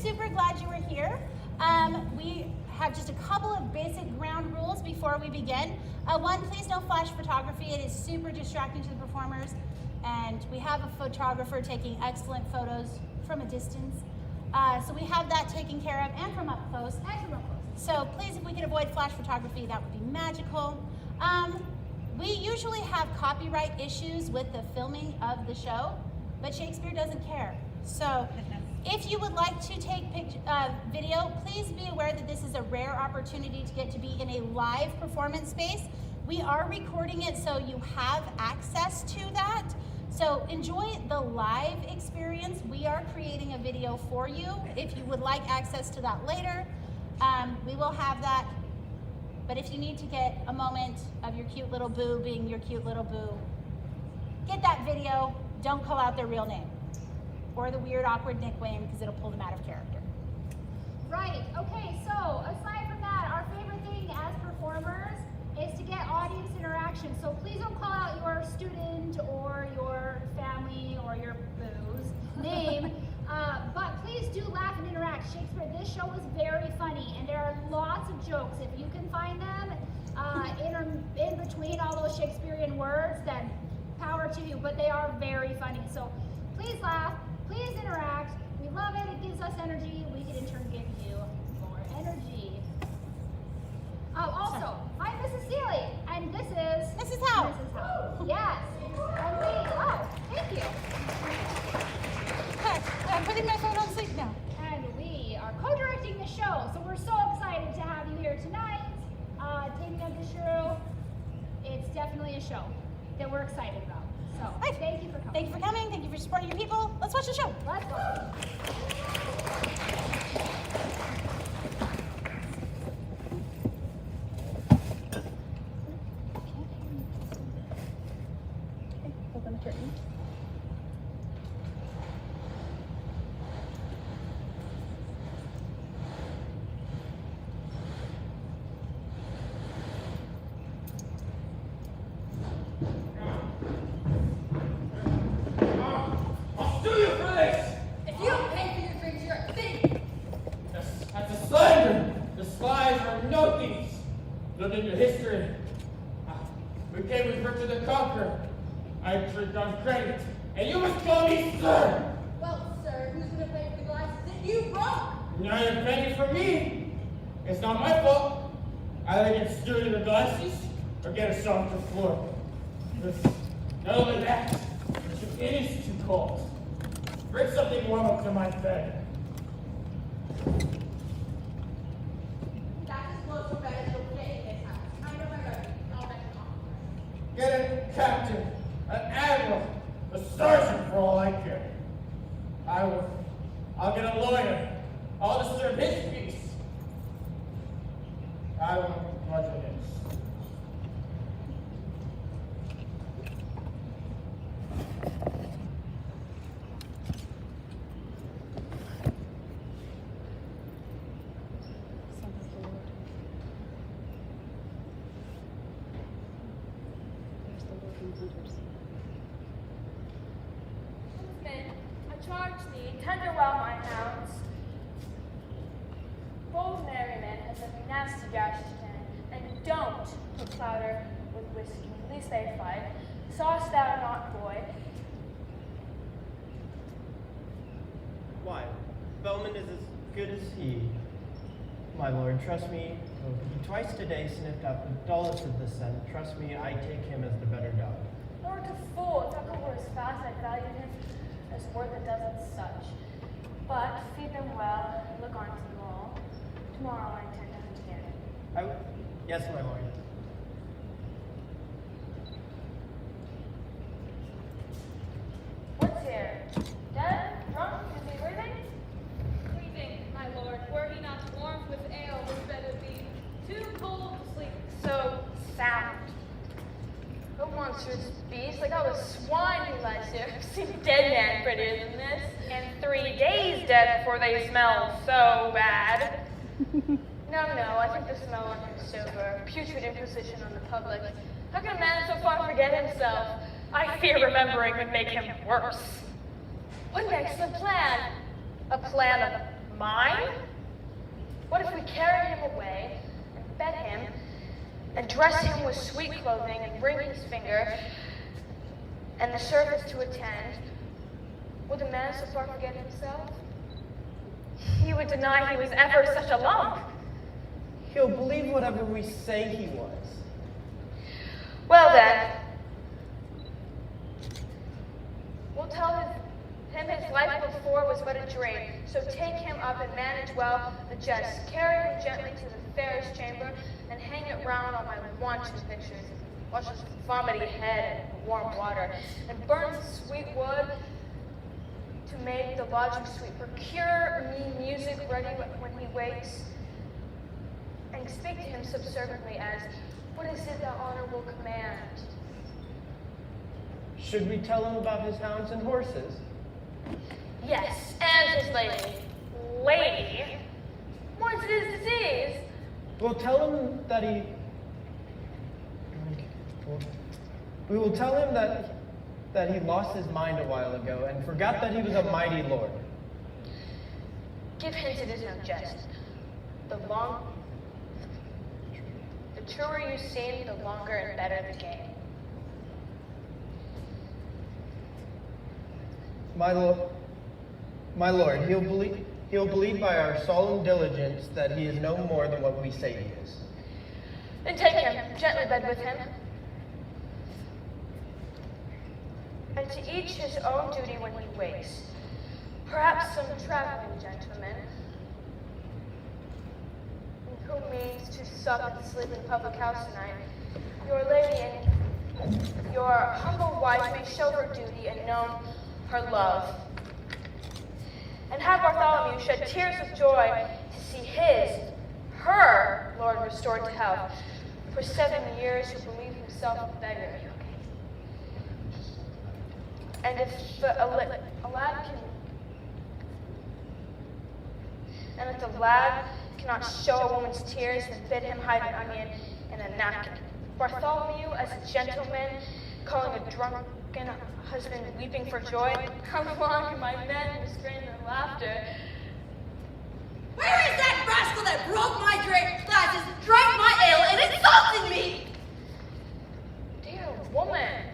super glad you were here. We have just a couple of basic ground rules before we begin. One, please no flash photography. It is super distracting to the performers. And we have a photographer taking excellent photos from a distance. So we have that taken care of, and from up close. So please, if we could avoid flash photography, that would be magical. We usually have copyright issues with the filming of the show, but Shakespeare doesn't care. So if you would like to take video, please be aware that this is a rare opportunity to get to be in a live performance space. We are recording it, so you have access to that. So enjoy the live experience. We are creating a video for you. If you would like access to that later, we will have that. But if you need to get a moment of your cute little boo being your cute little boo, get that video. Don't call out their real name or the weird, awkward nickname, because it'll pull them out of character. Right, okay, so aside from that, our favorite thing as performers is to get audience interaction. So please don't call out your student or your family or your boo's name, but please do laugh and interact. Shakespeare, this show was very funny, and there are lots of jokes. If you can find them in between all those Shakespearean words, then power to you, but they are very funny. So please laugh, please interact. We love it, it gives us energy. We can in turn give you more energy. Also, I'm Mrs. Seeley, and this is Mrs. Howe. Mrs. Howe. Yes. And thank you. I'm putting my phone on sleep now. And we are co-directing the show, so we're so excited to have you here tonight. Taming of the Shrew. It's definitely a show that we're excited about. So, thank you for coming. Thank you for coming. Thank you for supporting your people. Let's watch the show. Let's go. Open the curtain. Look at your history. We came with Richard the Conqueror. I tricked on credit, and you must call me sir. Well, sir, who's going to pay for the glasses that you broke? Now you're paying for me. It's not my fault. I either get screwed in the glasses or get a softer floor. Not only that, it is too cold. Bring something warm up to my bed. Get a captain, an admiral, a sergeant for all I care. I'll get a lawyer. I'll disturb his peace. I want prejudice. I charge thee, tender well my hounds. Bold merryman has a nasty gash to tend, and don't put powder with whiskey, least they fight. Sawest thou not, boy? Why, Bellman is as good as he. My lord, trust me, though he twice today sniffed out the dullest of the scent. Trust me, I take him as the better dog. Lord to fool, if Echo were as fast, I valued him as worth a dozen such. But feed them well, and look on to them all. Tomorrow I intend to hunt again. Yes, my lord. What's here? Dead? Drunk? Is he breathing? Breathing, my lord. Were he not warmed with ale, his bed would be too cold to sleep. So sound. A monstrous beast, like all the swine who lies here. I've seen a dead man prettier than this. And 3 days dead before they smell so bad. No, I think the smell on him sober. Putrid imposition on the public. How can a man so far forget himself? I fear remembering would make him worse. What next? A plan? A plan of Mine? What if we carry him away and fed him and dress him with sweet clothing and ring his finger and the servants to attend? Would the man so far forget himself? He would deny he was ever such a lump. He'll believe whatever we say he was. Well then, we'll tell him his life before was but a dream. So take him up and manage well the jest. Carry him gently to the fairest chamber and hang it round on my wanton pictures. Wash his vomity head in warm water and burn sweet wood to make the lodging sweet. Procure me music ready when he wakes, and speak to him subserviently as, what is it that honor will command? Should we tell him about his hounds and horses? Yes, and his lady. Lady? What's his disease? We'll tell him that we will tell him that he lost his mind a while ago and forgot that he was a mighty lord. Give hint it is no jest. The truer you seem, the longer and better the game. My lord, he'll believe by our solemn diligence that he is no more than what we say he is. Then take him, gently bed with him. And to each his own duty when he wakes. Perhaps some traveling gentleman who means to sup and sleep in the public house tonight, your lady and your humble wife may show her duty and know her love. And have Bartholomew shed tears of joy to see her Lord restored to health. For 7 years who believed himself a beggar. And if the lad cannot show a woman's tears, then bid him hide an onion in a napkin. Bartholomew, as a gentleman, calling a drunken husband weeping for joy, how long can my men restrain their laughter? Where is that rascal that broke my glasses, drank my ale, and insulted me? Dear woman.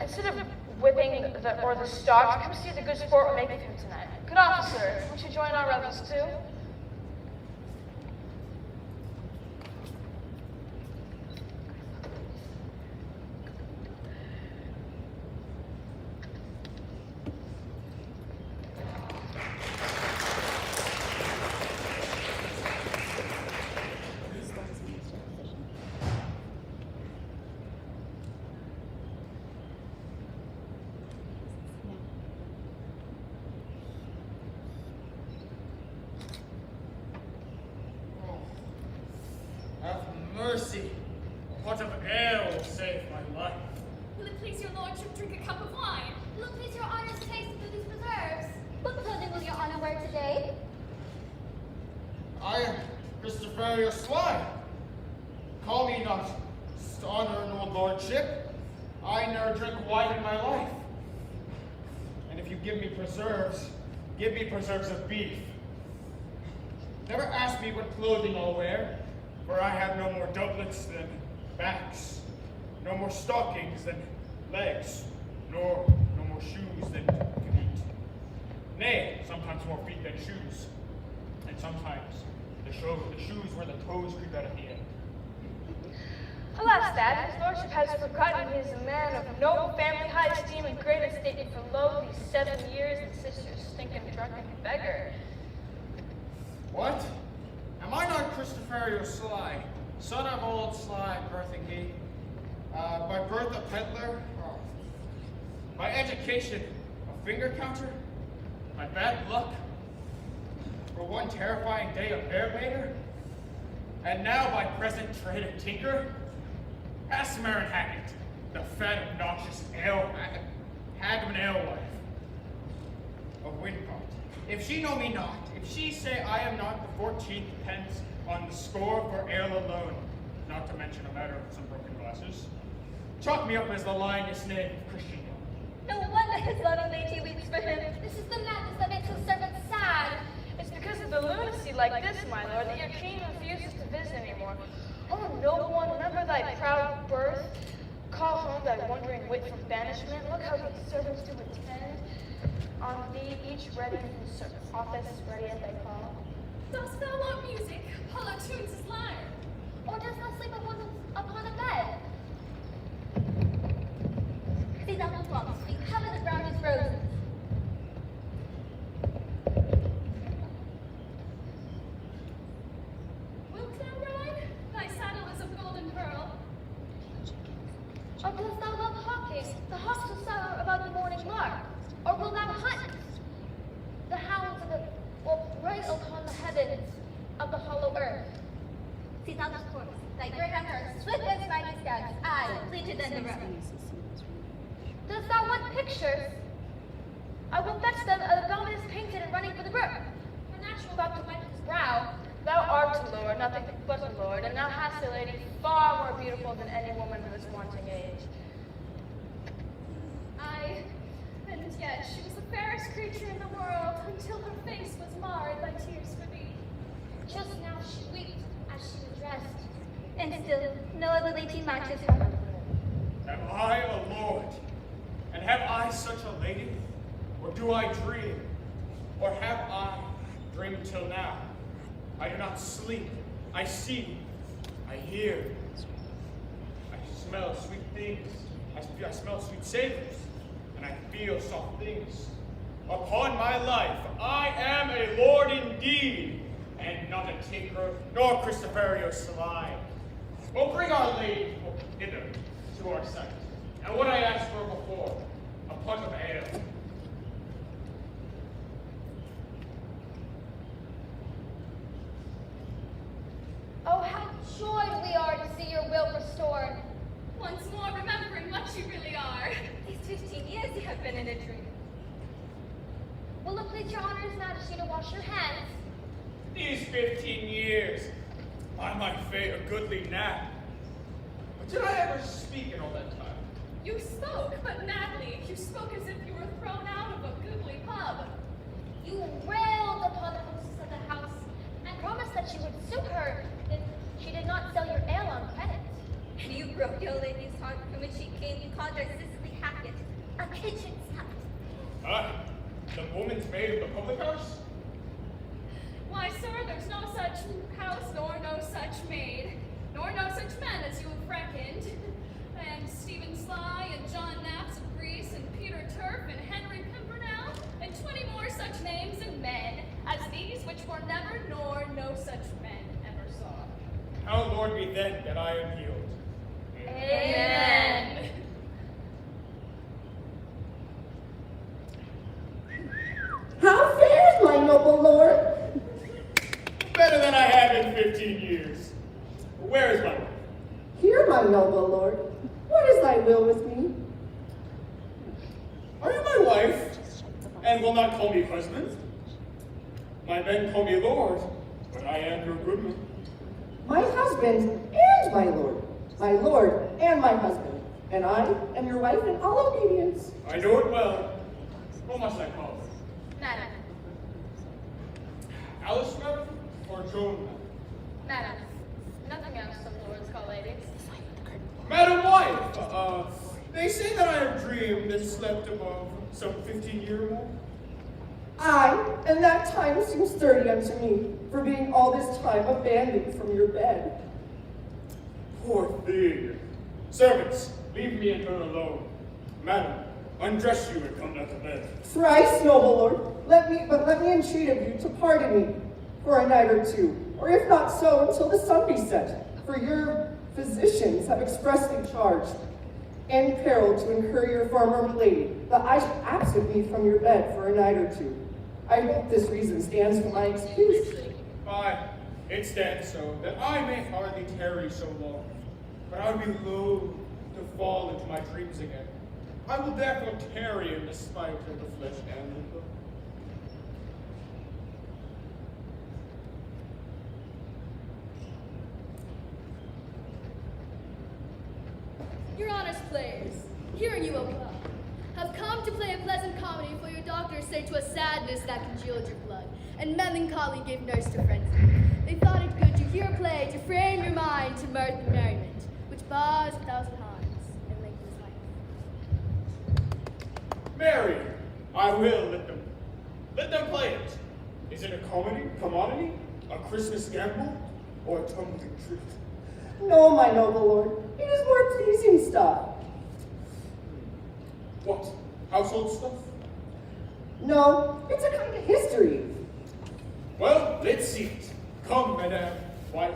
Instead of whipping the stock, come see the good sport we're making of him tonight. Good officer, won't you join our revels too? Have mercy. A pot of ale will save my life. Will it please your lordship drink a cup of wine? Will it please your honor's taste of these preserves? What clothing will your honor wear today? I am Christopher your Sly. Call me not honor nor lordship. I ne'er drink wine in my life. And if you give me preserves of beef. Never ask me what clothing I'll wear, for I have no more doublets than backs, no more stockings than legs, nor no more shoes than feet. Nay, sometimes more feet than shoes, and sometimes the shoes where the toes creep out at the end. Alas, that his lordship has forgotten he is a man of noble family, high esteem, and great estate, for lo, these 7 years and sisters stinking drunken beggar. What? Am I not Christopher your Sly, son of old Sly Birthingy? By birth a peddler, by education a finger counter, by bad luck for one terrifying day a bear baiter, and now by present trade a tinker? Ask Marin Hackett, the fat, obnoxious hag of an alewife of Windcott. If she know me not, if she say I am not the 14th pence on the score for ale alone, not to mention a matter of some broken glasses, chalk me up as the lyingest knave of Christendom. No wonder his loving lady weeps for him. The This is the madness that makes the servants sad. It's because of the lunacy like this, my lord, that your king refuses to visit anymore. Oh, noble one, remember thy proud birth? Call home thy wandering wit from banishment. Look how these servants do attend on thee, each ready in his office, ready at thy call. Dost thou want music? Apollo tunes his lyre. Or does not sleep upon a bed? See thou the flocks, we cover the ground with roses. Wilt thou ride? Thy saddle is of golden pearl. Or dost thou love hawking, the hawks will soar about the morning lark? Or will thou hunt? The hounds of the will ride upon the heavens of the hollow earth. See thou the course, thy great hunter, swift as mighty steps, aye, fleeter than the roe. Dost thou want pictures? I will fetch them of the Dominus painted and running for the brook. For natural about to wipe his brow. Thou art a lord, nothing but a lord, and thou hast a lady far more beautiful than any woman who is wanting age. Aye, and yet she was the fairest creature in the world until her face was marred by tears for thee. Just now she wept as she was dressed, and still no other lady matches her. Am I a lord? And have I such a lady? Or do I dream? Or have I dreamed till now? I do not sleep. I see. I hear. I smell sweet things. I smell sweet savors. And I feel soft things. Upon my life, I am a lord indeed, and not a tinker, nor Christoferio sly. Well, bring our lady hither to our sight. And what I asked for before, a pot of ale. Oh, how joyed we are to see your will restored. Once more remembering what you really are. These 15 years you have been in a dream. Will it please your honor's majesty to wash your hands? These 15 years, I might fade a goodly nap. But did I ever speak in all that time? You spoke, but madly. You spoke as if you were thrown out of a goodly pub. You railed upon the hostess of the house and promised that you would sue her if she did not sell your ale on credit. And you broke your lady's heart from when she came. You called her Cicely Hackett, a kitchen slut. Ah, the woman's maid of the public house? Why, sir, there's no such house, nor no such maid, nor no such men as you have reckoned. And Stephen Sly, and John Naps of Greece, and Peter Turf, and Henry Pimpernel, and 20 more such names and men as these which were never nor no such men ever saw. How, Lord, be then that I am healed. Amen. How fares my noble lord? Better than I have in 15 years. Where is my wife? Hear, my noble lord. What is thy will with me? Are you my wife, and will not call me husband? My men call me lord, but I am your goodman. My husband and my lord and my husband, and I am your wife in all obedience. I know it well. What must I call her? Madam, Alice, madam, or Joan, Madam, nothing else some lords call ladies. madam? Madam wife, they say that I have dreamed and slept above some 15-year more. Aye, and that time seems 30 unto me, for being all this time abandoned from your bed. Poor thing. Servants, leave me and her alone. Madam, undress you and come down to bed. Thrice, noble lord, let me entreat of you to pardon me for a night or two, or if not so, until the sun be set, for your physicians have expressly charged and peril to incur your farmer lady, that I should absent me from your bed for a night or two. I hope this reason stands for my excuse. Aye, it stands so, that I may hardly tarry so long, but I would be loath to fall into my dreams again. I will therefore tarry in despite of the flesh and the blood. Your honest players, here you, O club, have come come to play a pleasant comedy for your doctors say to a sadness that congealed your blood, and melancholy gave nurse to frenzy. They thought it good to hear a play to frame your mind to mirth and merriment, which bars 1,000 harms and lengthens life. Mary, I will let them play it. Is it a comedy, commodity, a Christmas gamble, or a tumbling treat? No, my noble lord, it is more pleasing stuff. What? Household stuff? No, it's a kind of history. Well, let's see it. Come, madame, wife,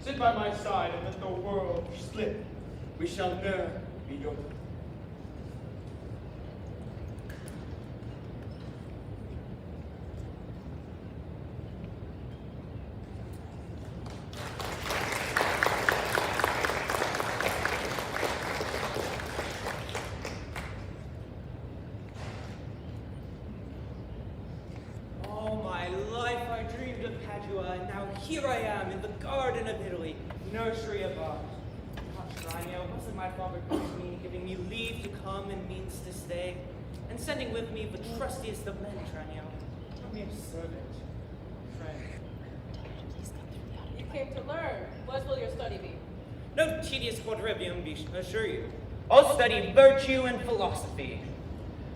sit by my side and let the world slip. We shall ne'er be young. All my life I dreamed of Padua, and now here I am in the garden of Italy, nursery of art. Tranio, wasn't my father good to me, giving me leave to come and means to stay, and sending with me the trustiest of men, Tranio, a mere servant, friend. You came to learn. What will your study be? No tedious quadrivium, be assure you. I'll study virtue and philosophy.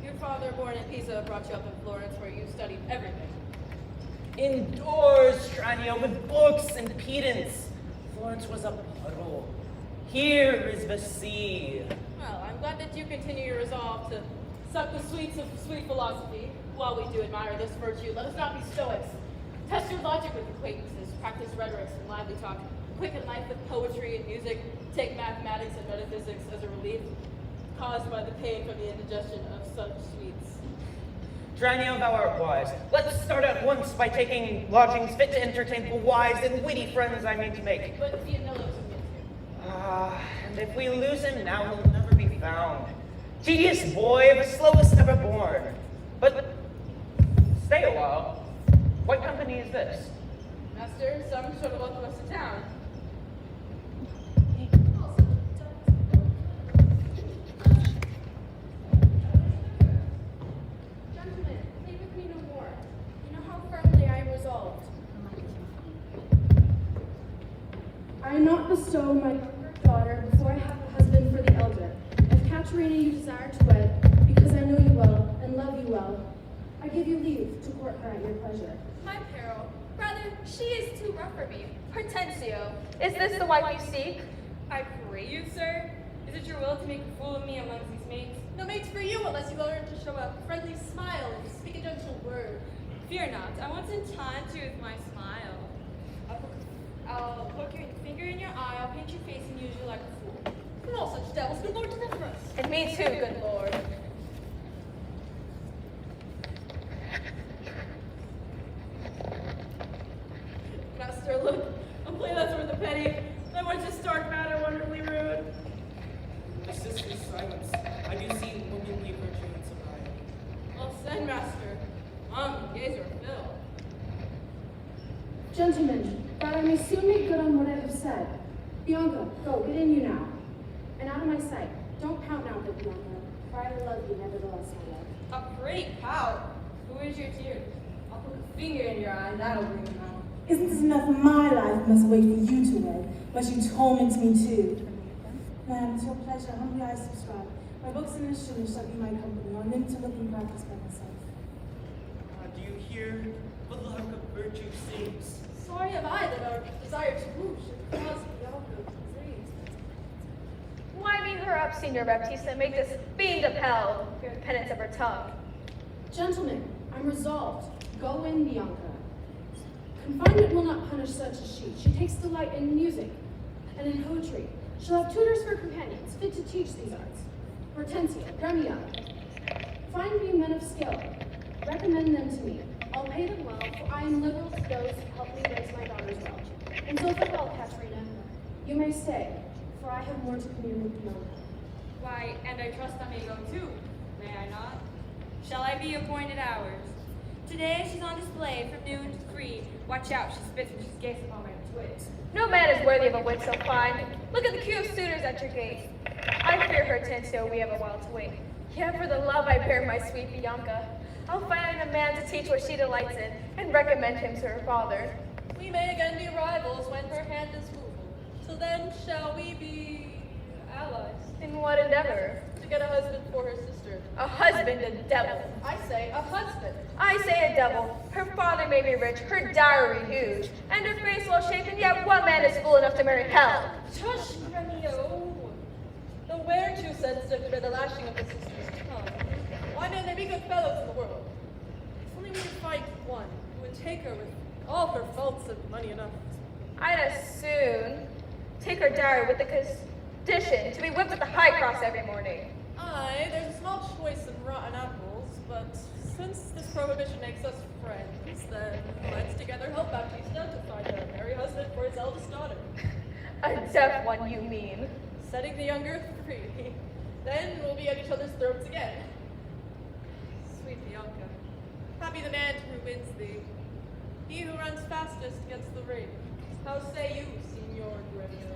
Your father, born in Pisa, brought you up in Florence, where you studied everything. Indoors, Tranio, with books and pedants. Florence was a puddle. Here is the sea. Well, I'm glad that you continue your resolve to suck the sweets of sweet philosophy. While we do admire this virtue, let us not be stoics. Test your logic with acquaintances, practice rhetorics and lively talk, quicken life with poetry and music, take mathematics and metaphysics as a relief caused by the pain from the indigestion of such sweets. Tranio, thou art wise. Let's start at once by taking lodgings fit to entertain the wise and witty friends I mean to make. But Fianello's And if we lose him now, he'll never be found. Tedious boy, the slowest ever born. But stay a while. What company is this? Master, some sort of welcome us to town. Gentlemen, plead with me no more. You know how firmly I am resolved. I not bestow my younger daughter before I have a husband for the elder. If Caterina you desire to wed, because I know you well and love you well, I give you leave to court her at your pleasure. My peril. Rather, she is too rough for me. Hortensio, is this the wife you seek? I pray you, sir. Is it your will to make a fool of me amongst these mates? No mates for you unless you learn to show a friendly smile and speak a gentle word. Fear not, I want to taunt you with my smile. I'll poke your finger in your eye, I'll paint your face and use you like a fool. From all such devils, good Lord, deliver us. And me too, good lord. Master, look, a play that's worth a penny. I want to stark matter wonderfully rude. My sister's silence. I do see womanly virtue in sobriety. Well said, Master. Gaze are filled. Gentlemen, that I may soon make good on what I have said. Bianca, go, get in you now. And out of my sight. Don't pout now, good Bianca, for I love you nevertheless, my love. A great pout. Who is your tears? I'll put a finger in your eye and that'll bring him out. Isn't this enough of my life must wait for you to wed, but you torment me too? Ma'am, to your pleasure, humbly I subscribe. My books and instruments shall be my company, on them to look and practice by myself. Do you hear? The lark of virtue sings. Sorry am I that our desire to move should cause Bianca to freeze. Why beat her up, Signor Baptista, and make this fiend of hell fear the penance of her tongue? Gentlemen, I'm resolved. Go in, Bianca. Confinement will not punish such as she. She takes delight in music and in poetry. She'll have tutors for companions, fit to teach these arts. Hortensio, Gremia. Find me men of skill. Recommend them to me. I'll pay them well, for I am liberal to those who help me raise my daughters well. And so farewell, Caterina. You may stay, for I have more to commune with Bianca. Why, and I trust I may go too. May I not? Shall I be appointed hours? Today she's on display from noon to 3. Watch out, she spits when she's gazing upon my twigs. No man is worthy of a wit so fine. Look at the queue of suitors at your gate. I fear, Hortensio, we have a while to wait. Yet for the love I bear my sweet Bianca, I'll find a man to teach what she delights in, and recommend him to her father. We may again be rivals when her hand is movable. Till then, shall we be allies? In what endeavor? To get a husband for her sister. A husband, a devil. I say a husband. I say a devil. Her father may be rich, her dowry huge, and her face well shapen, yet what man is fool enough to marry hell? Tush, Gremio. The were too sensitive to the lashing of the sister's tongue. Why may they be good fellows in the world? If only we could find one who would take her with all her faults and money enough. I'd as soon take her dowry with the condition to be whipped at the high cross every morning. Aye, there's a small choice in rotten apples, but since this prohibition makes us friends, then let's together help Baptista to find a merry husband for his eldest daughter. A deaf one, you mean? Setting the younger free. Then we'll be at each other's throats again. Sweet Bianca, happy the man who wins thee. He who runs fastest gets the ring. How say you, Signor Gremio?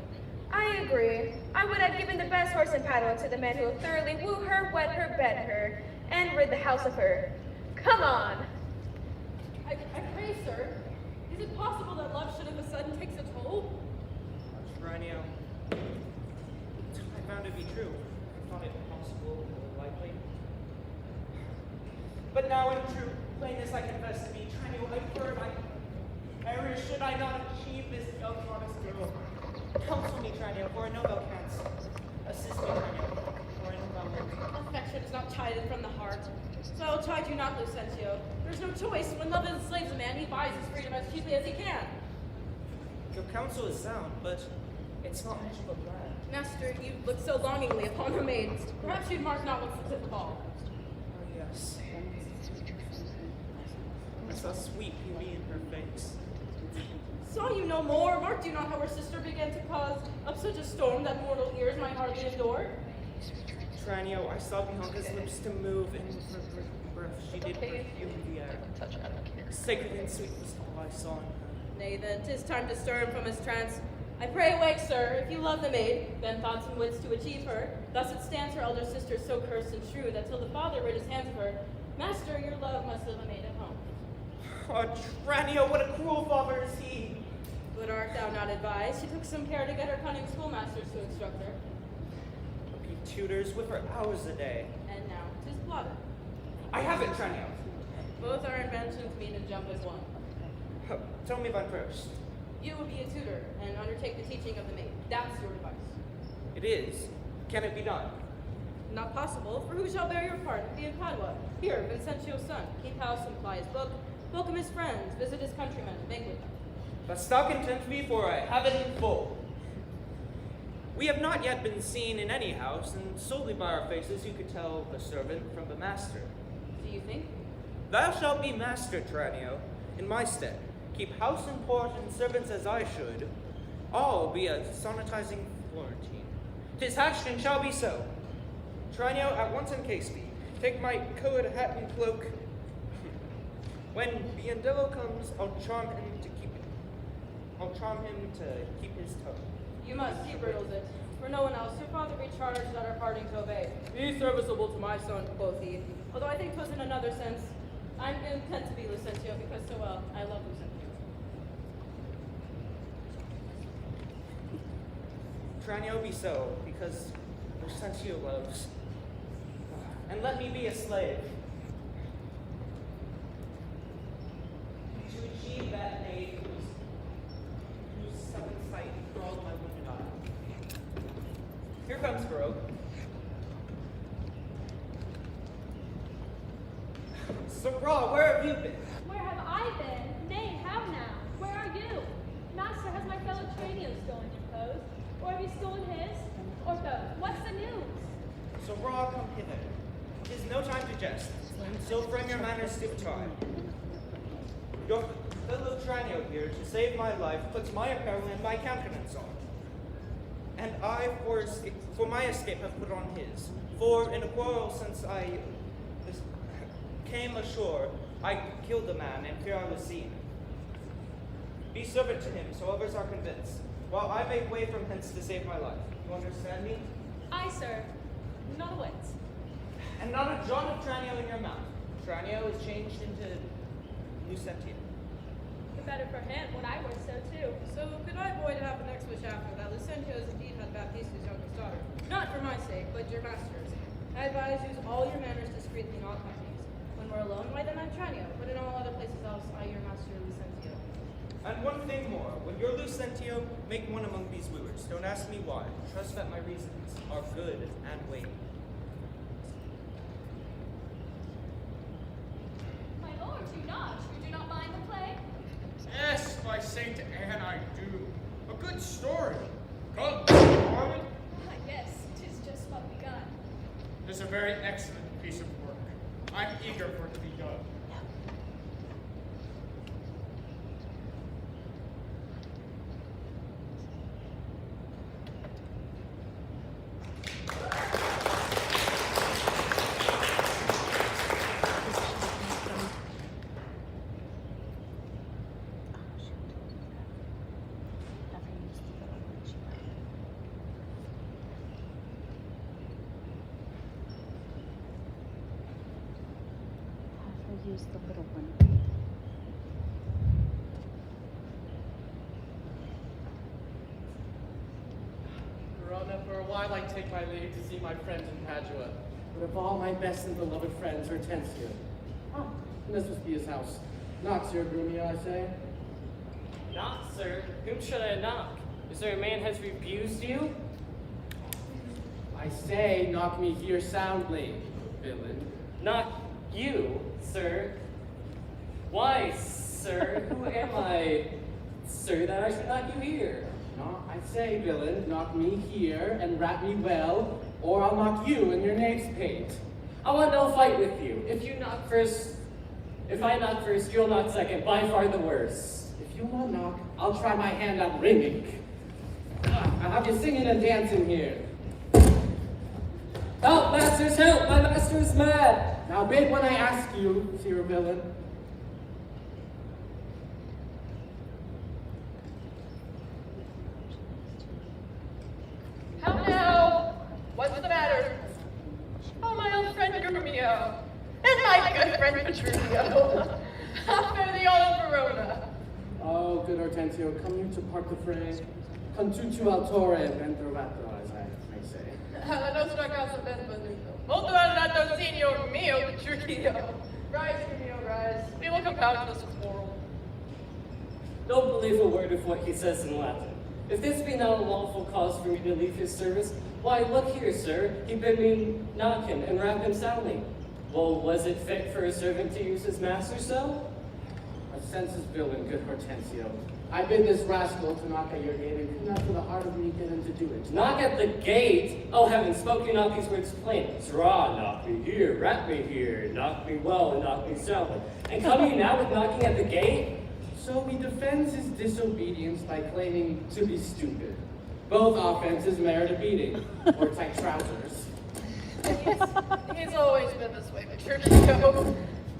I agree. I would have given the best horse in Padua to the man who will thoroughly woo her, wed her, bed her, and rid the house of her. Come on! I pray, sir, is it possible that love should of a sudden takes a toll? Shrew, I found it to be true. I thought it possible or likely. But now in true plainness I confess to be Shrew, I prefer my perish should I not achieve this young honest girl. Counsel me, Shrew, for I know thou canst. Assist me, Shrew, for I know thou wilt. Affection is not chided from the heart. So I will chide you not, Lucentio. There's no choice. When love enslaves a man, he buys his freedom as cheaply as he can. Your counsel is sound, but it's not much of a plan. Master, you look so longingly upon her maid. Perhaps you'd mark not what's at the ball. Oh, yes. I saw sweet beauty in her face. Saw you no more? Marked you not how her sister began to cause up such a storm that mortal ears might hardly endure? Tranio, I saw Bianca's lips to move, and with her breath she did perfume the air. Sacred and sweet was all I saw in her. Nay, then, 'tis time to stir him from his trance. I pray awake, sir, if you love the maid, then thoughts and wits to achieve her. Thus it stands her elder sister so cursed and true, that till the father rid his hands of her, master, your love must live a maid at home. Oh, Tranio, what a cruel father is he! But art thou not advised? She took some care to get her cunning schoolmasters to instruct her. He tutors with her hours a day. And now 'tis plotted. I have it, Tranio! Both our inventions meet and jump as one. Tell me thine first. You will be a tutor and undertake the teaching of the maid. That's your advice. It is. Can it be done? Not possible, for who shall bear your part and be in Padua? Here, Vincentio's son. Keep house and ply his book. Welcome his friends, visit his countrymen, make with them. Dost thou content me, for I have it in full. We have not yet been seen in any house, and solely by our faces you could tell the servant from the master. Do you think? Thou shalt be master, Tranio, in my stead. Keep house and port and servants as I should. I'll be a sonetizing Florentine. 'Tis hatched and shall be so. Tranio, at once encase me. Take my coat, hat, and cloak. When Biondello comes, I'll charm him to keep his tongue. You must, he riddles it. For no one else, your father be charged that are parting to obey. Be serviceable to my son, quoth he. Although I think 'twas in another sense. I'm content to be Lucentio because so well I love Lucentio. Tranio be so, because Lucentio loves. And let me be a slave. To achieve that maid whose sudden sight enthralled my wounded eye. Here comes Baroque. Sarah, where have you been? Where have I been? Nay, how now? Where are you? Master, has my fellow Tranio stolen your clothes? Or have you stolen his? Or both? What's the news? Sarah, come hither. 'Tis no time to jest, and so frame your manners to time. Your fellow Tranio here, to save my life, puts my apparel and my countenance on. And I, for my escape, have put on his. For in a quarrel since I came ashore, I killed the man, and fear I was seen. Be servant to him, so others are convinced, while I make way from hence to save my life. You understand me? Aye, sir. Not a whit. and not a jot of Tranio in your mouth. Tranio is changed into Lucentio. The better for him, when I wish so too. So could I avoid to have the next wish after that Lucentio is indeed had Baptista's youngest daughter? Not for my sake, but your master's. I advise use all your manners discreetly in all companies. When we're alone, why then I'm Tranio, but in all other places else, I your master Lucentio. And one thing more, when you're Lucentio, make one among these wooers. Don't ask me why. Trust that my reasons are good and weighty. My lord, do not. You do not mind the play? Yes, by Saint Anne, I do. A good story. Come, Norman. Ah, yes, 'tis just what begun. It is a very excellent piece of work. I'm eager for it to be done. Use the little one. Verona, for a while I take my leave to see my friends in Padua. But of all my best and beloved friends, Hortensio. Ah, and this must be his house. Knock, Sir Grumio, I say. Knock, sir? Whom should I knock? Is there a man has refused you? I say, knock me here soundly, villain. Knock you, sir? Why, sir? Who am I, sir, that I should knock you here? No, I say, villain, knock me here and rap me well, or I'll knock you in your knave's pate. I want no fight with you. If I knock first, you'll knock second, by far the worse. If you'll not knock, I'll try my hand at ringing. I'll have you singing and dancing here. Help, masters, help! My master is mad! Now bid when I ask you, sir villain. How now? What's the matter? Oh, my old friend Grumio. And my good friend Petruchio. How fare the all of Verona? Oh, good Hortensio, come you to part the fray. Contutu altore ventrovato, as I may say. La nostra casa ben venuto. Molto andato, signor mio Petruchio. Rise, Grumio, rise. We will compound this quarrel. Don't believe a word of what he says in Latin. If this be not a lawful cause for me to leave his service, why, look here, sir, he bid me knock him and rap him soundly. Well, was it fit for a servant to use his master so? A senseless villain, good Hortensio. I bid this rascal to knock at your gate, and could not for the heart of me get him to do it. Knock at the gate? Oh, heavens, spoke you not these words plain? Sirrah, knock me here, rap me here, knock me well, and knock me soundly. And come you now with knocking at the gate? So he defends his disobedience by claiming to be stupid. Both offenses merit a beating, or tight trousers. He's always been this way, Petruchio.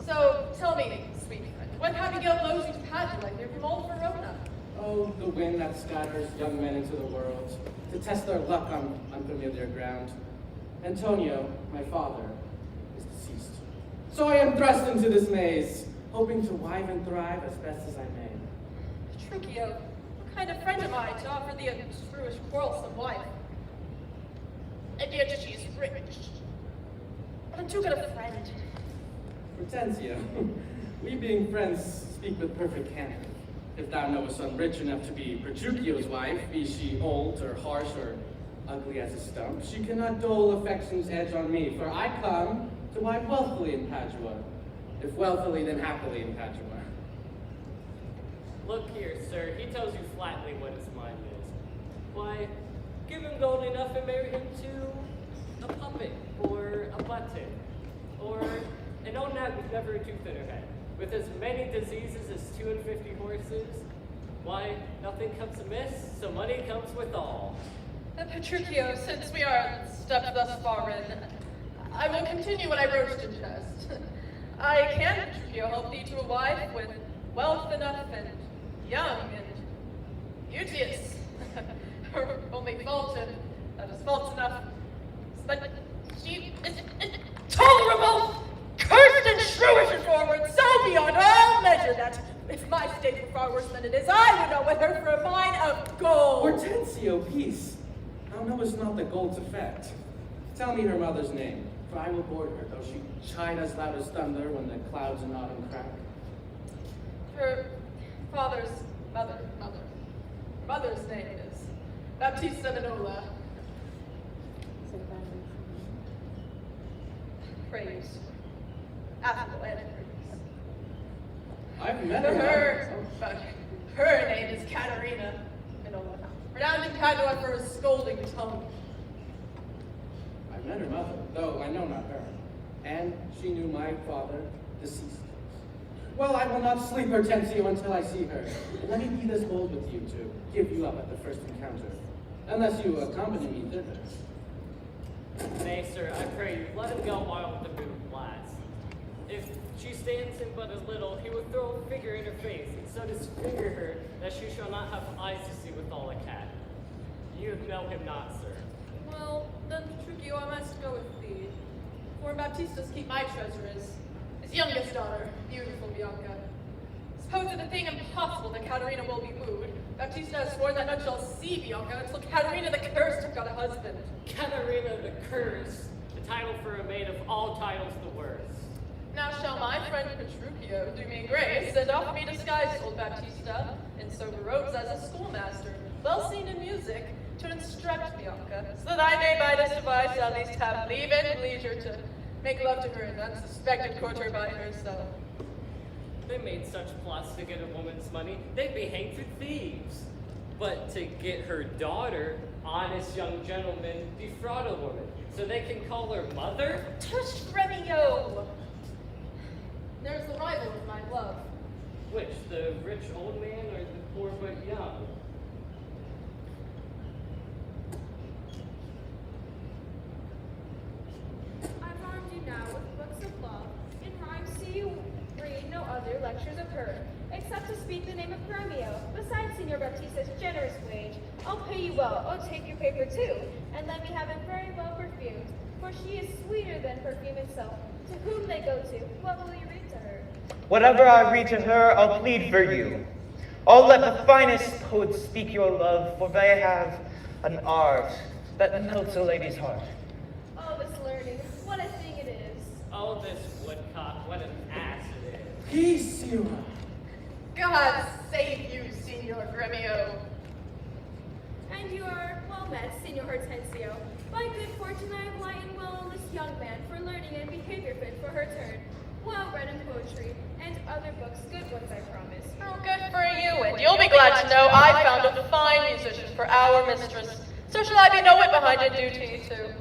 So, tell me, sweet friend, what happy gale blows you to Padua near from old Verona? Oh, the wind that scatters young men into the world, to test their luck on unfamiliar ground. Antonio, my father, is deceased. So I am thrust into this maze, hoping to wive and thrive as best as I may. Petruchio, what kind of friend am I to offer thee a shrewish, quarrelsome wife? And yet she is rich. I'm too good a friend. Hortensio, we being friends speak with perfect candor. If thou knowest one rich enough to be Petruchio's wife, be she old or harsh or ugly as a stump, she cannot dole affection's edge on me, for I come to wive wealthily in Padua. If wealthily, then happily in Padua. Look here, sir, he tells you flatly what his mind is. Why, give him gold enough and marry him to a puppet, or a button, or an old nag with never a tooth in her head, with as many diseases as 250 horses. Why, nothing comes amiss, so money comes with all. Petruchio, since we are stepped thus far in, I will continue what I wrote to jest. I can, Petruchio, help thee to a wife with wealth enough and young and beauteous. Her only fault, and that is fault enough, but She is intolerable, cursed and shrewish and forward, so beyond all measure that if my state were far worse than it is, I would not wed her for a mine of gold. Hortensio, peace. Thou knowest not the gold's effect. Tell me her mother's name, for I will board her, though she chide as loud as thunder when the clouds in autumn crack. Her father's mother's name is Baptista Minola. Praise. Affable and praise. I've met her. Her name is Caterina Minola, renowned in Padua for her scolding tongue. I've met her mother, though I know not her. And she knew my father, deceased. Well, I will not sleep, Hortensio, until I see her. And let me be this bold with you to give you up at the first encounter, unless you accompany me thither. Nay, sir, I pray you, let him go while the moon lasts. If she stands him but a little, he will throw a figure in her face, and so disfigure her, that she shall not have eyes to see withal a cat. You know him not, sir. Well, then, Petruchio, I must go with thee. For Baptista's keep my treasure is his youngest daughter, beautiful Bianca. Suppose it a thing impossible that Caterina will be wooed. Baptista has sworn that none shall see Bianca until Caterina the Cursed have got a husband. Caterina the Cursed, the title for a maid of all titles the worst. Now shall my friend Petruchio do me grace and offer me disguise old Baptista in sober robes as a schoolmaster, well seen in music, to instruct Bianca, so that I may by this device at least have leave and leisure to make love to her and unsuspected court her by herself. They made such plots to get a woman's money, they'd be hanged for thieves. But to get her daughter, honest young gentlemen defraud a woman, so they can call her mother? Tush, Gremio! There's the rival of my love. Which, the rich old man or the poor but young? I've armed you now with books of love. In rhymes see you read no other lectures of her, except to speak the name of Gremio. Besides Signor Baptista's generous wage, I'll pay you well. I'll take your paper too, and let me have it very well perfumed, for she is sweeter than perfume itself. To whom they go to, what will you read to her? Whatever I read to her, I'll plead for you. I'll let the finest poets speak your love, for they have an art that melts a lady's heart. Oh, this learning, what a thing it is. Oh, this woodcock, what an ass it is. Peace, Sira. God save you, Signor Gremio. And you are well met, Signor Hortensio. By good fortune I have lightened well on this young man for learning and behavior fit for her turn. Well read in poetry, and other books, good ones I promise. Oh, good for you, and you'll be glad to know I found a fine musician for our mistress. So shall I be no whit behind in duty to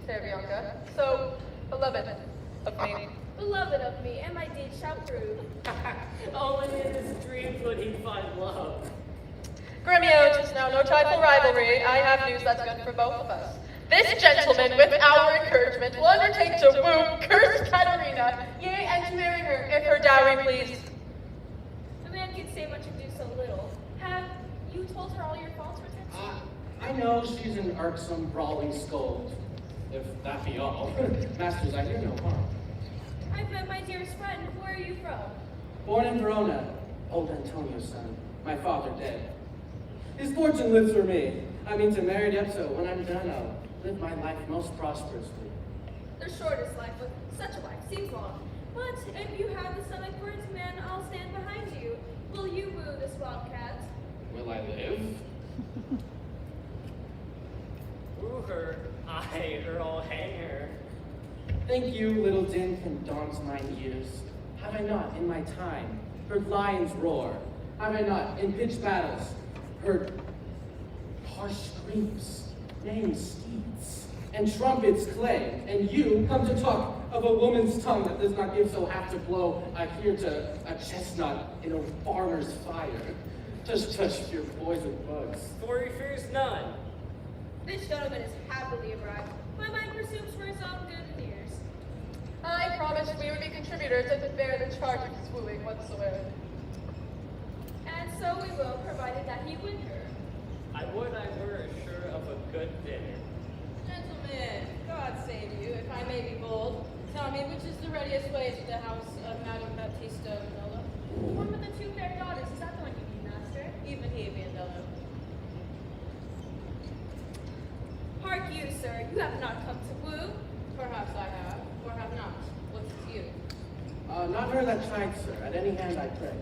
fair Bianca, so beloved of me. Beloved of me, and my deeds shall prove. Only in his dreams would he find love. Gremio, 'tis now no time for rivalry. I have news that's good for both of us. This gentleman, with our encouragement, will undertake to woo cursed Caterina, yea, and to marry her, if her dowry please. A man can say much and do so little. Have you told her all your faults, Hortensio? I know she's an irksome, brawling scold, if that be all. Masters, I hear no harm. I've met my dearest friend. Where are you from? Born in Verona, old Antonio's son, my father dead. His fortune lives for me. I mean to marry Depso. When I'm done, I'll live my life most prosperously. The shortest life, but such a life seems long. But if you have the stomach for it, man, I'll stand behind you. Will you woo this wildcat? Will I live? Woo her, I, Earl Hanger. Think you little din can daunt mine ears? Have I not, in my time, heard lions roar? Have I not, in pitched battles, heard harsh screams, neighing steeds, and trumpets clang? And you come to talk of a woman's tongue that does not give so apt a blow, I hear to a chestnut in a farmer's fire. Just touch your poison bugs. For he fears none. This gentleman is happily arrived. My mind presumes for his own good and ears. I promised we would be contributors and would bear the charge of his wooing whatsoever. And so we will, provided that he win her. I would I were sure of a good dinner. Gentlemen, God save you, if I may be bold. Tell me, which is the readiest way to the house of Madame Baptista Vanilla? The one with the two fair daughters, is that the one you mean, master? Even he, Vanilla. Hark you, sir, you have not come to woo. Perhaps I have, or have not. What's it to you? Not her that tried, sir. At any hand I pray.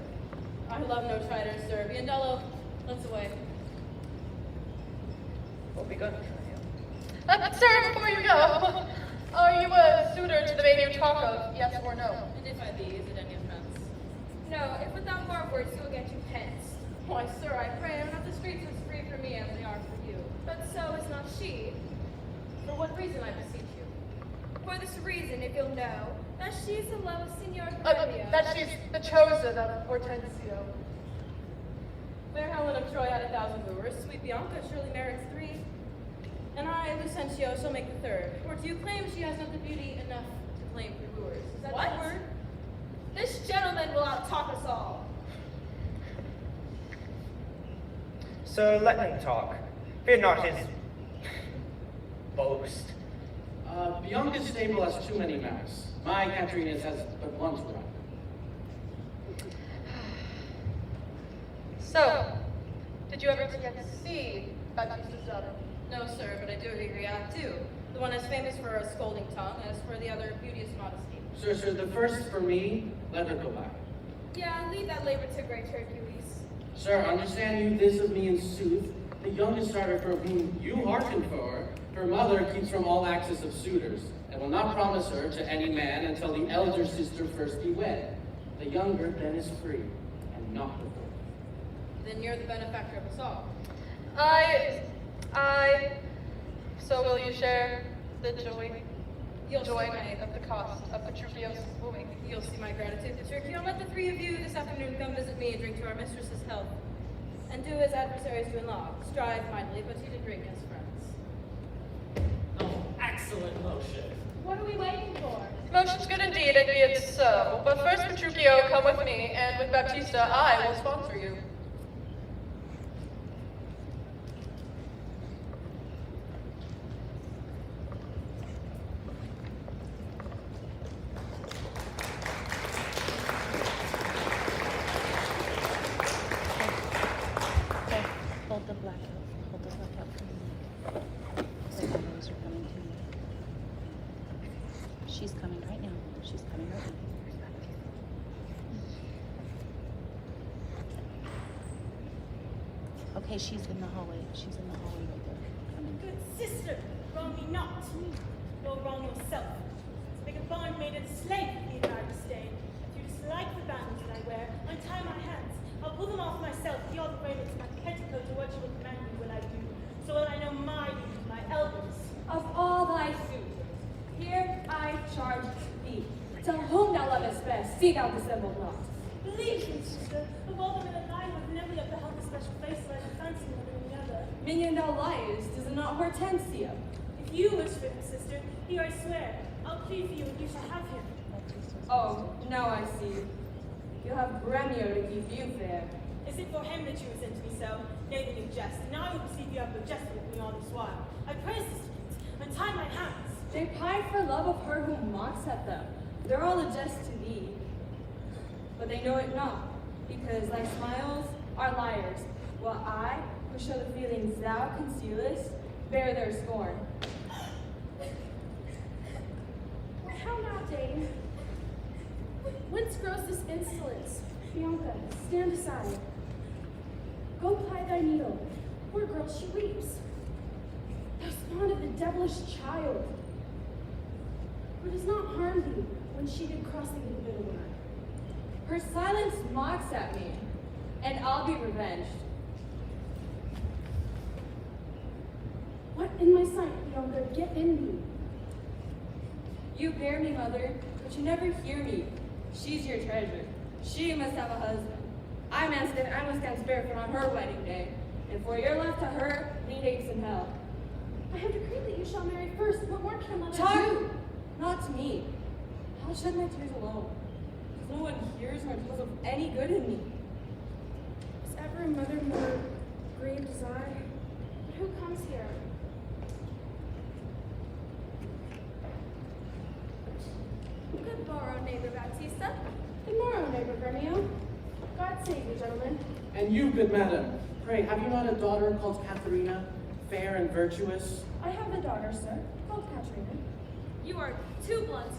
I love no traitors, sir. Biendello, let's away. Well begun, Shrew. Sir, before you go, are you a suitor to the baby you talk of, yes or no? And if I be, is it any offense? No, if without more words, you will get you hence. Why, sir, I pray, are not the streets as free for me as they are for you? But so is not she. For what reason, I beseech you? For this reason, if you'll know, that she is the love of Signor That Gremio. she's the chosen of Hortensio. Fair Helen of Troy had 1,000 wooers, sweet Bianca surely merits 3. And I, Lucentio, shall make the 3rd. Or do you claim she has not the beauty enough to claim 3 wooers? Is that What? the word? This gentleman will out-talk us all. Sir, let him talk. Fear not his boast. Bianca's stable has too many mares. My Caterina's has but one to run. So, did you ever get to see Baptista's daughter? No, sir, but I do hear you have 2. The one is famous for a scolding tongue, as for the other, beauteous modesty. Sir, the first for me, let her go back. Yeah, leave that labor to great Hercules. Sir, understand you this of me in sooth, the youngest daughter for whom you hearken for, her mother keeps from all access of suitors, and will not promise her to any man until the elder sister first be wed. The younger then is free, and not before. Then you're the benefactor of us all. So will you share the joy You'll see of the cost of Petruchio's wooing? You'll see my gratitude, Petruchio. Let the 3 of you this afternoon come visit me and drink to our mistress's health. And do as adversaries do in law. Strive mightily, but eat and drink as friends. Oh, excellent motion. What are we waiting for? Motion's good indeed, and be it so. But first, Petruchio, come with me, and with Baptista, I will sponsor you. Hold the black out for me. The windows are coming to me. She's coming right now. She's coming right now. Okay, she's in the hallway. She's in the hallway right there. Coming. Good sister, wrong me not, nor wrong yourself. To make a bondmaid and slave need I disdain. If you dislike the bands that I wear, untie my hands. I'll pull them off myself. You're the way to my petticoat to what you will command me will I do. So will I know my duty, my elders. Of all thy suitors, here I charge thee. To whom thou lovest best, see thou dissemble not. Believe me, sister, of all them in the line would never yet beheld a special face like a fancy one than the other. Minion thou liest, is it not Hortensio? If you wish for him, sister, here I swear, I'll plead for you and you shall have him. Oh, now I see. You have Gremio to keep you fair. Is it for him that you resent me so? Nay, then you jest, and I will perceive you have but jested with me all this while. I pray, sisters, untie my hands. They pine for love of her who mocks at them. They're all a jest to thee. But they know it not, because thy smiles are liars, while I, who show the feelings thou concealest, bear their scorn. How now, Dame? Whence grows this insolence? Bianca, stand aside. Go ply thy needle. Poor girl, she weeps. Thou spawn of the devilish child. Who does not harm thee when she did cross thee with the widower? Her silence mocks at me, and I'll be revenged. What in my sight, Bianca, get in thee. You bear me, mother, but you never hear me. She's your treasure. She must have a husband. I must stand barefoot on her wedding day. And for your love to her, need aches in hell. I have decreed that you shall marry first. What more can a mother Talk, do? not to me. I'll shed my tears alone, because no one hears nor tells of any good in me. Is ever a mother more grieved as I? But who comes here? Good morrow, neighbor Baptista. Good morrow, neighbor Gremio. God save you, gentlemen. And you, good madam, pray, have you not a daughter called Katharina, fair and virtuous? I have a daughter, sir, called Katerina. You are too blunt.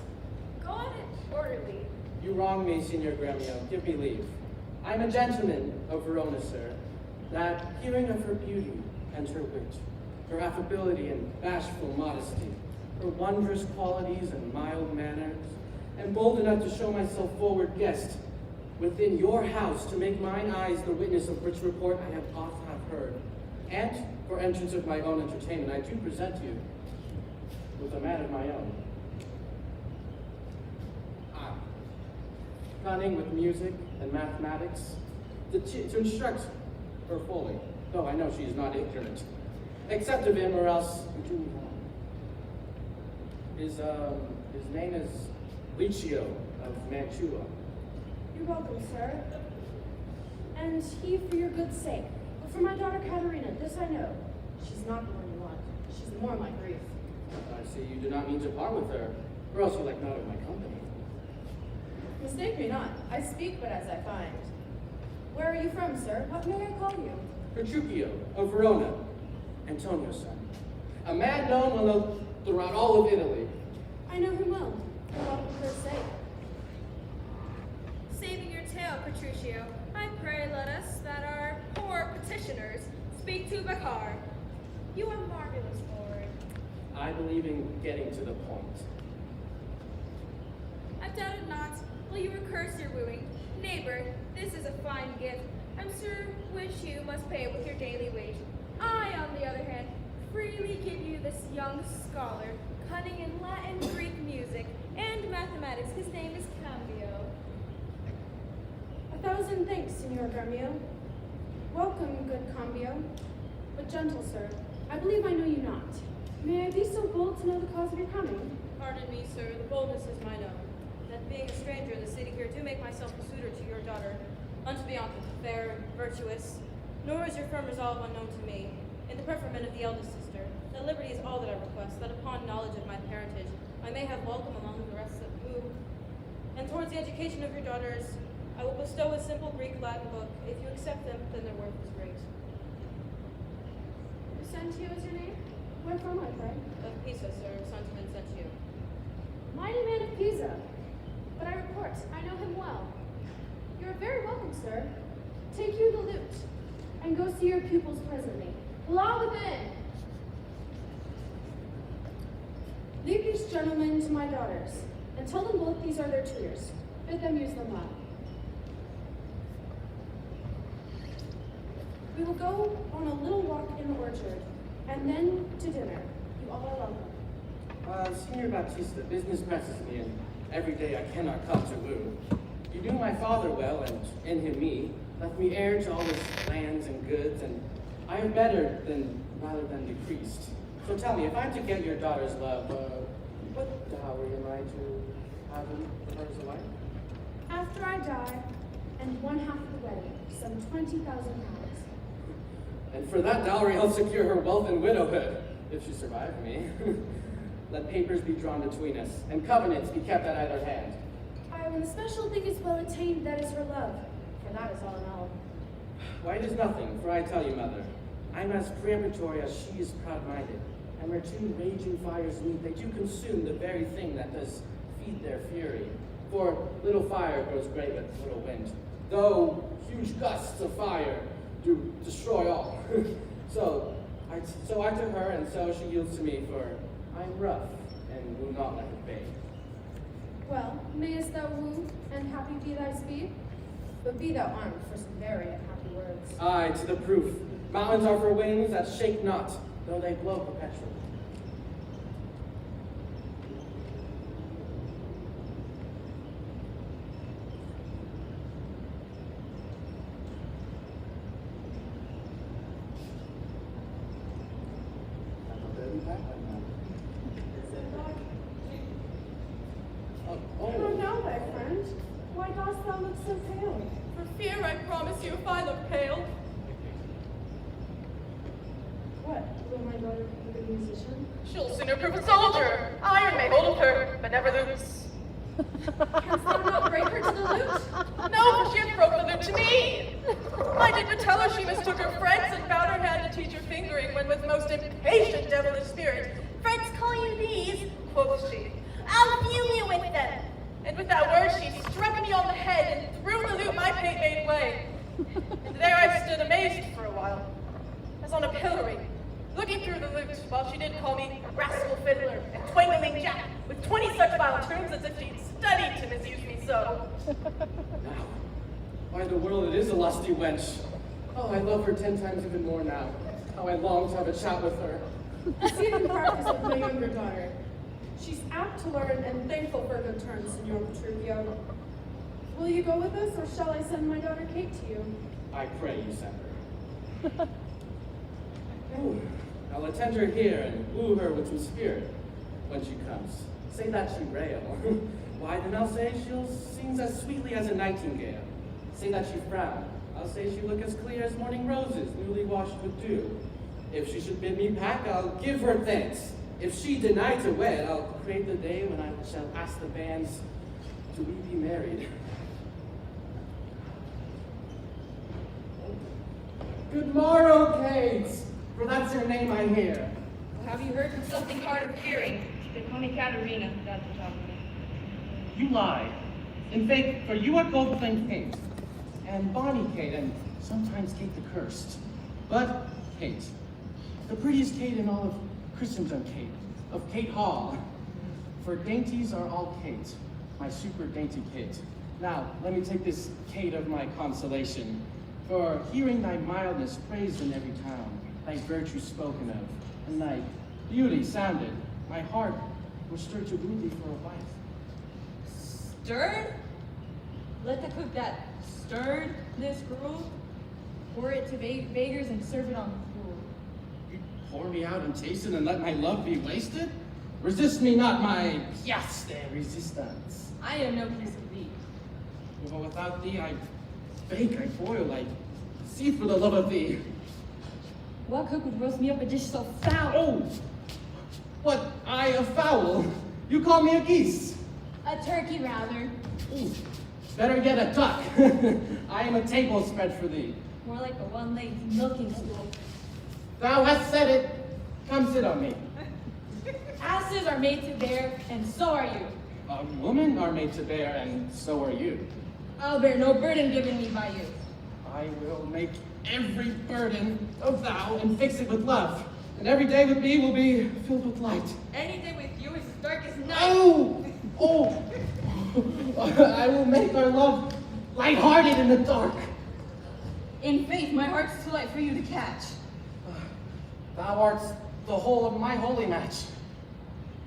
Go on and orderly. You wrong me, Signor Gremio. Give me leave. I'm a gentleman of Verona, sir, that, hearing of her beauty and her wit, her affability and bashful modesty, her wondrous qualities and mild manners, am bold enough to show myself forward guest within your house to make mine eyes the witness of which report I have oft have heard. And for entrance of my own entertainment, I do present you with a man of my own. Cunning with music and mathematics, to instruct her fully, though I know she is not ignorant, except of him or else do me wrong. His name is Licio of Mantua. You're welcome, sir. And he for your good sake. But for my daughter Katerina, this I know. She's not the one you want. She's more my grief. I see you do not mean to part with her, or else you like not of my company. Mistake me not. I speak but as I find. Where are you from, sir? What may I call you? Petruchio of Verona, Antonio's son. A man known throughout all of Italy. I know him well. For what will her say? Saving your tail, Petruchio, I pray let us, that are poor petitioners, speak to Bakar. You are marvelous, Lord. I believe in getting to the point. I doubted not. Will you recurse your wooing? Neighbor, this is a fine gift, I'm sure which you must pay with your daily wage. I, on the other hand, freely give you this young scholar, cunning in Latin, Greek music, and mathematics. His name is Cambio. 1,000 thanks, Signor Gremio. Welcome, good Cambio. But gentle sir, I believe I know you not. May I be so bold to know the cause of your coming? Pardon me, sir, the boldness is mine own. That being a stranger in the city here, do make myself a suitor to your daughter, unto Bianca, fair, virtuous. Nor is your firm resolve unknown to me. In the preferment of the eldest sister, that liberty is all that I request, that upon knowledge of my parentage, I may have welcome among the rest of who. And towards the education of your daughters, I will bestow a simple Greek Latin book. If you accept them, then their worth is great. Vicentio is your name? Where from, I pray? Of Pisa, sir, son to Vincentio. Mighty man of Pisa. But I report, I know him well. You're very welcome, sir. Take you the lute, and go see your pupils presently. Law within! Leave these gentlemen to my daughters, and tell them both these are their tutors. Bid them use them well. We will go on a little walk in the orchard, and then to dinner. You all are welcome. Signor Baptista, business presses me, and every day I cannot come to woo. You knew my father well, and in him me, left me heir to all his lands and goods, and I am better rather than decreased. So tell me, if I'm to get your daughter's love, what dowry am I to have for her as a wife? After I die, and one half of the wedding, some 20,000 pounds. And for that dowry, I'll secure her wealth and widowhood, if she survive me. Let papers be drawn between us, and covenants be kept at either hand. When the special thing is well attained, that is her love, for that is all in all. Why, it is nothing, for I tell you, mother, I'm as peremptory as she is proud-minded, and where two raging fires meet, they do consume the very thing that does feed their fury. For little fire grows great with little wind, though huge gusts of fire do destroy all. So I to her, and so she yields to me, for I'm rough, and will not let it be. Well, mayest thou woo, and happy be thy speed? But be thou armed for some very unhappy words. Aye, to the proof. Mountains are for wings that shake not, though they blow perpetually. How now, my friend? Why dost thou look so pale? For fear, I promise you, if I look pale. What, will my daughter be a good musician? She'll sooner prove a soldier. Iron may hold of her, but never lose. while. As on a pillory, looking through the lute, while she did call me rascal fiddler and twangling jack, with 20 such vile terms as if she'd studied to misuse me so. Now, by the world, it is a lusty wench. Oh, I love her 10 times even more now. How I long to have a chat with her. The same part is with my younger daughter. She's apt to learn and thankful for good turns, Senor Petruchio. Will you go with us, or shall I send my daughter Kate to you? I pray you send her. Ooh, I'll attend her here and woo her with some spirit when she comes. Say that she rail. Why, then I'll say she'll sing as sweetly as a nightingale. Say that she frown. I'll say she look as clear as morning roses, newly washed with dew. If she should bid me pack, I'll give her thanks. If she deny to wed, I'll create the day when I shall ask the bands to we be married. Good morrow, Kate, for that's her name I hear. Have you heard of something hard of hearing? They call me Katerina, that's the top of me. You lie. In faith, for you are called plain Kate, and bonny Kate, and sometimes Kate the Cursed. But Kate, the prettiest Kate in all of Christendom, Kate, of Kate Hall. For dainties are all Kate, my super dainty Kate. Now, let me take this Kate of my consolation, for hearing thy mildness praised in every town, thy virtue spoken of, and thy beauty sounded, my heart was stirred to woo thee for a wife. Stirred? Let the cook that stirred this gruel pour it to beggars and serve it on the floor. You pour me out and taste it and let my love be wasted? Resist me not, my pièce de resistance. I am no piece of thee. For without thee, I bake, I boil, I seethe for the love of thee. What cook would roast me up a dish so foul? Oh, what, I a fowl? You call me a geese. A turkey, rather. Ooh, better yet a duck. I am a table spread for thee. More like a one-legged milking stool. Thou hast said it. Come sit on me. Asses are made to bear, and so are you. Women are made to bear, and so are you. I'll bear no burden given me by you. I will make every burden of thou and fix it with love. And every day with me will be filled with light. Any day with you is as dark as night. Oh! Oh! I will make our love lighthearted in the dark. In faith, my heart's too light for you to catch. Thou art the whole of my holy match.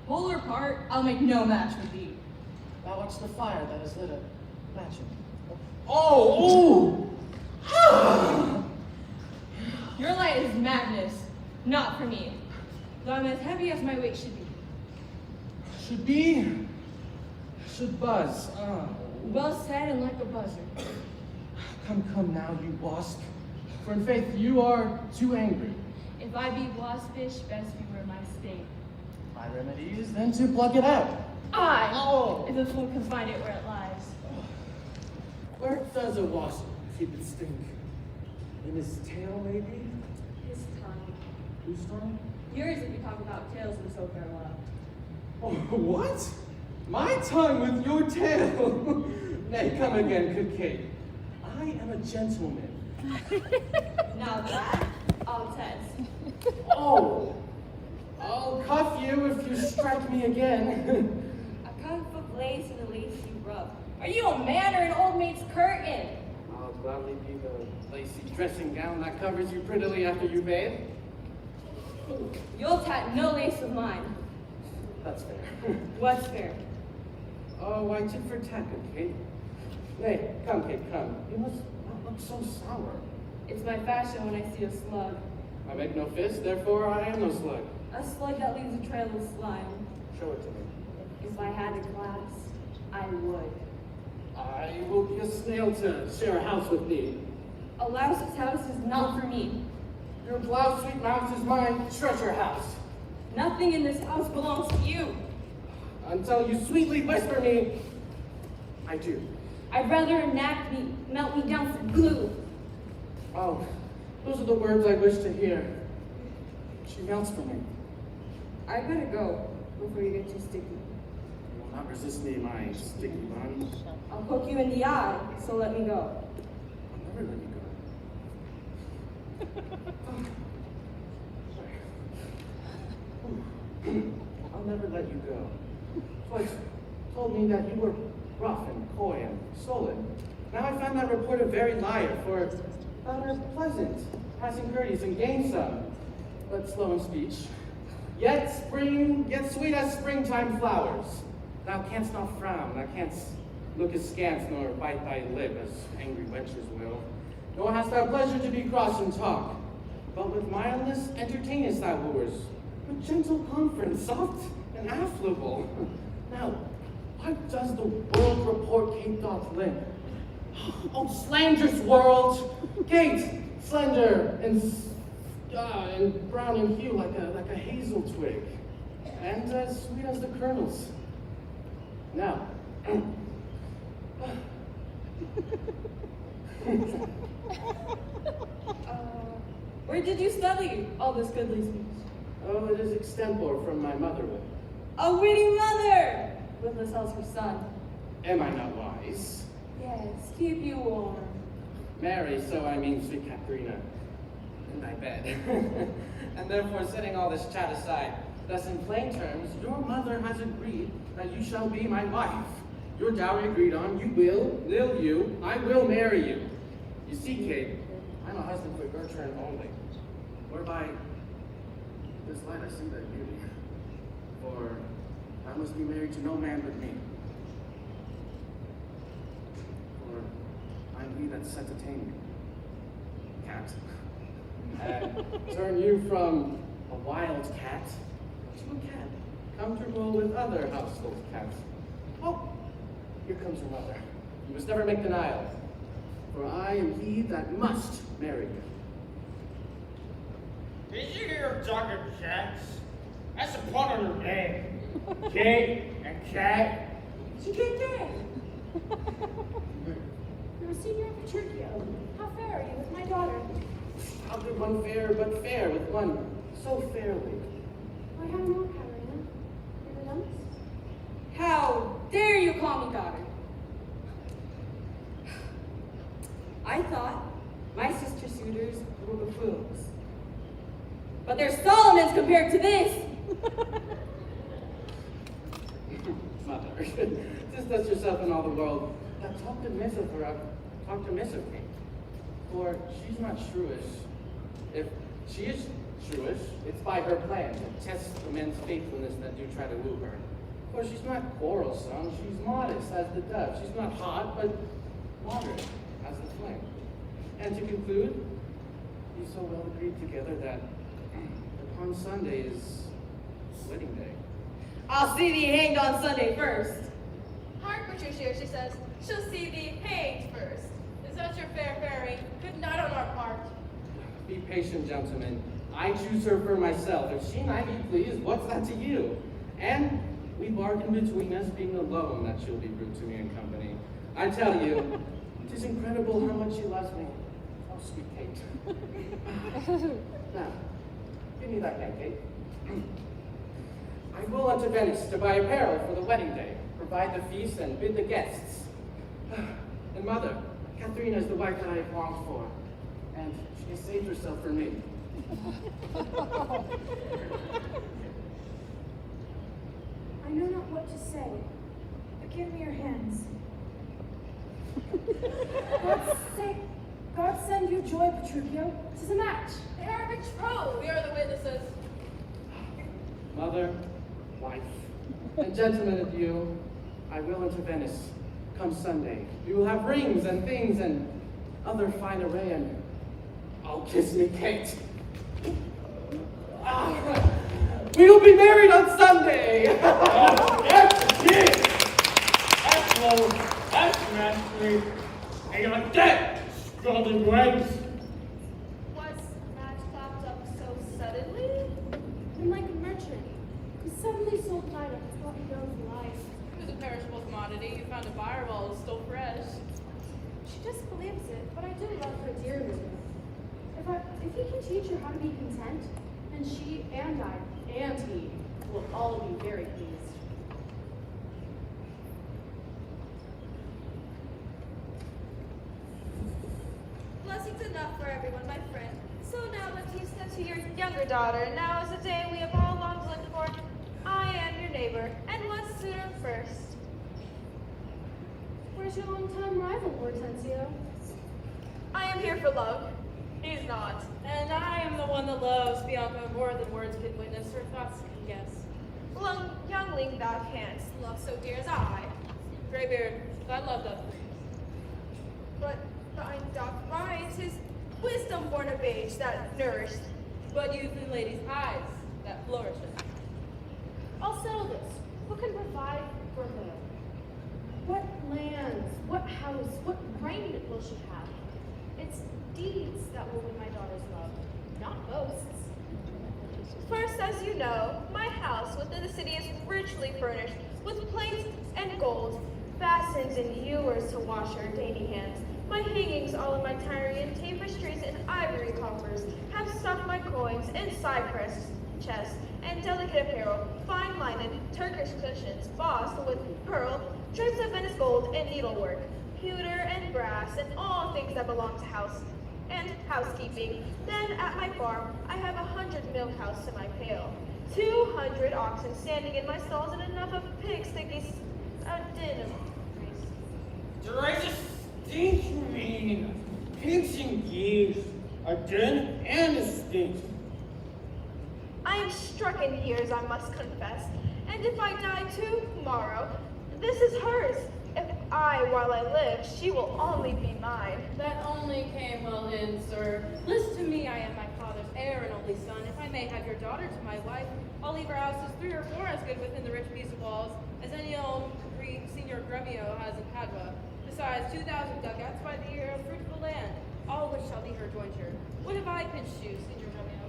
Whole or part, I'll make no match with thee. Thou art the fire that has lit a match. Oh! Ooh! Your light is madness, not for me. Though I'm as heavy as my weight should be. Should be? Should buzz. Well said and like a buzzer. Come now, you wasp. For in faith, you are too angry. If I be waspish, best beware my state. My remedy is then to pluck it out. I! Oh! If this one can find it where it lies. Where does a wasp keep its stink? In his tail, maybe? His tongue. Whose tongue? Yours if you talk about tails and so farewell. Oh, what? My tongue with your tail? Nay, come again, good Kate. I am a gentleman. Now that, I'll test. Oh! I'll cuff you if you strike me again. A cuff of lace and a lacy rub. Are you a man or an old maid's curtain? I'll gladly be the lacy dressing gown that covers you prettily after you bathe. You'll tat no lace of mine. That's fair. What's fair? Oh, I tit for tat, good Kate. Nay, come, Kate, come. You must not look so sour. It's my fashion when I see a slug. I make no fist, therefore I am no slug. A slug that leaves a trail of slime. Show it to me. If I had a class, I would. I will be a snail to share a house with thee. A louse's house is not for me. Your blouse, sweet mouse, is mine treasure house. Nothing in this house belongs to you. Until you sweetly whisper me, I do. I'd rather enact me, melt me down for glue. Oh, those are the words I wish to hear. She melts for me. I better go before you get too sticky. You will not resist me, my sticky bun. I'll poke you in the eye, so let me go. I'll never let you go. I'll never let you go. Twice told me that you were rough and coy and stolen. Now I find that report a very liar, for thou art pleasant, passing courteous and gamesome, but slow in speech. Yet sweet as springtime flowers. Thou canst not frown, thou canst look askance, nor bite thy lip as angry wenches will. Nor hast thou pleasure to be cross in talk, but with mildness entertainest thy wooers, with gentle conference, soft and affable. Now, why does the world report Kate doth limp? Oh, slanderous world! Kate, slender and brown in hue like a hazel twig, and as sweet as the kernels. Now, where did you study all this goodly speech? Oh, it is extempore from my motherhood. A witty mother! Witless else her son. Am I not wise? Yes, keep you warm. Marry, so I mean sweet Katharina, in thy bed. And therefore, setting all this chat aside, thus in plain terms, your mother has agreed that you shall be my wife. Your dowry agreed on, I will marry you. You see, Kate, I'm a husband for your turn only, whereby this light I see thy beauty, for I must be married to no man but me. For I'm he that sent to tame you, cat, and turn you from a wild cat to a cat, comfortable with other household cats. Oh, here comes your mother. You must never make denial, for I am he that must marry you. Did you hear of talking cats? That's a pun on her name. Kate and cat. She came there. You're a senior at Petruchio. How fair are you with my daughter? How could one fare but fair with one so fairly? Why, how not, Carolina? You're the youngest? How dare you call me daughter? I thought my sister suitors were buffoons. But they're Solomons compared to this. Mother, just as yourself and all the world that talked amiss of her, talked amiss of me. For she's not shrewish. If she is shrewish, it's by her plan to test the men's faithfulness that do try to woo her. For she's not quarrelsome, she's modest as the dove. She's not hot, but moderate as the flame. And to conclude, we so well agreed together that upon Sunday is wedding day. I'll see thee hanged on Sunday first. Hark, Patricia, she says. She'll see thee hanged first. Is that your fair fairy? Good night on our part. Be patient, gentlemen. I choose her for myself. If she might be pleased, what's that to you? And we bargain between us being alone that she'll be rude to me in company. I tell you, it is incredible how much she loves me. Oh, sweet Kate. Now, give me that hand, Kate. I will unto Venice to buy apparel for the wedding day, provide the feast, and bid the guests. And mother, Katharina is the wife that I have longed for, and she has saved herself for me. I know not what to say, but give me your hands. God send you joy, Petruchio. 'Tis a match. They are betrothed. We are the witnesses. Mother, wife, and gentlemen of you, I will into Venice come Sunday. We will have rings and things and other fine array, and oh, kiss me, Kate. We will be married on Sunday. That's it. That's low. That's mastery. And you're like that, scalding brains. Was match clapped up so suddenly? I'm like a merchant who suddenly sold an item and thought he knows life. It was a perishable commodity. You found a buyer while it was still fresh. She just believes it, but I do love her dearly. If he can teach her how to be content, then she and I and he will all be very pleased. Blessings enough for everyone, my friend. So now, Batista, to your younger daughter, now is the day we have all long looked for. I am your neighbor, and what's sooner first? Where's your longtime rival, Hortensio? I am here for love. He's not. And I am the one that loves Bianca more than words can witness or thoughts can guess. Youngling, thou canst love so dear as I. Graybeard, I love that. But thine doth rise his wisdom born of age that nourished. But youth in ladies' eyes that flourishes. I'll settle this. Who can provide for her? What lands, what house, what raiment will she have? It's deeds that will win my daughter's love, not boasts. First, as you know, my house within the city is richly furnished with plate and gold, fastened in ewers to wash her dainty hands. My hangings, all of my Tyrian tapestries and ivory coffers, have stuffed my coins in cypress chests and delicate apparel, fine lined Turkish cushions, bossed with pearl, drapes of Venice gold and needlework, pewter and brass, and all things that belong to house and housekeeping. Then at my farm, I have 100 milk cows to my pail, 200 oxen standing in my stalls, and enough of pigs to geese a din of grease. There is a stink remaining. Pigs and geese, a din and a stink. I am struck in years, I must confess, and if I die tomorrow, this is hers. If while I live, she will only be mine. That only came well in, sir. Listen to me, I am my father's heir and only son. If I may have your daughter to my wife, I'll leave her houses 3 or 4 as good within the rich piece of walls as any old Senior Gremio has in Padua. Besides, 2,000 ducats by the year of fruitful land, all which shall be her jointure. What have I pinched you, Senior Gremio?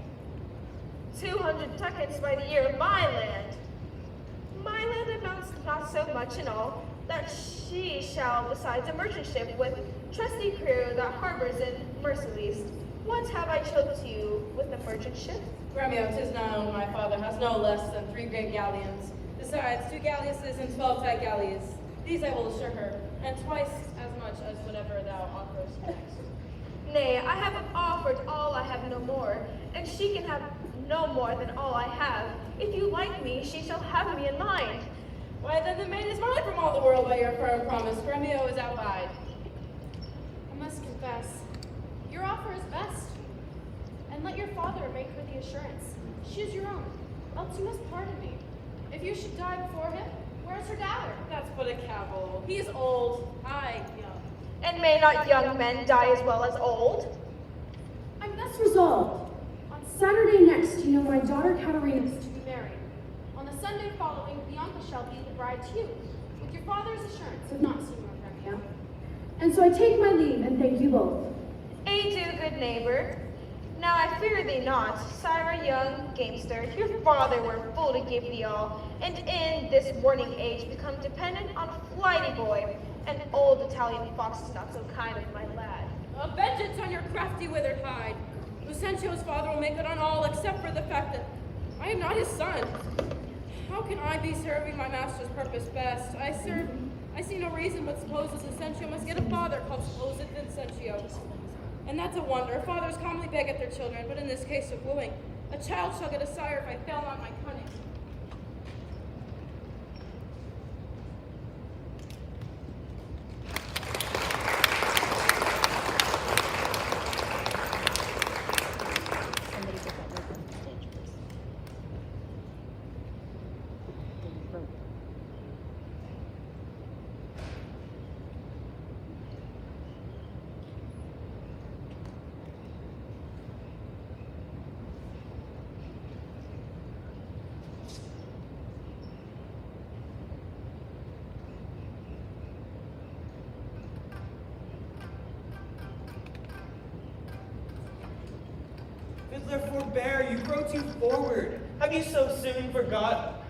200 ducats by the year of my land. My land amounts not so much in all, that she shall, besides a merchant ship with trusty crew that harbors in Mercedes. What have I choked you with the merchant ship? Gremio, 'tis known my father has no less than 3 great galleons, besides 2 galleasses and 12 tight galleys. These I will assure her, and twice as much as whatever thou offerest next. Nay, I have offered all, I have no more, and she can have no more than all I have. If you like me, she shall have me in mind. Why, then the maid is mine from all the world by your firm promise. Gremio is outbide. I must confess, your offer is best. And let your father make her the assurance. She is your own, else you must pardon me. If you should die before him, where's her dower? That's but a cavil. He is old, I young. And may not young men die as well as old? I'm thus resolved. On Saturday next, you know my daughter Katerina is to be married. On the Sunday following, Bianca shall be the bride to you, with your father's assurance, if not Signor Gremio. And so I take my leave and thank you both. Adieu, good neighbor. Now I fear thee not, sire young gamester. Your father were fool to give thee all, and in this warning age become dependent on a flighty boy. An old Italian fox is not so kind of my lad. A vengeance on your crafty withered hide. Lucentio's father will make good on all except for the fact that I am not his son. How can I be serving my master's purpose best? I see no reason but supposes Lucentio must get a father called supposed Vincentio. And that's a wonder. Fathers commonly beg at their children, but in this case of wooing, a child shall get a sire if I fail not my cunning. Fiddler, forbear, you grow too forward. Have you so soon forgot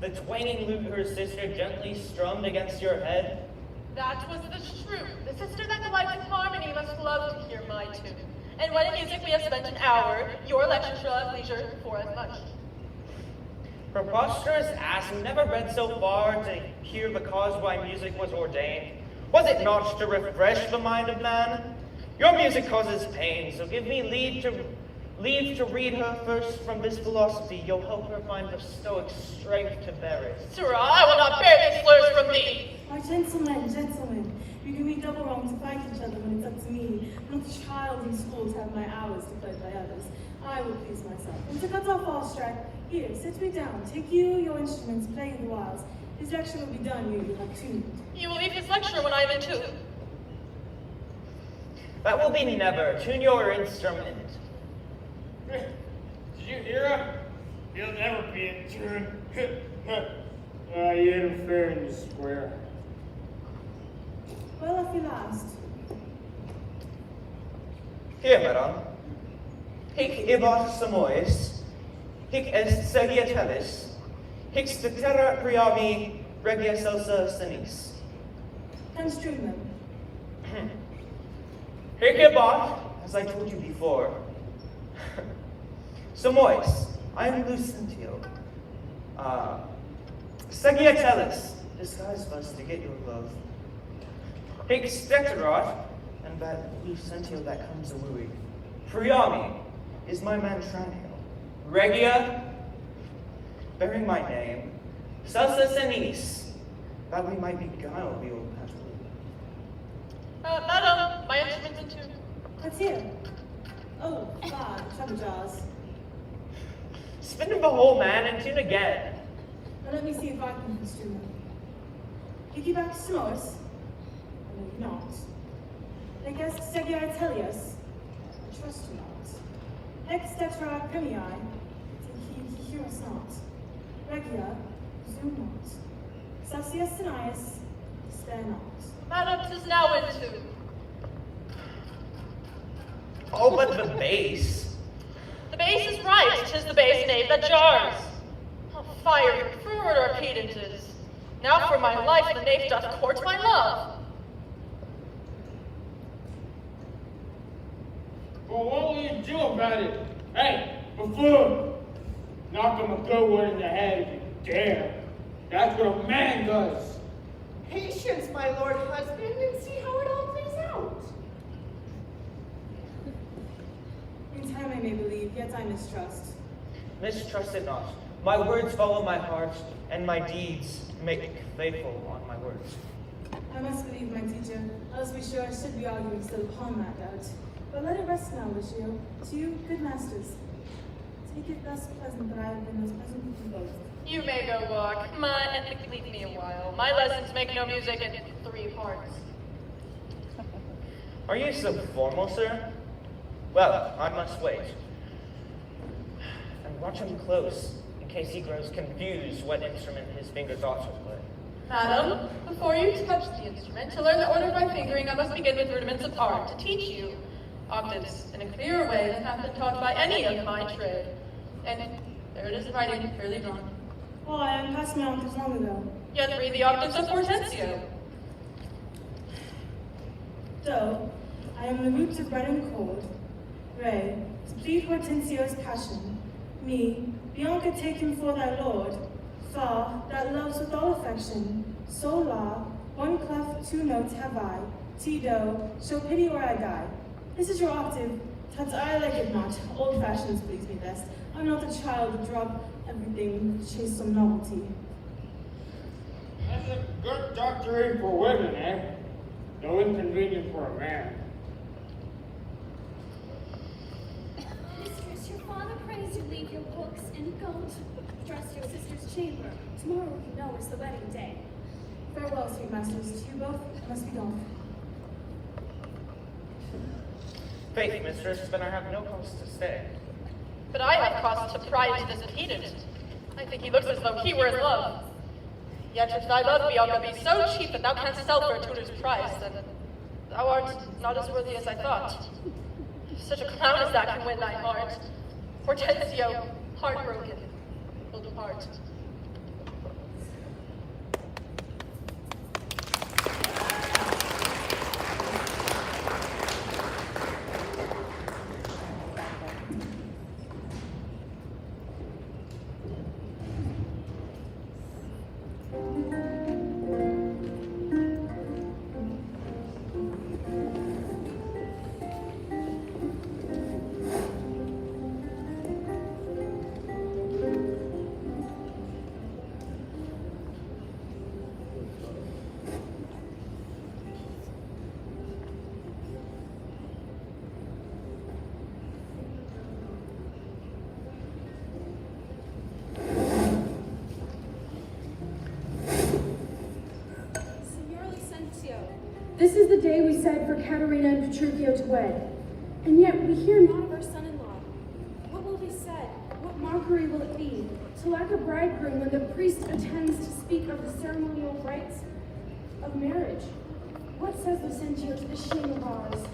the twanging lute her sister gently strummed against your head? That was the Shrew, the sister that delights in harmony must love to hear my tune. And when in music we have spent an hour, your lecture shall have leisure for as much. Preposterous ass who never read so far to hear the cause why music was ordained. Was it not to refresh the mind of man? Your music causes pain, so give me leave to read her first from this philosophy. You'll help her find the stoic strength to bear it. Sirrah, I will not bear these slurs from thee. My gentlemen, you can be double wrong to fight each other when it's up to me. I'm not a child in school to have my hours declared by others. I will please myself. And to cut off all strife, here, sit me down. Take you your instruments, play the whiles. His lecture will be done, you have tuned. You will leave his lecture when I am in tune. That will be never. Tune your instrument. Did you hear him? He'll never be in tune. You interfere in the square. Well, if you last. Here, madam. Hic ibat samois, hic est segiatelis, hic stera priami regia celsa senis. Construe them. Hic ibat, as I told you before. Samois, I am Lucentio. Segiatelis, disguise us to get your love. Hic steterat, and that Lucentio that comes a wooing. Priami is my Mantranio. Regia, bearing my name. Celsa senis, that we might beguile the old patrol. Madam, my instrument's in tune. What's here? Oh, God, trouble jaws. Spin the whole man and tune again. Now let me see if I can construe them. Take you back to Samois? No, you're not. I guess Segiatelius? I trust you not. Ex tetra premii, take heed, hear us not. Regia, zoom not. Celsius Sinius, stare not. Madam, 'tis now in tune. Oh, but the bass. The bass is right, 'tis the bass, knave, that jars. Oh, fire, fruit or pedances. Now for my life the knave doth court my love. Well, what will you do about it? Hey, buffoon! Knock him a good one in the head if you dare. That's what a man does. Patience, my lord husband, and see how it all plays out. In time I may believe, yet I mistrust. Mistrust it not. My words follow my heart, and my deeds make faithful on my words. I must believe my teacher, else we sure should be arguing still upon that doubt. But let it rest now, Lucio. To you, good masters. Take it thus pleasant that I have been as pleasant with you both. You may go walk. Leave me a while. My lessons make no music in 3 parts. Are you so formal, sir? Well, I must wait. And watch him close, in case he grows confused what instrument his fingers ought to play. Madam, before you touch the instrument, to learn the order by fingering, I must begin with rudiments of art, to teach you octaves in a clearer way than hath been taught by any of my trade. And there it is in writing, fairly drawn. Oh, I passed my octaves long ago. Yet read the octaves of Hortensio. Though I am the roots of bread and cold, Ray, to plead Hortensio's passion, me, Bianca taken for thy lord, Fa, that loves with all affection, Sol La, 1 clef, 2 notes have I, Ti Do, show pity or I die. This is your octave, Tut I like it not, old fashions please me best. I'm not a child to drop everything, chase some novelty. That's a good doctorate for women, eh? No inconvenient for a man. Mistress, your father prays you leave your books and go to dress your sister's chamber. Tomorrow, you know, is the wedding day. Farewell, sweet masters, to you both, I must be gone. Faith, mistress, then I have no cause to stay. But I have cause to prize this pedant. I think he looks as though he were in love. Yet if thy love, Bianca, be so cheap that thou canst sell for a tutor's price, then thou art not as worthy as I thought. If such a clown as that can win thy heart, Hortensio, heartbroken, will depart. This is the day we said for Katerina and Petruchio to wed. And yet we hear not of our son-in-law. What will be said? What mockery will it be to lack a bridegroom when the priest attends to speak of the ceremonial rites of marriage? What says Lucentio to this shame of ours?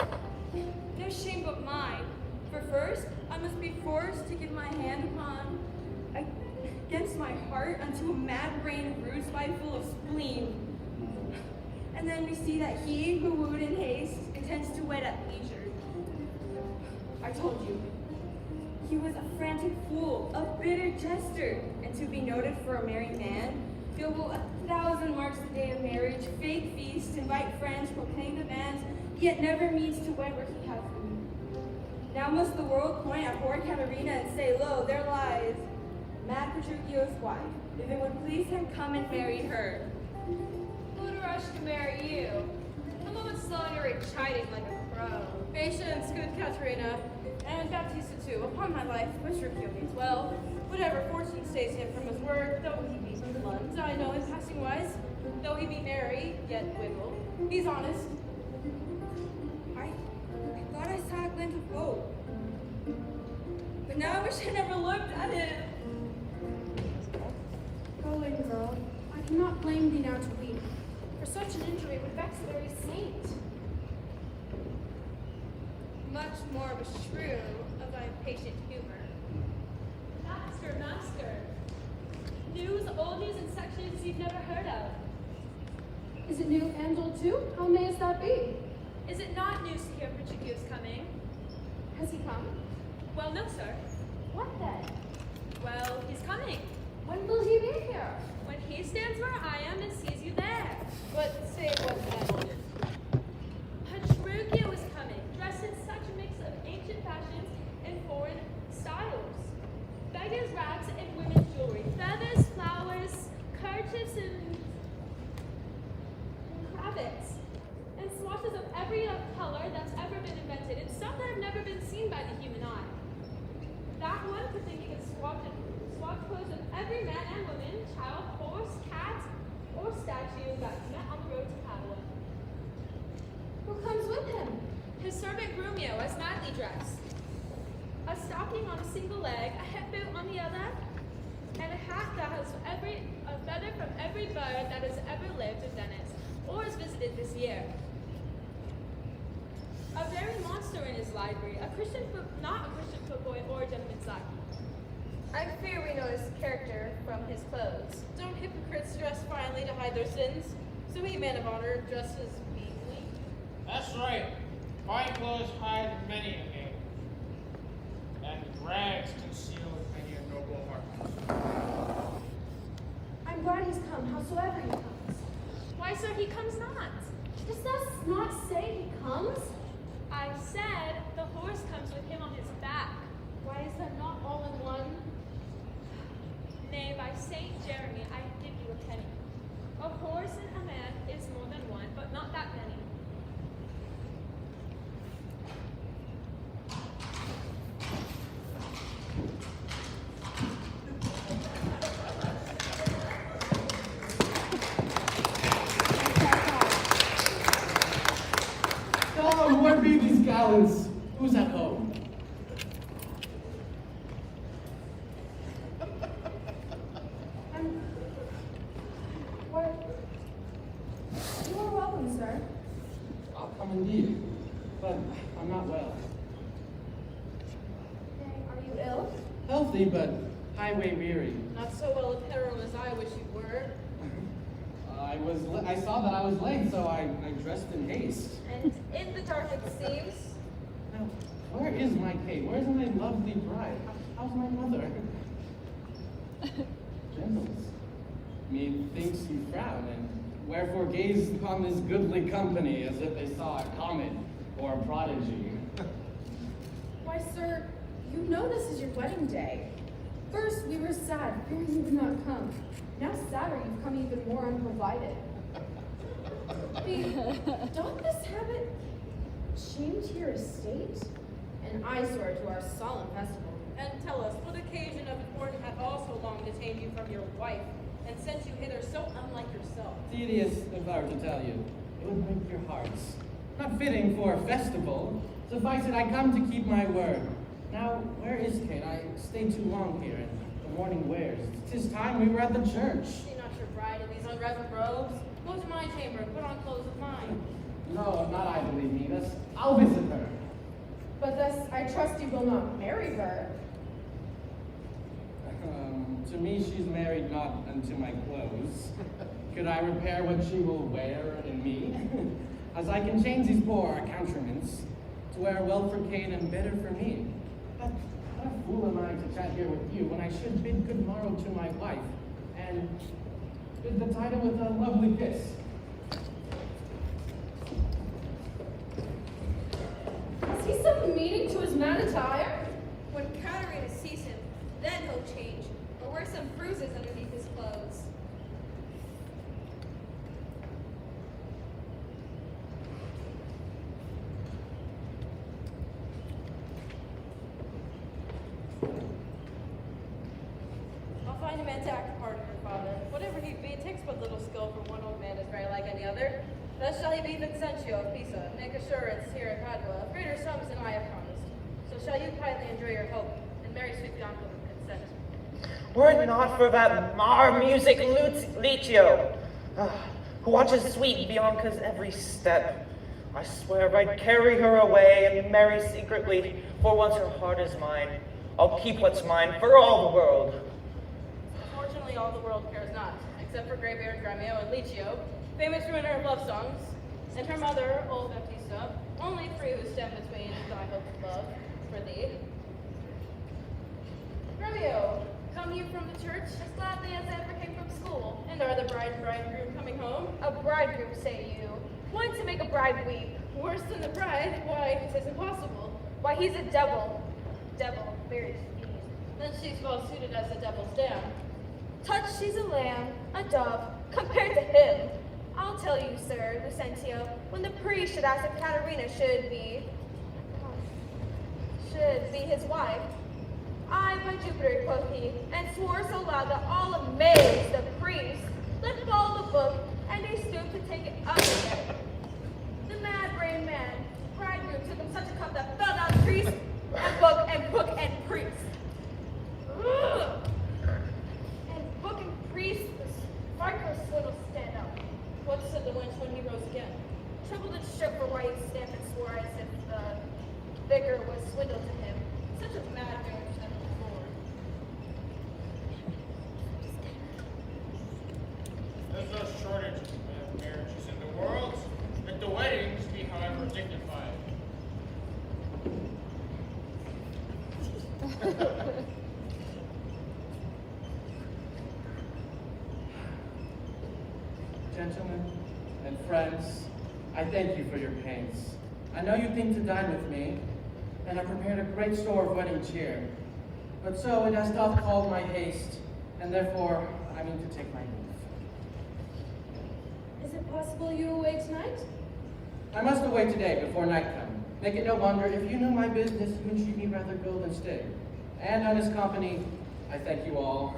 No shame but mine. For first, I must be forced to give my hand against my heart unto a mad-brained ruse-wife full of spleen. And then we see that he who wooed in haste intends to wed at leisure. I told you, he was a frantic fool, a bitter jester, and to be noted for a married man, billable 1,000 marks the day of marriage, fake feast, invite friends, proclaim demands, yet never means to wed where he hath been. Now must the world point at poor Katerina and say, lo, there lies mad Petruchio's wife. If it would please him, come and marry her. Who would rush to marry you? A moment slow and you're chiding like a crow. Patience, good Katerina, and Baptista too. Upon my life, Petruchio means well. Whatever fortune stays him from his word, though he be blunt, I know him passing wise. Though he be merry, yet wittle, he's honest. I thought I saw a glint of hope, but now I wish I never looked at him. Go, lady girl. I cannot blame thee now to weep, for such an injury would vex the very saint. Much more of a shrew of thy patient humor. Master, master. News, old news, and such news you've never heard of. Is it new and old too? How mayest that be? Is it not news to hear Petruchio's coming? Has he come? Well, no, sir. What then? Well, he's coming. When will he be here? When he stands where I am and sees you there. But say it was then. Petruchio is coming, dressed in such a mix of ancient fashions and foreign styles. Beggars' rags and women's jewelry, feathers, flowers, kerchiefs, and cravats, and swatches of every color that's ever been invented, and some that have never been seen by the human eye. That one could think he could swap clothes with every man and woman, child, horse, cat, or statue that's met on the road to Padua. Who comes with him? His servant Grumio, as madly dressed. A stocking on a single leg, a hip boot on the other, and a hat that has a feather from every bird that has ever lived in Venice, or has visited this year. A very monster in his library, not a Christian footboy or a gentleman's lackey. I fear we know his character from his clothes. Don't hypocrites dress finely to hide their sins? So he, man of honor, dresses meanly. That's right. Fine clothes hide many a name, and rags conceal many a noble heart. I'm glad he's come, howsoever he comes. Why, sir, he comes not. Dost thou not say he comes? I said the horse comes with him on his back. Why is that not all in one? Nay, by Saint Jeremy, I give you a penny. A horse and a man is more than one, but not that many. Oh, where be these gallants? Who's at home? You are welcome, sir. I'll come indeed, but I'm not well. Are you ill? Healthy, but highway weary. Not so well apparelled as I wish you were. I saw that I was late, so I dressed in haste. And in the dark it seems. Now, where is my Kate? Where's my lovely bride? How's my mother? Gentles, methinks you frown, and wherefore gaze upon this goodly company as if they saw a comet or a prodigy. Why, sir, you know this is your wedding day. First, we were sad, fearing you would not come. Now sadder, you've come even more unprovided. Don't this habit shame to your estate? An eyesore to our solemn festival. And tell us, what occasion of importance hath also long detained you from your wife, and sent you hither so unlike yourself? Tedious, if I were to tell you. it would break your hearts. Not fitting for a festival. Suffice it, I come to keep my word. Now, where is Kate? I stayed too long here, and the morning wears. 'Tis time we were at the church. See not your bride in these unreverent robes? Go to my chamber and put on clothes of mine. No, not I, believe me. Thus, I'll visit her. But thus, I trust you will not marry her. To me, she's married not unto my clothes. Could I repair what she will wear in me? As I can change these poor accoutrements to wear well for Kate and better for me. But what a fool am I to chat here with you when I should bid good morrow to my wife and bid the title with a lovely kiss. Is he submitting to his mad attire? When Katarina sees him, then he'll change, or wear some bruises underneath his clothes. I'll find a man to act the part of your father. Whatever he be, it takes but little skill for one old man is very like any other. Thus shall he be Vincentio of Pisa, make assurance here at Padua of greater sums than I have promised. So shall you kindly enjoy your hope, and marry sweet Bianca with consent. Were it not for that music Licio, who watches sweet Bianca's every step, I swear I'd carry her away and marry secretly, for once her heart is mine, I'll keep what's mine for all the world. Unfortunately, all the world cares not, except for gray-bearded Grymeo and Licio, famous ruiner of love songs, and her mother, old Baptista, only three who stand between thy hope of love for thee. Grymeo, come you from the church as gladly as I ever came from school? And are the bride and bridegroom coming home? A bridegroom, say you? One to make a bride weep. Worse than the bride? Why, 'tis impossible. Why, he's a devil. Devil, very fiend. Then she's well suited as the devil's dam. Touch, she's a lamb, a dove, compared to him. I'll tell you, sir, Lucentio, when the priest should ask if Katerina should be his wife, I, by Jupiter, quoth he, and swore so loud that all amazed the priest let fall the book, and he stooped to take it up again. The mad-brained man, bridegroom, took him such a cup that fell down priest and book and priest. Ugh. And book and priest, the Vicar swindle stand up. What said the wench when he rose again? Troubled and shook for why he stamped and swore as if the vicar was swindled to him. Such a mad marriage never before. There's no shortage of marriages in the world, let the weddings be however dignified. Gentlemen and friends, I thank you for your pains. I know you think to dine with me, and I prepared a great store of wedding cheer. But so it has doth called my haste, and therefore I mean to take my leave. Is it possible you away tonight? I must away today before night come. Make it no wonder if you knew my business, you would treat me rather go than stay. And on his company, I thank you all.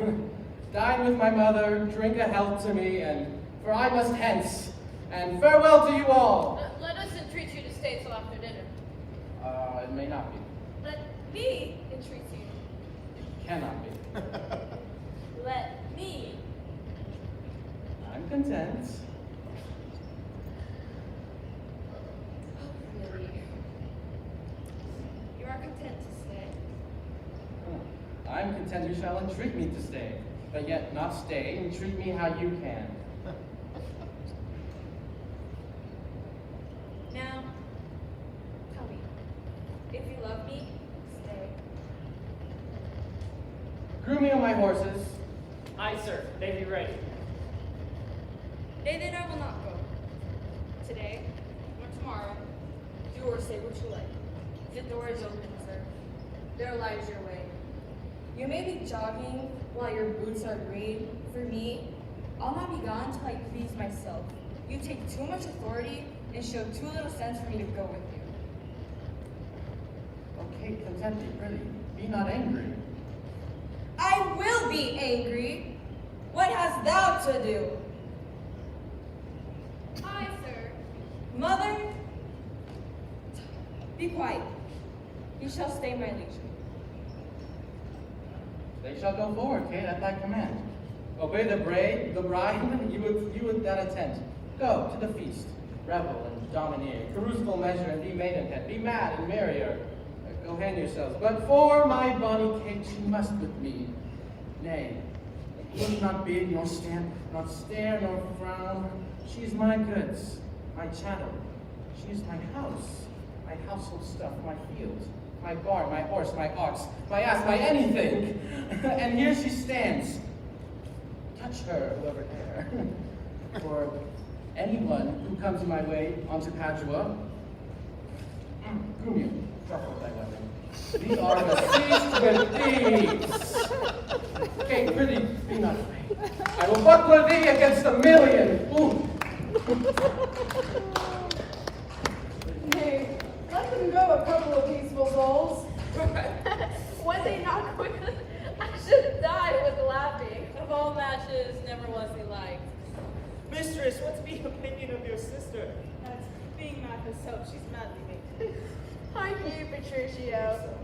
Dine with my mother, drink a health to me, and for I must hence. And farewell to you all. Let us entreat you to stay till after dinner. It may not be. Let me entreat you. It cannot be. Let me. I'm content. Oh, really? You are content to stay? I'm content you shall entreat me to stay, but yet not stay, entreat me how you can. Now, tell me, if you love me, stay. Groom me on my horses. Aye, sir. They be ready. Nay, then I will not go. Today, or tomorrow, do or say what you like. The door is open, sir. There lies your way. You may be jogging while your boots are green. For me, I'll not be gone till I please myself. You take too much authority and show too little sense for me to go with you. Okay, content thee, prithee. Be not angry. I will be angry. What hast thou to do? Aye, sir. Mother, be quiet. You shall stay my leisure. They shall go forward, Kate, at thy command. Obey the bride, you would then attend. Go to the feast, revel and domineer, carouse full measure and be maidenhead, be mad and merrier. Go hang yourselves, but for my bonny Kate, she must with me. Nay, look not bid, nor stamp, nor stare, nor frown. She's my goods, my chattel. She's my house, my household stuff, my field, my barn, my horse, my ox, my ass, my anything. And here she stands. Touch her, whoever dare. For anyone who comes in my way onto Padua, Gumio, drop off thy weapon. These are the seized with thieves. Kate, prithee, be not afraid. I will buckler thee against 1,000,000. Ooh. Nay, let them go, a couple of peaceful souls. When they knock quickly, I should die with laughing. Of all matches, never was he liked. Mistress, what's the opinion of your sister? That's being mad herself, she's madly made. Hi, you, Patricio.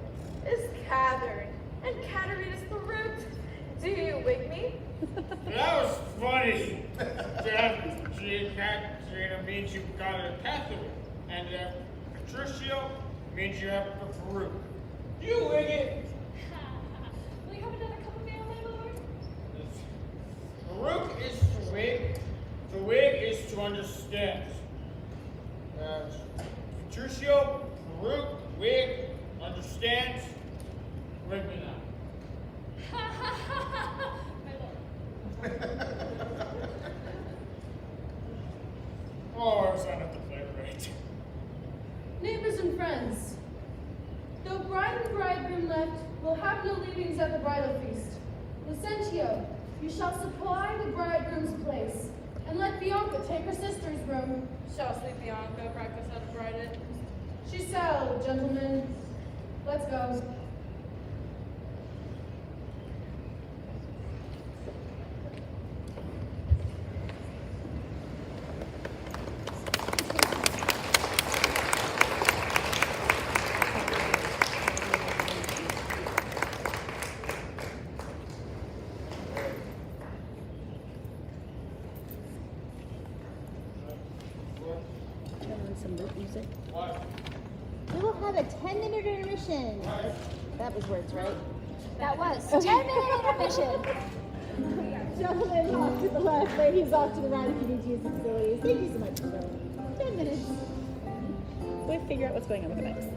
It's Catherine, and Catherine is the root. Do you wig me? That was funny. Katrina means you got a Catherine, and Patricio means you have a peruke. You wig it. Will you have another cup of ale, my lord? Peruke is to wig. To wig is to understand. Patricio, peruke, wig, understand. Wig me now. My lord. Oh, I was on at the play right. Neighbors and friends, though bride and bridegroom left, we'll have no leavings at the bridal feast. Lucentio, you shall supply the bridegroom's place, and let Bianca take her sister's room. Shall sleep Bianca practice how to bride it? She shall, gentlemen. Let's go. What? We will have a 10-minute intermission. That was words, right? That was. Okay. 10-minute intermission. Gentlemen off to the left, ladies off to the right if you need to use the facilities. Thank you so much for going. 10 minutes. We'll figure out what's going on with the mics.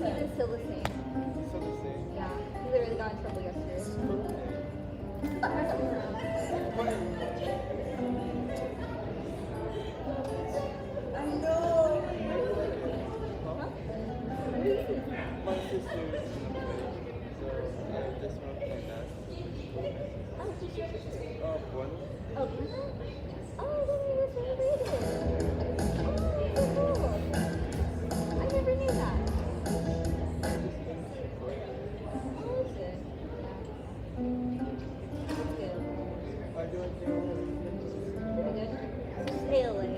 Steven's still the same. Still the same? Yeah, he literally got in trouble yesterday. I know. My sister is in a play, so I just want to play that. Oh, who's your sister? One. Oh, Brenda? Oh, then he was related. Oh, so cool. I never knew that. Oh, is it? That's good. I do like the Pretty good. ALA.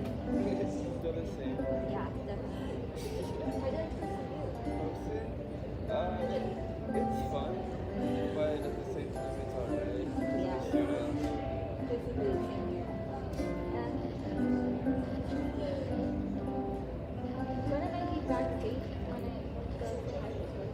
It's still the same. Yeah, definitely. How do you like It's fun, but at the same time, it's alright. Yeah. Students. Basically the same here. Gonna make you backstage when it goes to high school.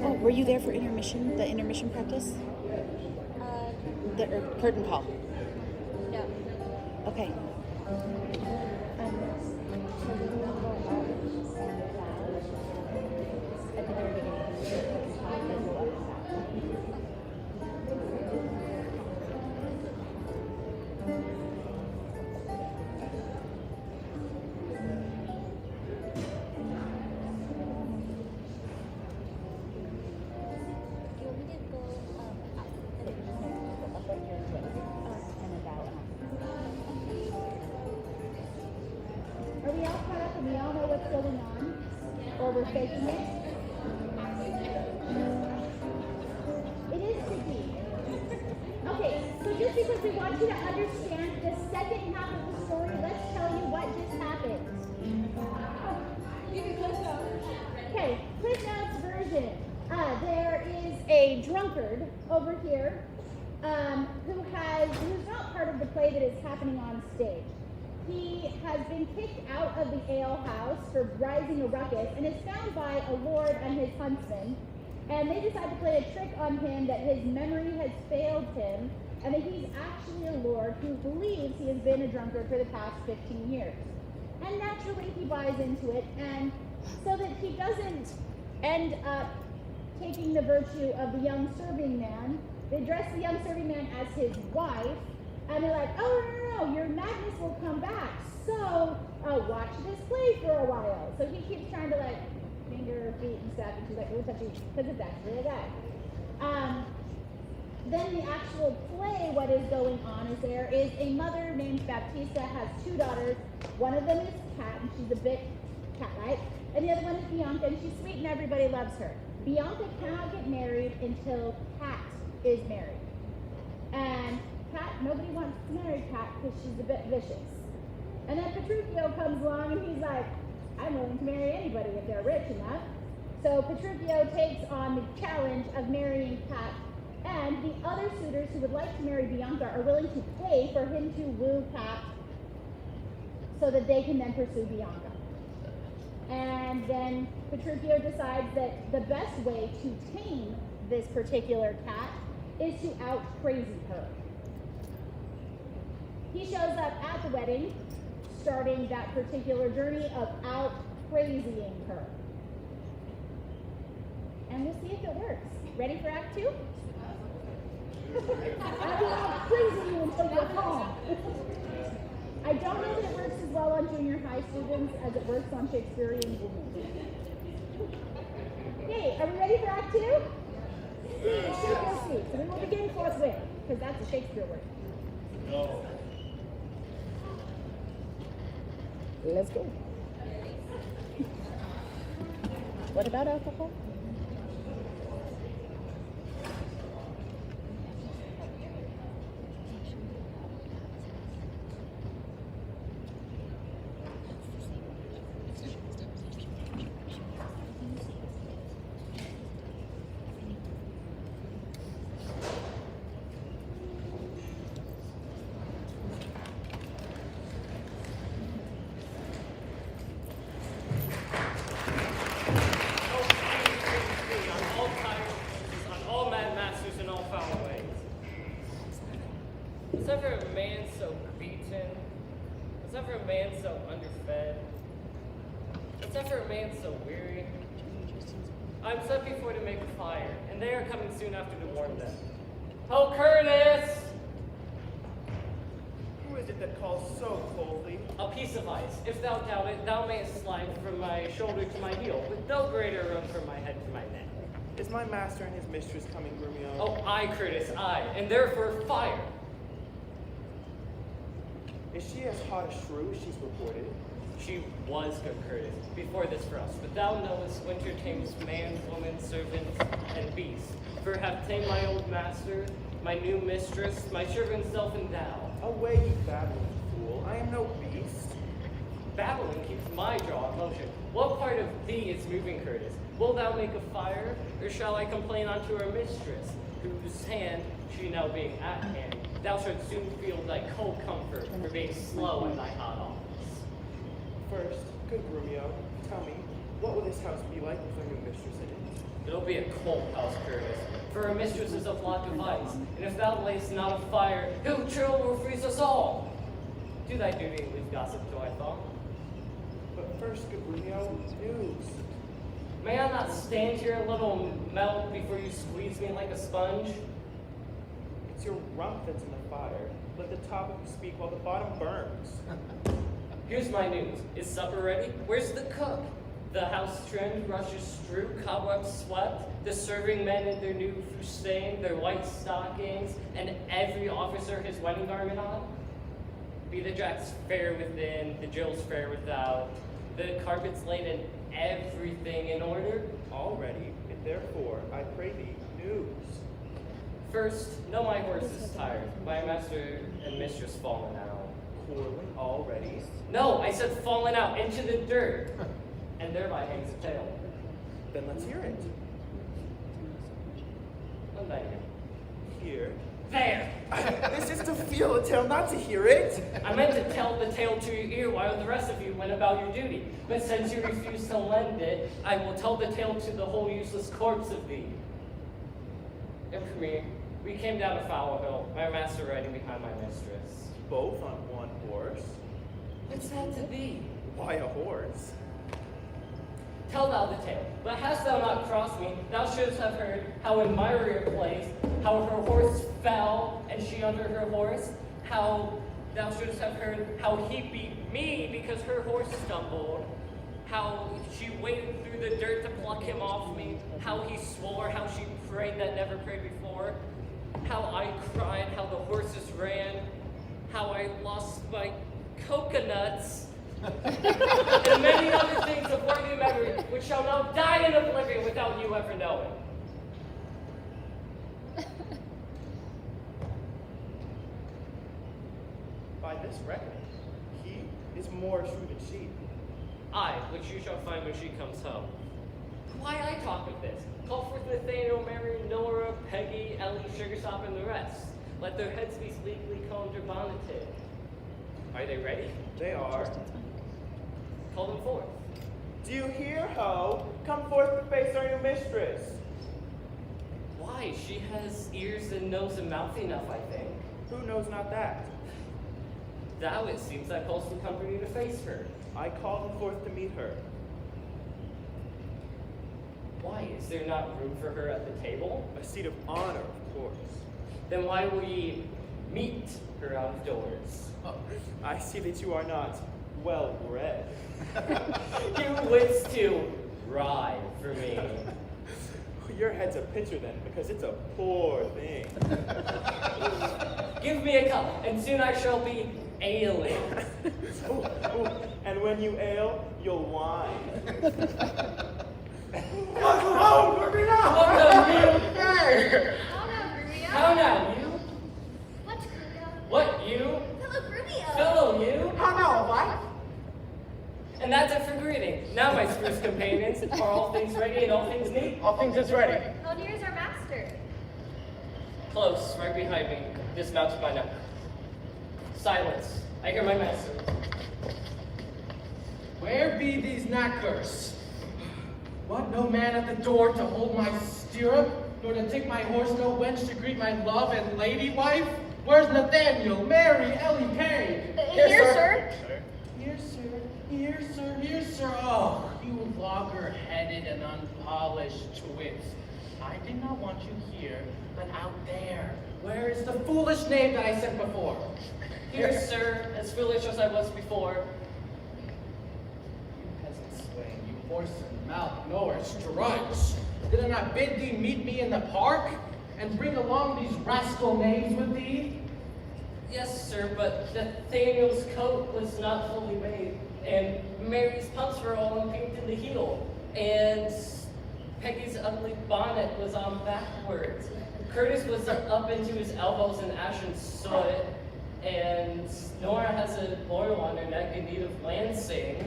Oh, were you there for intermission, the intermission practice? The curtain call? No. Okay. Are we all caught up and we all know what's going on? Or we're faking it? It is tricky. Okay, so just because we want you to understand the second half of the story, let's tell you what just happened. Okay, Cliff Notes version. There is a drunkard over here who's not part of the play that is happening on stage. He has been kicked out of the ale house for rising a ruckus and is found by a lord and his huntsman. And they decide to play a trick on him that his memory has failed him and that he's actually a lord who believes he has been a drunkard for the past 15 years. And naturally he buys into it, and so that he doesn't end up taking the virtue of the young serving man, they dress the young serving man as his wife, and they're like, oh, no, your madness will come back, so watch this play for a while. So he keeps trying to like finger her feet and stuff, and she's like, oh, touchy, because it's actually a guy. Then the actual play, what is going on is there is a mother named Baptista, has two daughters. One of them is Cat, and she's a bit cat-like, and the other one is Bianca, and she's sweet and everybody loves her. Bianca cannot get married until Cat is married. And Cat, nobody wants to marry Cat because she's a bit vicious. And then Petruchio comes along and he's like, I'm willing to marry anybody if they're rich enough. So Petruchio takes on the challenge of marrying Cat, and the other suitors who would like to marry Bianca are willing to pay for him to woo Cat so that they can then pursue Bianca. And then Petruchio decides that the best way to tame this particular cat is to out-crazy her. He shows up at the wedding, starting that particular journey of out-crazying her. And we'll see if it works. Ready for Act 2? I will out-crazy you until you're calm. I don't know that it works as well on junior high students as it works on Shakespearean women. Okay, are we ready for Act 2? Please, take your seats. We will begin forthwith, because that's a Shakespeare word. No. Let's go. What about alcohol? I'm set before to make a fire, and they are coming soon after to warm them. Oh, Curtis! Who is it that calls so coldly? A piece of ice. If thou doubt it, thou mayest slide from my shoulder to my heel, with no greater room from my head to my neck. Is my master and his mistress coming, Grumio? Oh, aye, Curtis, aye, and therefore fire. Is she as hot as Shrew, she's reported? She was good, Curtis, before this frost, but thou knowest winter tames man, woman, servant, and beast. For have tamed my old master, my new mistress, my servant self and thou. Away, you babbling fool, I am no beast. Babbling keeps my jaw in motion. What part of thee is moving, Curtis? Will thou make a fire, or shall I complain unto our mistress, whose hand, she now being at hand, thou shalt soon feel thy cold comfort for being slow in thy hot office? First, good Grumio, tell me, What will this house be like with our new mistress in it? It'll be a cold house, Curtis. For our mistress is a block of ice, and if thou layest not a fire, he'll chill or freeze us all. Do thy duty and leave gossip till I thaw. But first, Gabriel, news. May I not stand here a little melt before you squeeze me like a sponge? It's your rump that's in the fire. Let the top of you speak while the bottom burns. Here's my news. Is supper ready? Where's the cook? The house trimmed, rushes strew, cobwebs swept, the serving men in their new fustaine, their white stockings, and every officer his wedding garment on? Be the jacks fair within, the jills fair without, the carpets laid and everything in order? All ready, and therefore, I pray thee, news. First, know my horse is tired, my master and mistress fallen out. Quarreling already? No, I said fallen out into the dirt, and thereby hangs a tail. Then let's hear it. What did I Here. There! This is to feel a tale, not to hear it. I meant to tell the tale to your ear while the rest of you went about your duty. But since you refuse to lend it, I will tell the tale to the whole useless corpse of thee. And for me, we came down a foul hill, my master riding behind my mistress. Both on one horse? What's that to thee? Why a horse? Tell thou the tale, but hast thou not crossed me, thou shouldst have heard how in Myria place, how her horse fell, and she under her horse, how thou shouldst have heard how he beat me because her horse stumbled, how she waded through the dirt to pluck him off me, how he swore, how she prayed that never prayed before, how I cried, how the horses ran, how I lost my coconuts, and many other things of worthy memory, which shall now die in oblivion without you ever knowing. By this reckoning, he is more true than she. Aye, which you shall find when she comes home. Why I talk of this? Call forth Nathaniel, Mary, Nora, Peggy, Ellie, Sugarsop, and the rest. Let their heads be sleekly combed or bonneted. Are they ready? They are. Call them forth. Do you hear, ho? Come forth to face our new mistress. Why? She has ears and nose and mouth enough, I think. Who knows not that? Thou, it seems, thy pulse will company to face her. I call them forth to meet her. Why? Is there not room for her at the table? A seat of honor, of course. Then why will ye meet her out of doors? I see that you are not well bred. You wits to ride for me. Your head's a pitcher then, because it's a poor thing. Give me a cup, and soon I shall be ailing. Ooh, and when you ail, you'll whine. Oh, Gabriel! Hey! How now, you? What, Gabriel? What, you? Fellow Grumio. Fellow, you? How now, what? And that's it for greeting. Now, my spruce companions, are all things ready and all things neat? All things is ready. How near is our master? Close, right behind me, dismounted by now. Silence. I hear my master. Where be these knackers? What, no man at the door to hold my stirrup, nor to take my horse, no wench to greet my love and lady wife? Where's Nathaniel, Mary, Ellie, Perry? Here, sir. Here, sir. Here, sir. Here, sir. Oh, you logger-headed and unpolished twits. I did not want you here, but out there. Where is the foolish knave that I sent before? Here, sir, as foolish as I was before. You peasant swain, you horse and mouth knower, strudge. Did I not bid thee meet me in the park, and bring along these rascal knaves with thee? Yes, sir, but Nathaniel's coat was not fully made, and Mary's pumps were all unpinked in the heel, and Peggy's ugly bonnet was on backwards. Curtis was up into his elbows in ashen soot, and Nora has a boil on her neck in need of lancing.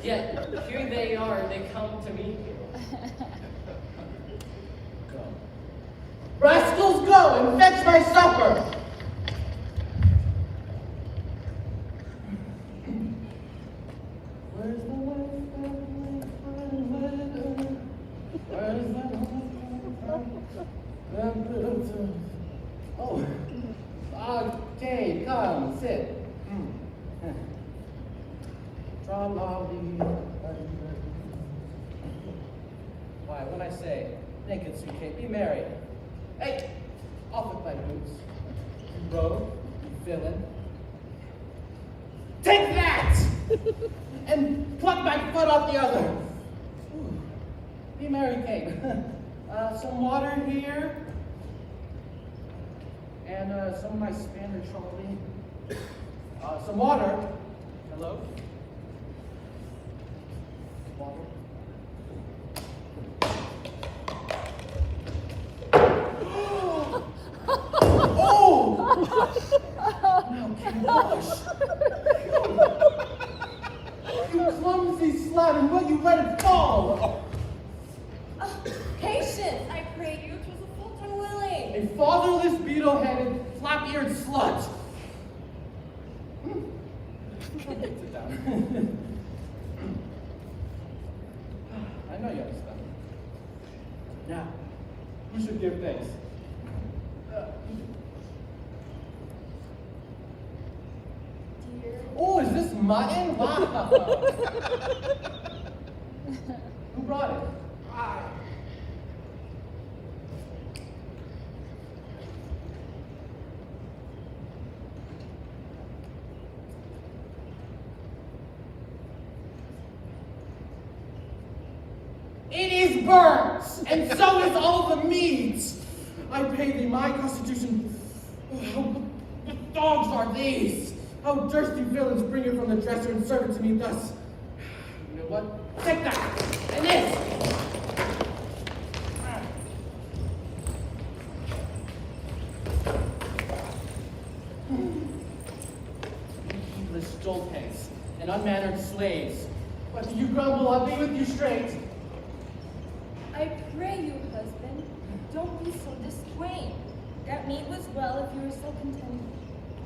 Yet here they are, they come to meet you. Go. Rascals, go and fetch my supper! Where's the wife? Oh, Kate, come, sit. Why, what I say? Naked sweet Kate, be merry. Hey, off with my boots. You rogue, you villain. Take that! And pluck my foot off the other. Ooh. Be merry, Kate. Some water here. And some of my Spanish Charlie. Some water. Hello? Water. Oh! Now, King Wash. You clumsy slut, and will you let it fall? Patience, I pray you, 'twas a fault unwilling. A fatherless, beetle-headed, flap-eared slut. Sit down. I know you understand. Now, who should give thanks? Oh, is this mutton? Wow. Who brought it? I. It is burnt, and so is all the meat. I pay thee my constitution. What dogs are these? How durst you villains bring it from the dresser and serve it to me thus? You know what? Take that! And this! Heedless joltheads and unmannered slaves. What do you grumble? I'll be with you straight. I pray you, husband, don't be so disdained. That meat was well if you were so contented.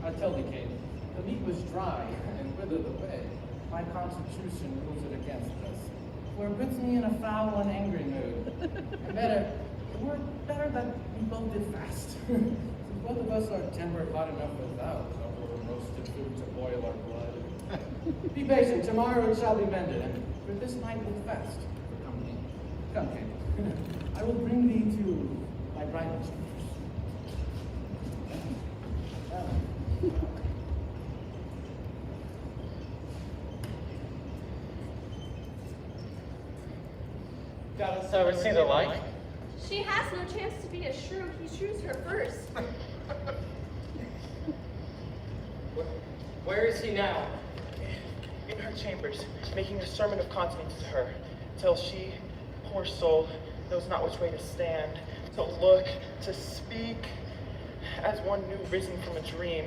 I tell thee, Kate, the meat was dry and withered away. My constitution rules it against us. For it puts me in a foul and angry mood. And better that we both did fast. Since both of us are tempered hot enough without our roasted food to boil our blood. Be patient, tomorrow it shall be mended, and for this night we'll fast for company. Come, Kate. I will bring thee to my bridal chamber. Goddess ever see the like? She has no chance to be a shrew. He shrews her first. Where is he now? In her chambers, making a sermon of continence to her, till she, poor soul, knows not which way to stand, to look, to speak, as one new risen from a dream.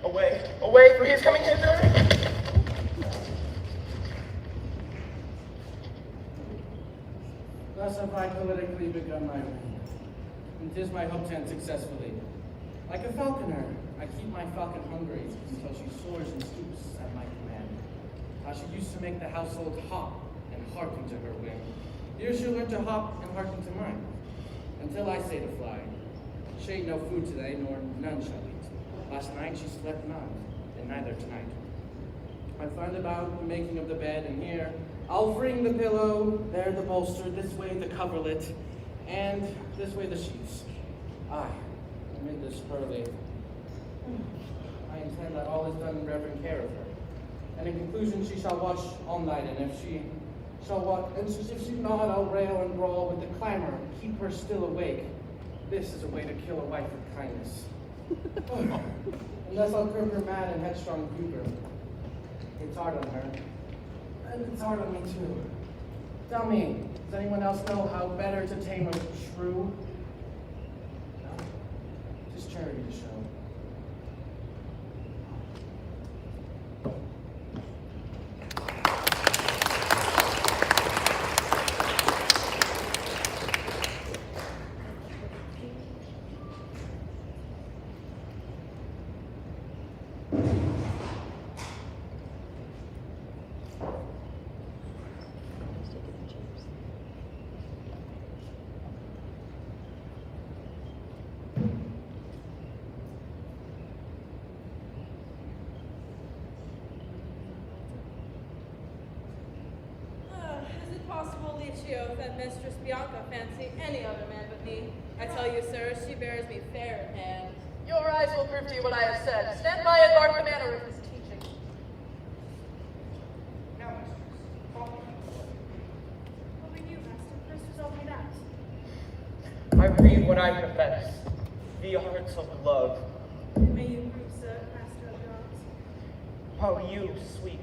Away, away, for he is coming hither! Thus have I politically begun my reign, and 'tis my hope to end successfully. Like a falconer, I keep my falcon hungry until she soars and stoops at my command. How she used to make the household hop and hearken to her wing. Here she'll learn to hop and hearken to mine, until I say to fly. She ate no food today, nor none shall eat. Last night she slept none, and neither tonight. I find about the making of the bed, and here I'll bring the pillow, there the bolster, this way the coverlet, and this way the sheets. Aye, amid this early. I intend that all is done in reverent care of her. And in conclusion, she shall watch all night, and if she shall watch, and if she nod, I'll rail and brawl with the clamor, keep her still awake. This is a way to kill a wife with kindness. Unless I'll curb her mad and headstrong fever. It's hard on her. And it's hard on me too. Tell me, does anyone else know how better to tame a shrew? No? Just charity to show. Licio that Mistress Bianca fancy any other man but me. I tell you, sir, she bears me fair in hand. Your eyes will prove to you what I have said. Stand by and mark the manner of his teaching. Now, mistress, follow me. What will you, master? First resolve me that. I read what I profess, the arts of love. May you prove, sir, master of your arts. While you, sweet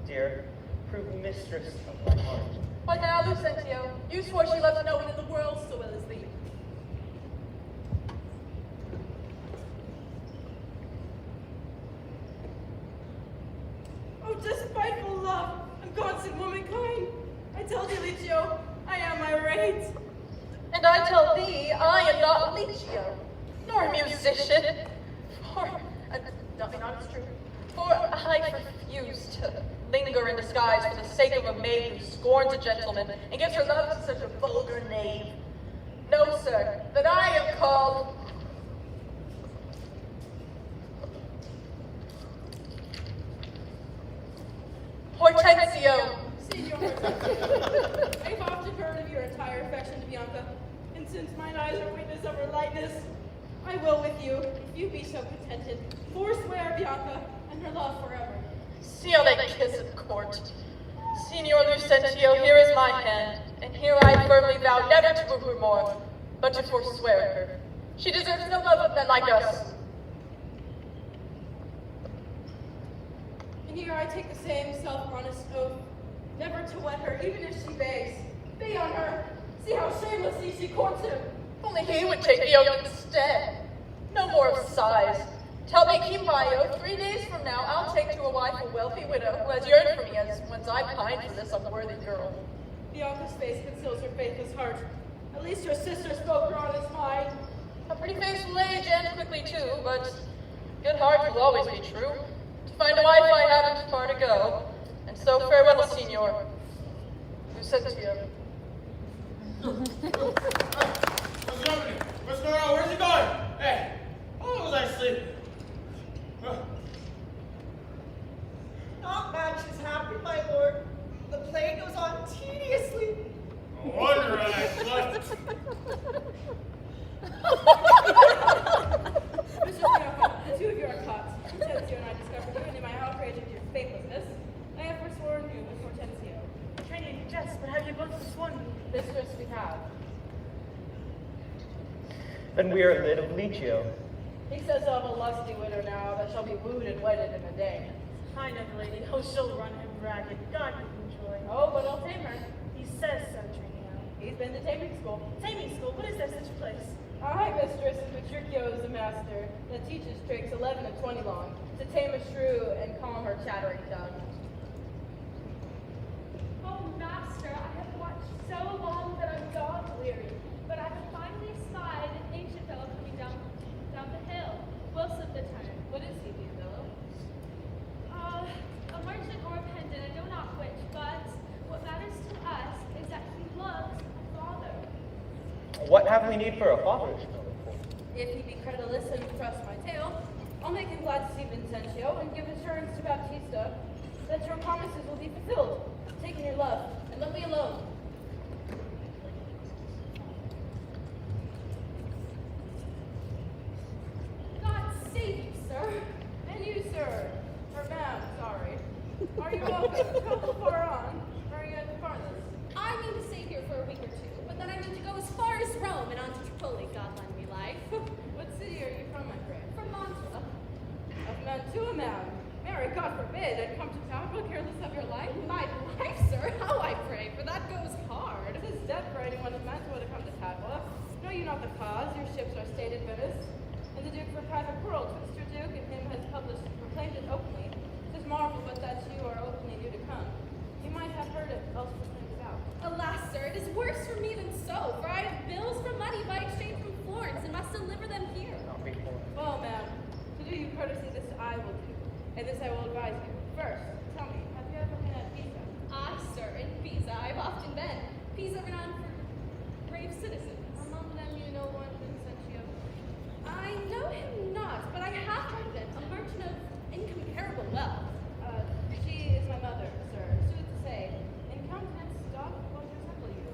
dear, prove mistress of my heart. What now, Lucentio? You swore she loved no one in the world so well as thee. Oh, despiteful love and constant womankind! I tell thee, Licio, I am irate. And I tell thee, I am not Licio, nor a musician. Not as true. For I refuse to linger in disguise for the sake of a maid who scorns a gentleman and gives her love to such a vulgar knave. No, sir, that I am called Hortensio. Signor Hortensio, I have often heard of your entire affection to Bianca, and since mine eyes are witness of her lightness, I will with you, if you be so contented, forswear Bianca and her love forever. Seal they kiss at court. Signor Lucentio, here is my hand, and here I firmly vow never to woo her more, but to forswear her. She deserves no love of men like us. And here I take the same self-honest oath, never to wed her, even if she begs. Be on her. See how shamelessly she courts him. Only he would take the oath instead. No more of sighs. Tell me, keep my oath. 3 days from now, I'll take to a wife a wealthy widow who has yearned for me as once I pined for this unworthy girl. Bianca's face conceals her faithless heart. At least your sister spoke her honest mind. A pretty face will age and quickly too, but good heart will always be true. To find a wife I haven't far to go, and so farewell, Signor. Lucentio. What's happening? What's going on? Where's he going? Hey, how long was I sleeping? Not much has happened, my lord. The play goes on tediously. No wonder I slept. Mr. Bianca, the two of you are caught. Hortensio and I discovered you, and in my outrage at your faithlessness, I have forsworn you with Hortensio. Training to jest, but have you both sworn me? Mistress, we have. Then we are rid of Licio. He says of a lusty widow now that shall be wooed and wedded in a day. Kind of lady. Oh, she'll run him ragged. God give him joy. Oh, but I'll tame her. He says so, training out. He's been to taming school. Taming school? What is that such a place? Our mistress, Petruchio, is the master that teaches tricks 11 and 20 long to tame a shrew and calm her chattering tongue. Oh, master, I have watched so long that I'm dog weary, but I have finally spied an ancient fellow coming down the hill. Well, slip the time. What is he, dear fellow? A merchant or a pendant, I know not which, but what matters to us is that he loves a father. What have we need for a father? If he be credulous and trust my tale, I'll make him glad to see Vincentio and give assurance to Baptista that your promises will be fulfilled. Take in your love, and let me alone. God save you, sir. And you, sir, or ma'am, sorry. Are you welcome? How far on? Or are you at the farthest? I mean to stay here for a week or two, but then I mean to go as far as Rome and on to Tripoli, God lend me life. What city are you from, my friend? From Mantua. Of Mantua, ma'am. Mary, God forbid, I'd come to Padua careless of your life. My life, sir? How I pray, for that goes hard. It is death for anyone of Mantua to come to Padua. Know you not the cause? Your ships are stayed at Venice. And the Duke for private quarrel twixt your Duke, and him has published, proclaimed it openly. 'Tis marvel but that you are openly due to come. You might have heard it, else proclaimed it out. Alas, sir, it is worse for me than so, for I have bills for money by exchange from Florence and must deliver them here. Well, ma'am, to do you courtesy, this I will do. And this I will advise you. First, tell me, have you ever been at Pisa? Ah, sir, in Pisa I've often been. Pisa renowned for brave citizens. Among them you know one Vincentio. I know him not, but I have heard of him, a merchant of incomparable wealth. She is my mother, sir. Sooth to say, in countenance doth one resemble you.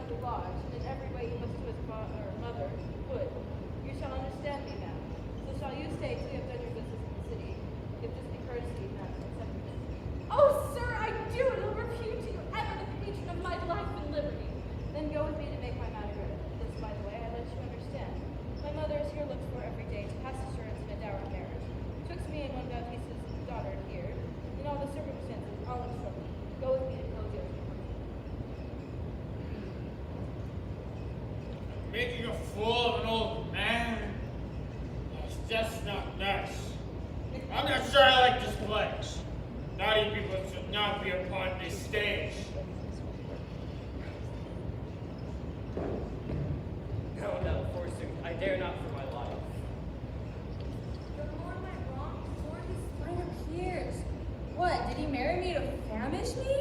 the lodge, and in every way you must do as father or mother would. You shall understand me now. So shall you stay till you have done your business in the city, if this be courtesy not accepted. Oh, sir, I do, and will repute to you ever the patron of my life and liberty. Then go with me to make my matter good. This, by the way, I let you understand. My mother is here looked for every day to pass assurance in a dower marriage. Twixt me and one Baptiste's daughter here, in all the circumstances, all instruct me. Go with me to Pelagio. Making a fool of an old man? It's just not nice. I'm not sure I like this place. Naughty people should not be upon this stage. No, forsooth, I dare not for my life. The more am I wrong, the more his spine appears. What, did he marry me to famish me?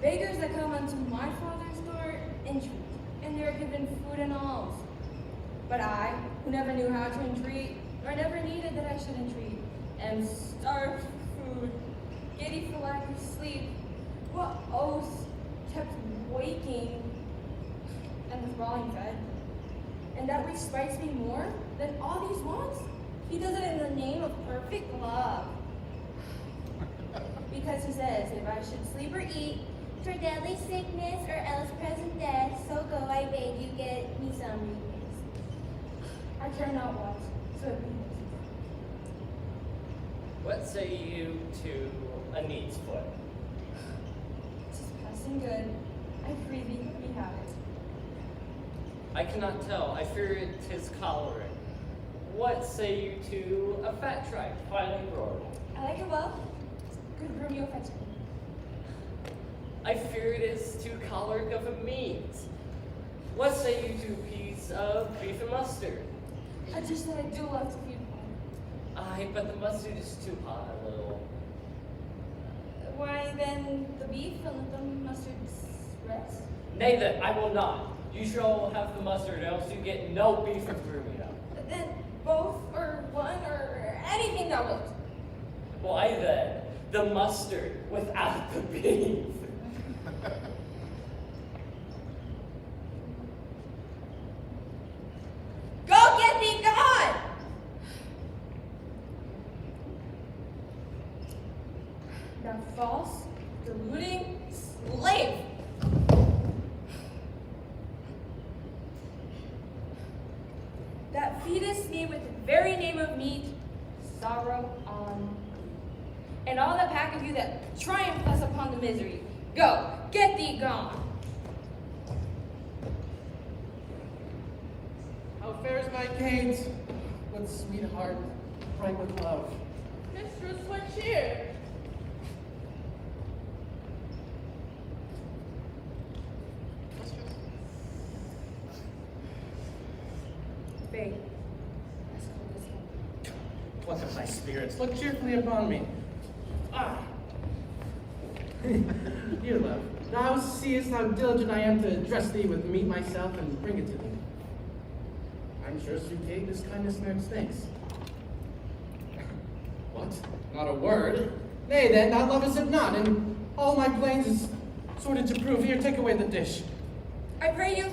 Beggars that come unto my father's door entreat, and they are given food and alms. But I, who never knew how to entreat, nor never needed that I should entreat, am starved for food, giddy for lack of sleep. What oaths kept waking and withdrawing fed? And that which spites me more than all these wants, he does it in the name of perfect love. Because he says, if I should sleep or eat, for deadly sickness or else present death, so go, I beg you, get me some repose. I care not what, so it be. What say you to a neat's foot? Tis passing good. I freely we have it. I cannot tell. I fear it is choleric. What say you to a fat tripe, finely broiled? I like it well. Good groom, you'll fetch it. I fear it is too choleric of a meat. What say you to a piece of beef and mustard? A dish that I do love to feed upon. Aye, but the mustard is too hot a little. Why then the beef and let the mustard rest? Nay then, I will not. You shall have the mustard, else you get no beef and grumino. Then both, or one, or anything thou wilt. Why then, the mustard without the beef? Go get thee gone! Thou false, deluding slave! That feedest me with the very name of meat, sorrow on. And all that pack of you that triumph thus upon the misery, go, get thee gone! How fares my Kate? With sweetheart, bright with love. Mistress, what cheer? Faith. What of thy spirits? Look cheerfully upon me. Ah! Dear love, thou seest how diligent I am to dress thee with meat myself and bring it to thee. I'm sure, sweet Kate, this kindness merits thanks. What? Not a word? Nay then, thou lovest it not, and all my plains is sorted to prove. Here, take away the dish. I pray you,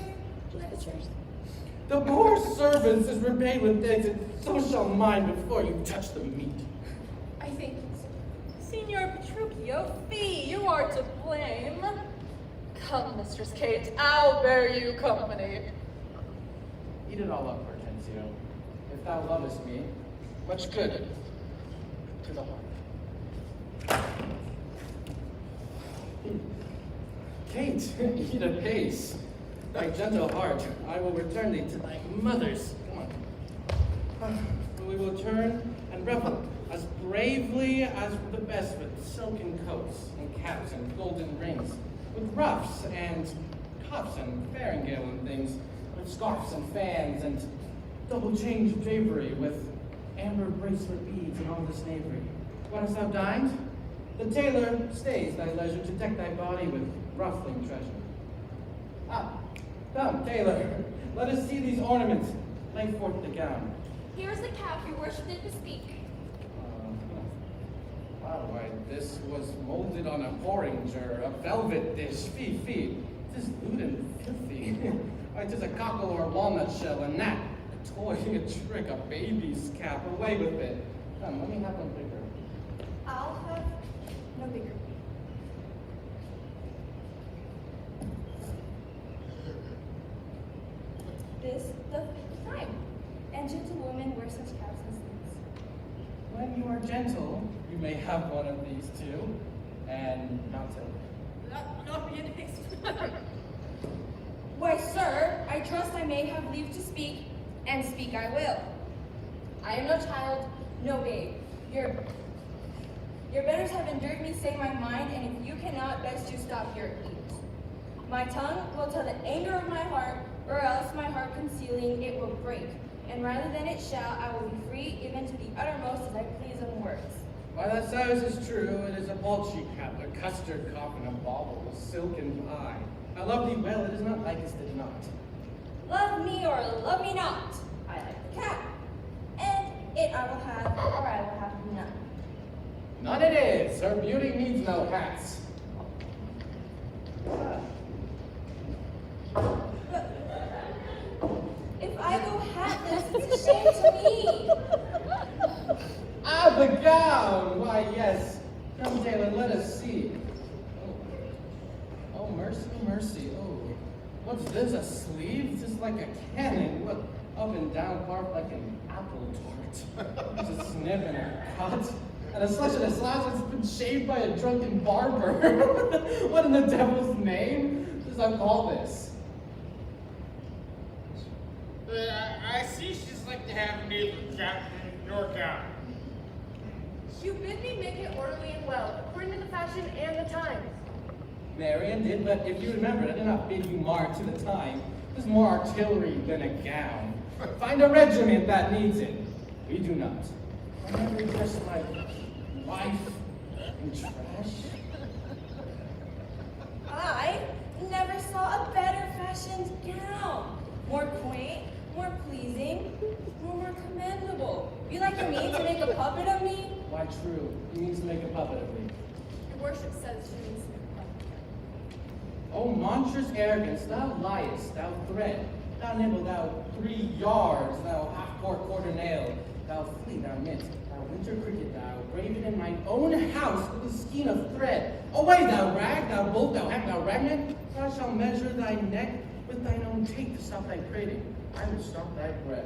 let us rest. The poor servants is repaid with thanks, and so shall mine before you touch the meat. I thank you, sir. Signor Petruchio, fie, you are to blame. Come, Mistress Kate, I'll bear you company. Eat it all up, Hortensio. If thou lovest me, much good to the heart. Kate, eat apace. Thy gentle heart, I will return thee to thy mother's. Come on. We will turn and revel as bravely as the best with silken coats and caps and golden rings, with ruffs and cuffs and faringale and things, with scarfs and fans and double change drapery, with amber bracelet beads and all this knavery. What hast thou dined? The tailor stays thy leisure to deck thy body with ruffling treasure. Ah, come, tailor, let us see these ornaments. Lay forth the gown. Here is the cap your worship did bespeak. Why, this was molded on a porringer, a velvet dish, fee. 'Tis lewd and filthy. Why, 'tis a cockle or a walnut shell, a gnat, a toy, a trick, a baby's cap. Away with it. Come, let me have one bigger. I'll have no bigger. This doth time, and gentlewomen wear such caps and sleeves. When you are gentle, you may have one of these too, and not so. Not be in haste. Why, sir, I trust I may have leave to speak, and speak I will. I am no child, no babe. Your betters have endured me say my mind, and if you cannot, best you stop your ears. My tongue will tell the anger of my heart, or else my heart concealing it will break. And rather than it shall, I will be free, even to the uttermost as I please in words. Why, that sighs is true. It is a paltry cap, a custard cup, and a bauble, a silken pie. I love thee well, it is not likest it not. Love me or love me not. I like the cap, and it I will have, or I will have none. None it is. Her beauty needs no hats. If I go hatless, it's a shame to me. Ah, the gown! Why, yes. Come, Taylor, let us see. Oh, mercy. Oh, what's this? A sleeve? Just like a cannon. What? Up and down, carved like an apple tart. There's a snip and a cut. And a slush and a slash that's been shaved by a drunken barber. What in the devil's name does I call this? I see she's like to have neither captain nor gown. You bid me make it orderly and well, according to the fashion and the times. Marian did, but if you remember, I did not bid you march to the time. There's more artillery than a gown. Find a regiment that needs it. We do not. I never dress my wife in trash. I never saw a better fashioned gown. More quaint, more pleasing, more commendable. You like me to make a puppet of me? Why, true. He means to make a puppet of me. Your worship says she means to make a puppet. O monstrous arrogance, thou liest, thou thread, thou nibble, thou 3 yards, thou half-quarter nail, thou flea, thou mint, thou winter cricket, thou graven in mine own house with a skein of thread. Away, thou rag, thou bolt, thou hack, thou ragman, thou shalt measure thy neck with thine own tape to stop thy prating. I will stop thy breath.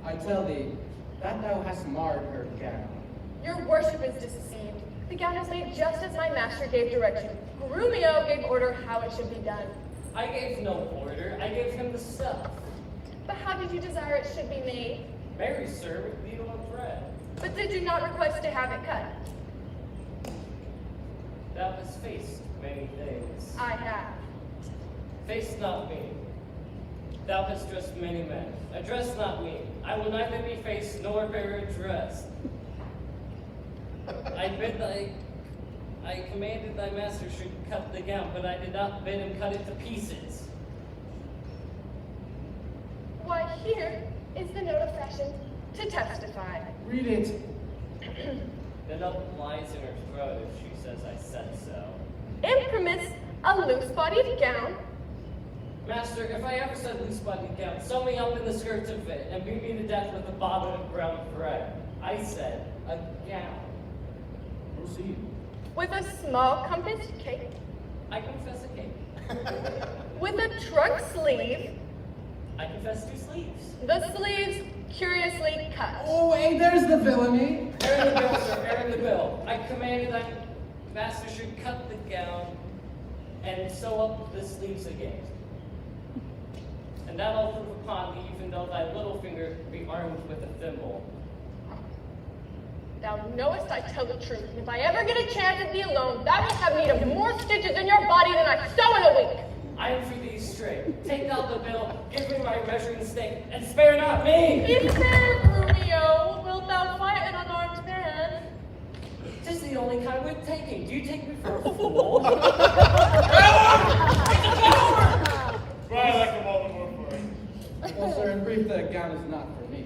I tell thee, that thou hast marred her gown. Your worship is deceived. The gown is made just as my master gave direction. Grumio gave order how it should be done. I gave no order. I gave him the stuff. But how did you desire it should be made? Mary, sir, with needle and thread. But did you not request to have it cut? Thou hast faced many things. I have. Face not me. Thou hast dressed many men. Address not me. I will neither be faced nor bear addressed. I commanded thy master should cut the gown, but I did not bid him cut it to pieces. Why, here is the note of fashion to testify. Read it. The note lies in her throat if she says I said so. Imprimis, a loose-bodied gown. Master, if I ever said loose-bodied gown, sew me up in the skirts of it and beat me to death with a bobbin of brown thread. I said a gown. Proceed. With a small compassed cape. I confess a cape. With a trunk sleeve. I confess 2 sleeves. The sleeves curiously cut. Oh, hey, there's the villainy. Air in the bill, sir, air in the bill. I commanded thy master should cut the gown and sew up the sleeves again. And that I'll prove upon thee, even though thy little finger be armed with a thimble. Thou knowest I tell the truth, and if I ever get a chance at thee alone, thou wilt have need of more stitches in your body than I sew in a week. I am for thee straight. Take out the bill, give me my measuring stick, and spare not me! Be fair, Grumio. Wilt thou fight an unarmed man? 'Tis the only kind worth taking. Do you take me for a fool? Well, I like them all the more for it. Well, sir, in brief, the gown is not for me.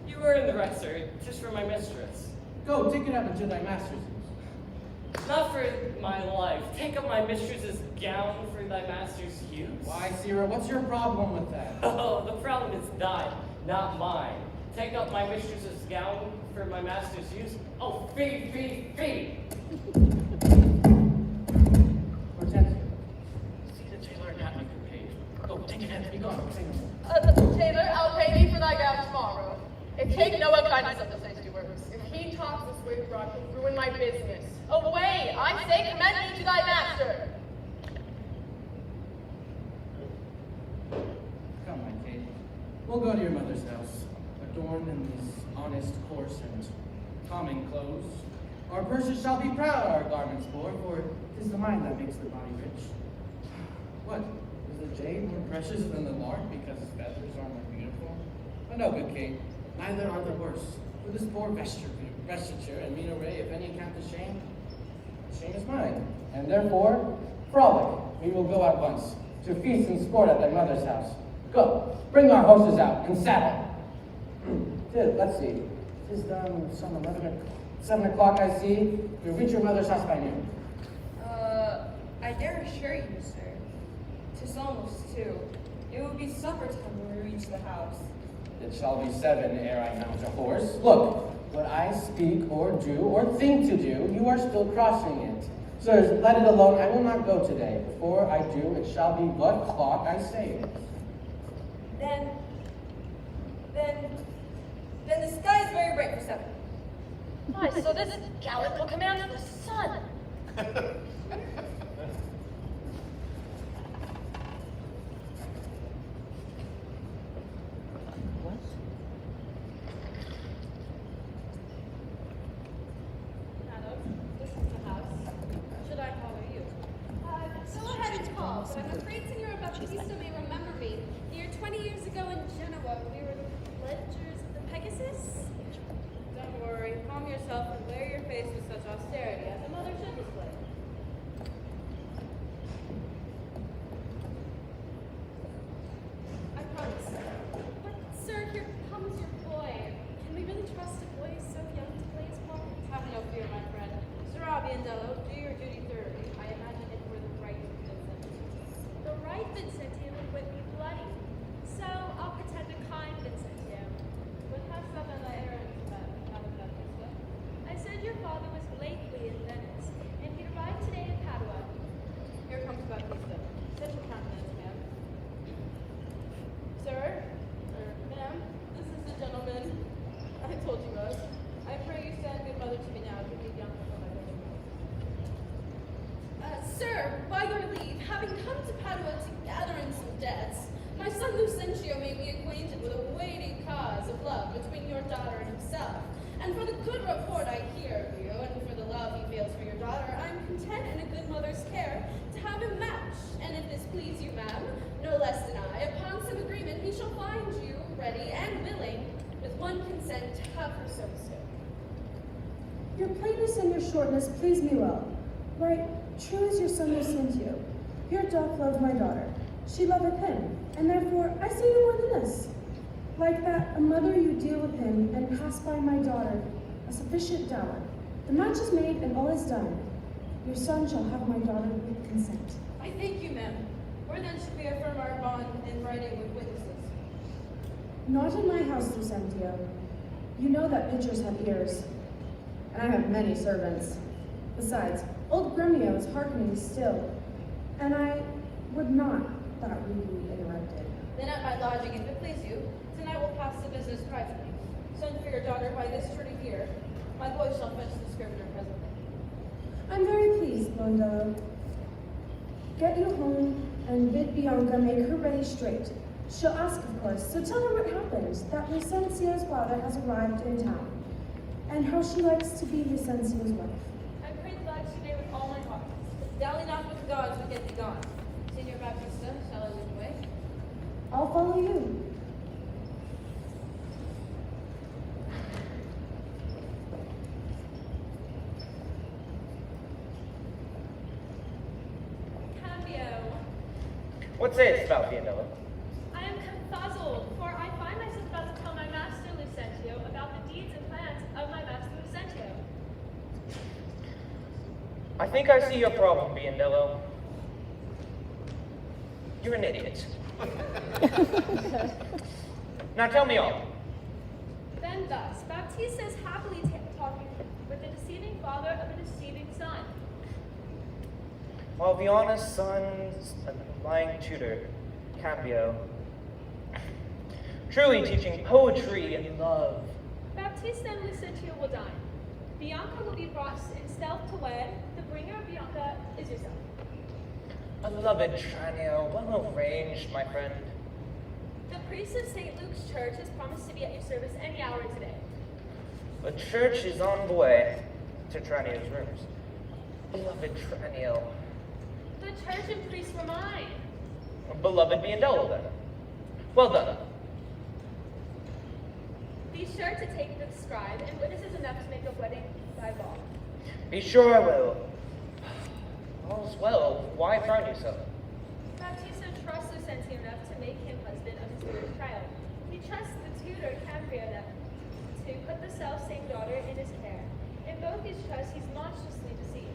You were in the right, sir. Just for my mistress. Go, take it up into thy master's use. Not for my life. Take up my mistress's gown for thy master's use. Why, Sierra, what's your problem with that? Oh, the problem is thine, not mine. Take up my mistress's gown for my master's use. Oh, fee, fee, fee! Hortensia, see the tailor and have me paid. Go, take it in, be gone. Taylor, I'll pay thee for thy gown tomorrow. If take no unkindness of the say stewards. If he talks this way abroad, he'll ruin my business. Away, I say, commend me to thy master. Come, my Kate. We'll go to your mother's house, adorned in these honest, coarse, and common clothes. Our purses shall be proud our garments bore, for 'tis the mind that makes the body rich. What? Is the jade more precious than the lark because its feathers are more beautiful? But no, good Kate, neither are the worse. For this poor vestiture and mean array, if any count the shame is mine. And therefore, frolic, we will go at once, to feast and sport at thy mother's house. Go, bring our horses out, and saddle. Let's see, 'tis done some 7 o'clock I see. We'll reach your mother's house by noon. I dare assure you, sir. 'Tis almost 2. It will be supper time when we reach the house. It shall be 7 ere I mount a horse. Look, what I speak or do or think to do, you are still crossing it. Sirs, let it alone. I will not go today. Before I do, it shall be what clock I say it. Then the sky is very bright for 7. Why, so this gallant will command the sun. This is the house. Should I follow you? Go ahead and call, but I'm afraid Signora Baptista may remember me. Near 20 years ago in Genoa, we were the pledgers of the Pegasus. Don't worry, calm yourself and wear your face with such austerity as a mother should display. I promise. But, sir, here comes your boy. Can we really trust a boy so young to play his part? Have no fear, my friend. Sir Abiendello, do your duty thoroughly. I imagine it were the right Vincentian. The right Vincentio would be bloody. So I'll pretend a kind Vincentio. What hast thou done thy errand about, Baptista? I said your father was lately in Venice, and he arrived today in Padua. Here comes Baptista. Set your countenance, ma'am. Sir, ma'am, this is the gentleman I told you of. I pray you stand good mother to me now to be young for my brother. Sir, by your leave, having come to Padua to gather in some debts, my son Lucentio made me acquainted with a weighty cause of love between your daughter and himself. And for the good report I hear of you, and for the love he feels for your daughter, I am content in a good mother's care to have him matched. And if this please you, ma'am, no less than I, upon some agreement he shall find you ready and willing, with one consent, to have her so bestowed. Your plainness and your shortness please me well. Right, true is your son Lucentio. Here doth love my daughter. She loveth him, and therefore I say no more than this. Like that, a mother you deal with him, and pass by my daughter a sufficient dower. The match is made, and all is done. Your son shall have my daughter with consent. I thank you, ma'am. Where then should we affirm our bond in writing with witnesses? Not in my house, Lucentio. You know that pitchers have ears, and I have many servants. Besides, old Gremio is hearkening still, and I would not that we be interrupted. Then at my lodging, if it please you, tonight we'll pass the business privately. Send for your daughter by this journey here. My boy shall fetch the scrivener presently. I'm very pleased, Blondello. Get you home and bid Bianca make her ready straight. She'll ask, of course, so tell her what happened, that Lucentio's father has arrived in town, and how she likes to be Lucentio's wife. I pray the gods today with all my heart. Dally not with the gods, but get thee gone. Signor Baptista, shall I lead the way? I'll follow you. Cambio. What sayest thou, Fianella? I am confuzzled, for I find myself about to tell my master Lucentio about the deeds and plans of my master Lucentio. think I see your problem, Biendello. You're an idiot. Now tell me all. Then thus, Baptiste is happily talking with the deceiving father of a deceiving son. While the honest son's a lying tutor, Cambio, truly teaching poetry and love. Baptiste and Lucentia will dine. Bianca will be brought in stealth to wed. The bringer of Bianca is yourself. Beloved Tranio, well arranged, my friend. The priest of St. Luke's Church has promised to be at your service any hour today. The church is on the way to Tranio's rooms. Beloved Tranio. The church and priest were mine. Beloved Biendello, then. Well done. Be sure to take the scribe and witnesses enough to make a wedding by law. Be sure I will. All's well. Why frown you so? Baptista trusts Lucentia enough to make him husband of his tutor's child. He trusts the tutor, Cambria, enough to put the self-same daughter in his care. In both these trusts, he's monstrously deceived.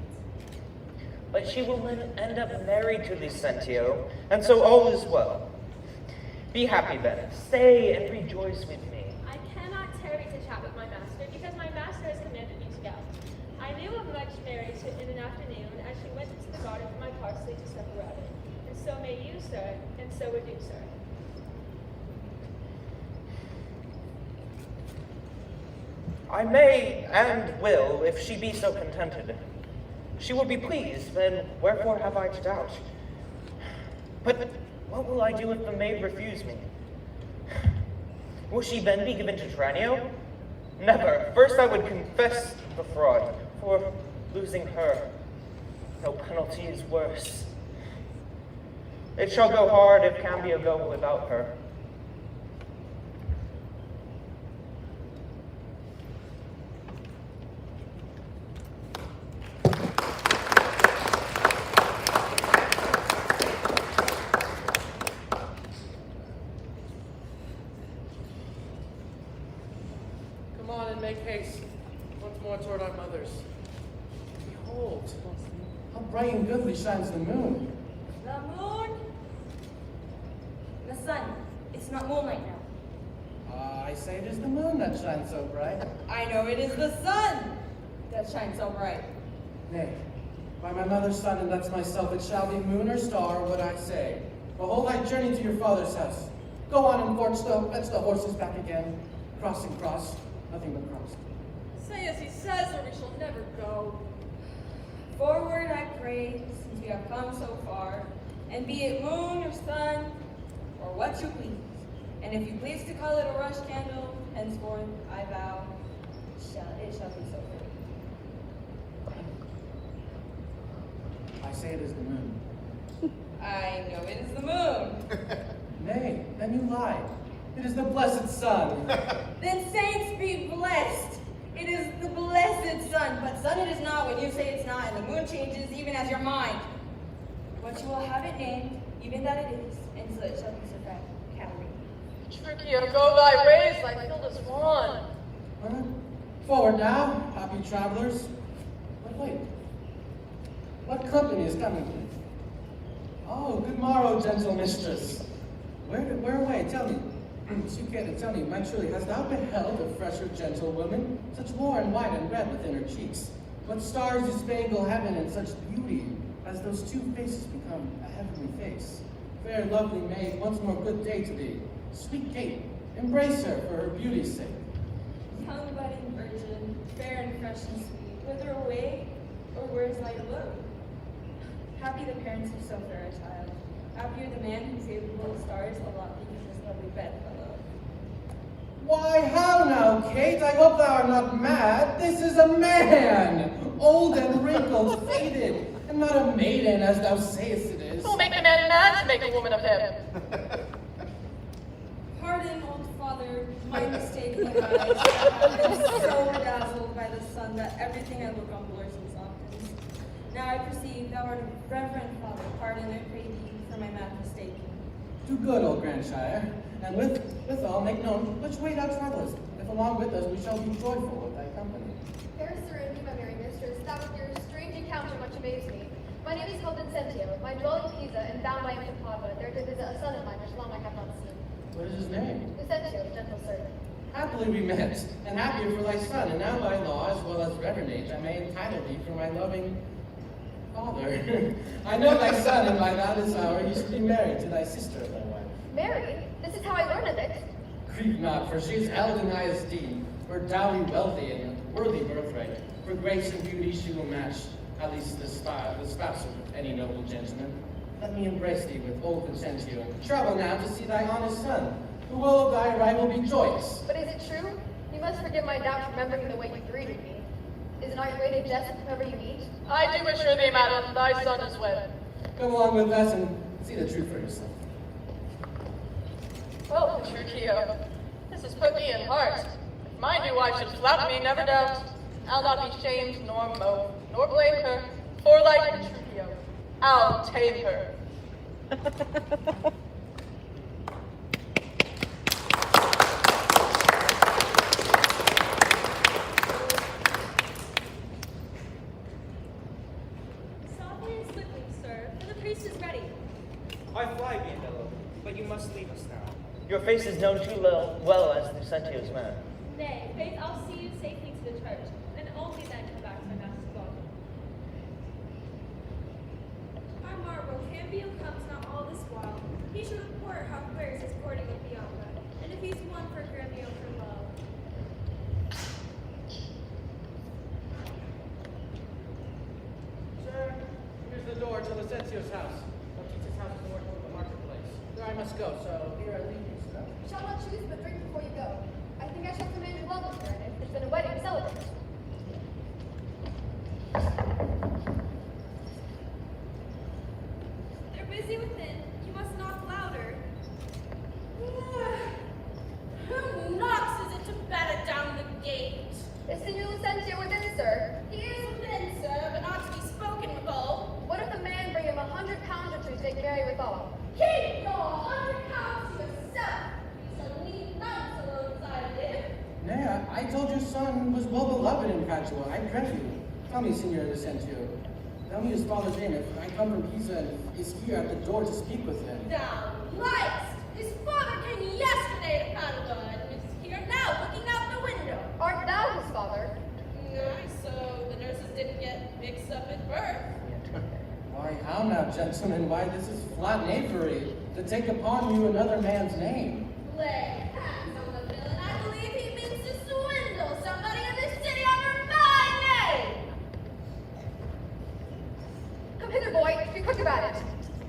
But she will end up married to Lucentio, and so all is well. Be happy then. Stay and rejoice with me. I cannot tarry to chat with my master, because my master has commanded me to go. I knew of much Mary in an afternoon as she went into the garden for my parsley to separate it. And so may you, sir, and so would you, sir. I may and will, if she be so contented. She will be pleased, then wherefore have I to doubt? But what will I do if the maid refuse me? Will she then be given to Tranio? Never. First I would confess the fraud, for losing her, no penalty is worse. It shall go hard if Cambio go without her. Come on and make haste. Once more toward our mothers. Behold, how bright and goodly shines the moon. The moon? The sun. It's not moonlight now. I say it is the moon that shines so bright. I know it is the sun that shines so bright. Nay, by my mother's son, and that's myself, it shall be moon or star, what I say. Behold, I journey to your father's house. Go on and fetch the horses back again. Cross and cross, nothing but cross. Say as he says, or we shall never go. Forward, I pray, since we have come so far, and be it moon or sun, or what you please. And if you please to call it a rush candle, henceforth, I vow, it shall be so very. I say it is the moon. I know it is the moon. Nay, then you lie. It is the blessed sun. Then saints be blessed. It is the blessed sun, but sun it is not when you say it's not, and the moon changes even as your mind. But you will have it named, even that it is, and so it shall be so Calvary. Tricio, go thy ways, thy field is won. Forward now, happy travelers. But wait, what company is coming? Oh, good morrow, gentle mistress. Where away? Tell me. Suceda, tell me, my truly, hast thou beheld a fresher gentlewoman, such warm, white, and red within her cheeks? What stars do spangle heaven in such beauty, as those two faces become a heavenly face? Fair, lovely maid, once more good day to thee. Sweet Kate, embrace her for her beauty's sake. Young budding virgin, fair and fresh and sweet, whither away, or where's thy abode? Happy the parents of so fair a child. Happier the man whose favorable stars allot thee this lovely bedfellow. Why, how now, Kate? I hope thou art not mad. This is a man, old and wrinkled, faded, and not a maiden, as thou sayest it is. Who'll make a man mad to make a woman of him? Pardon, old father, my mistake in eyes. I've been so dazzled by the sun that everything I look on blurs and softens. Now I perceive thou art a reverend father. Pardon, I pray thee, for my mad mistake. Do good, old Grandshire, and withal make known which way thou travellest, if along with us we shall be joyful with thy company. Fair sir and my merry mistress, thou with your strange account encounter much amazed me. My name is called Vincentio. I dwell in Pisa, and bound I am to Padua, there to visit a son of mine which long I have not seen. What is his name? Vincentio, the gentle servant. Happily we met, and happier for thy son, and now by law as well as patronage I may entitle thee for my loving father. I know thy son, and by that this hour he should be married to thy sister, thy wife. Married? This is how I learned of it. Grieve not, for she is held in high esteem, for dowry wealthy and worthy birthright. For grace and beauty she will match, at least the spouse of any noble gentleman. Let me embrace thee with old Vincentio, and travel now to see thy honest son, who will of thy arrival be joyous. But is it true? You must forgive my doubt remembering the way you greeted me. Is it not your way to jest with whoever you meet? I do assure thee, madam, thy son is wed. Come along with us and see the truth for yourself. Well, Petruchio, this has put me in heart. If my new wife should flout me, never doubt, I'll not be shamed nor moan, nor blame her, for like Petruchio, I'll tame her. Softly and swiftly, sir, for the priest is ready. I fly, Biendello, but you must leave us now. Your face is known too well as Lucentio's man. Nay, faith, I'll see you safely to the church, and only then come back to my master's body. I marvel, Cambio comes not all this while. He should report how fares his courting of Bianca, and if he's won for Cambio for love. Sir, here's the door to Lucentio's house. Baptista's house is more toward the marketplace. There I must go, so here I leave you, sir. Shall not choose but drink before you go. I think I shall command you welcome, sir, and if there's been a wedding, celebrate. They're busy within. You must knock louder. Who knocks? Is it to batter down the gate? Is Senor Lucentio within, sir? He is within, sir, but not to be spoken withal. What if the man bring him 100 pounds or two to take Mary withal? Keep your 100 pounds to yourself. You shall leave none alongside of him. Nay, I told your son was well beloved in Padua. I grant you. Tell me, Signor Lucentio. Tell me his father's name. If I come from Pisa and is here at the door to speak with him. Thou liest! His father came yesterday to Padua and is here now looking out the window. Art thou his father? Aye, so the nurses didn't get mixed up at birth. Why, how now, gentlemen? Why, this is flat knavery, to take upon you another man's name. Lay hands on the villain. I believe he means to swindle somebody in this city under my name. Come hither, boy. Be quick about it.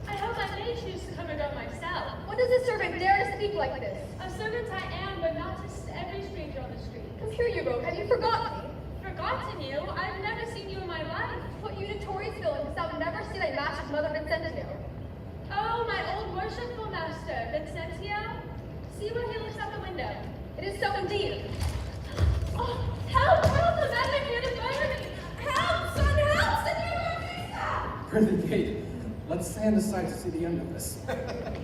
I hope I may choose to come and go myself. When does this servant dare to speak like this? A servant I am, but not to every stranger on the street. Come here, you rogue. Have you forgotten me? Forgotten you? I've never seen you in my life. Put you notorious villain, because thou never see thy master's mother Vincentio. Oh, my old worshipful master, Vincentio. See where he looks out the window. It is so indeed. Oh, help! Help! The men are here to murder me! Help, son! Help, Senor Batista! For the gate. Let's stand aside to see the end of this.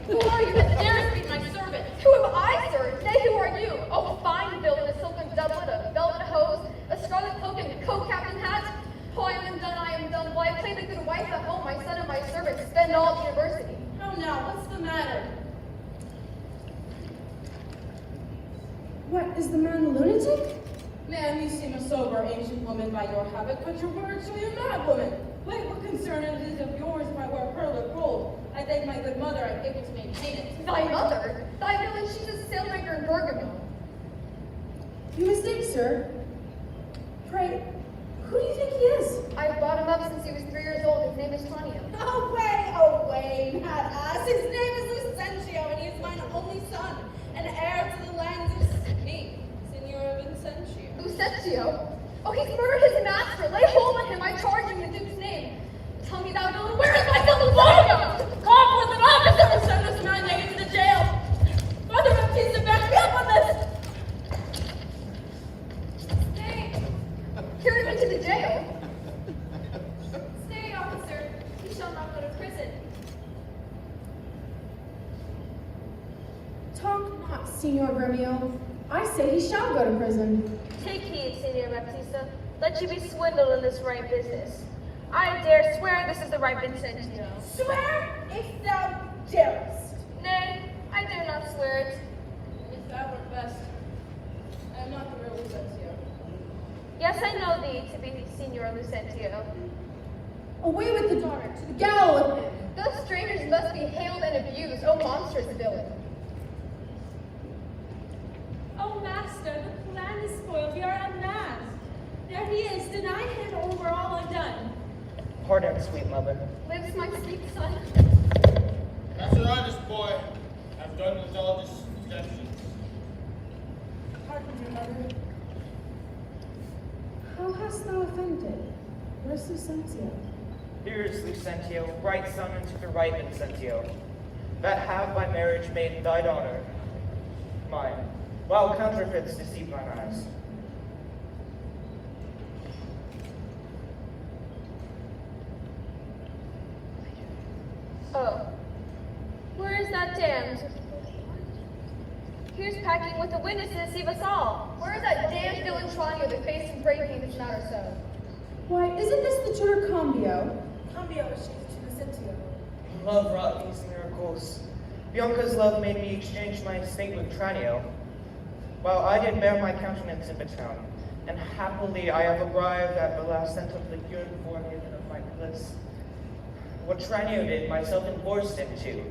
Who are you that dares be my servant? Who am I, sir? Nay, who are you? Oh, fine villain, a silken doublet, a velvet hose, a scarlet cloak, and a co-captain hat. Oh, I am undone, I am done. Why, I play the good wife at home, my son and my servant spend all at university. Oh, now, what's the matter? What, is the man a lunatic? Ma'am, you seem a sober, ancient woman by your habit, but your words show you a mad woman. Wait, what concern it is of yours if I wear pearl or gold? I thank my good mother I'm able to maintain it. Thy mother? Thy villain, she's a sailmaker in Bergamo. You mistake, sir. Pray, who do you think he is? I've brought him up since he was 3 years old. His name is Tonio. Away, not us. His name is Lucentio, and he is mine only son, and heir to the lands of me, Signor Vincentio. Lucentio? Oh, he's murdered his master. Lay hold on him. I charge him in the Duke's name. Tell me, thou villain, where is my son Lucentio? Call forth an officer and send this man naked to the jail. Father Baptista, back me up on this. Stay! Carry him into the jail. Stay, officer. He shall not go to prison. Talk not, Signor Gremio. I say he shall go to prison. Take heed, Senor Baptista. Let you be swindled in this right business. I dare swear this is the right Vincentio. Swear if thou darest. Nay, I dare not swear it. If that were best, I am not the real Lucentio. Yes, I know thee to be Signor Lucentio. Away with the daughter, to the gallows with him. Those strangers must be hailed and abused, O monstrous villain. Oh, master, the plan is spoiled. We are unmanned. There he is. Deny him or we're all undone. Pardon, sweet mother. Lives my sweet son. That's an honest boy. I've done with all this deception. Pardon, dear mother. How hast thou offended? Where's Lucentio? Here is Lucentio, right son unto the right Vincentio, that have by marriage made thy daughter mine, while counterfeits deceive mine eyes. Oh, where is that damned? Here's packing with a witness to deceive us all. Where is that damned villain Tranio that faced him breaking this matter so? Why, isn't this the tutor Cambio? Cambio is to Lucentio. Love wrought these miracles. Bianca's love made me exchange my estate with Tranio, while I did bear my countenance in Baton, and happily I have arrived at the last scent of the uniform haven of my bliss. What Tranio did, myself enforced him to.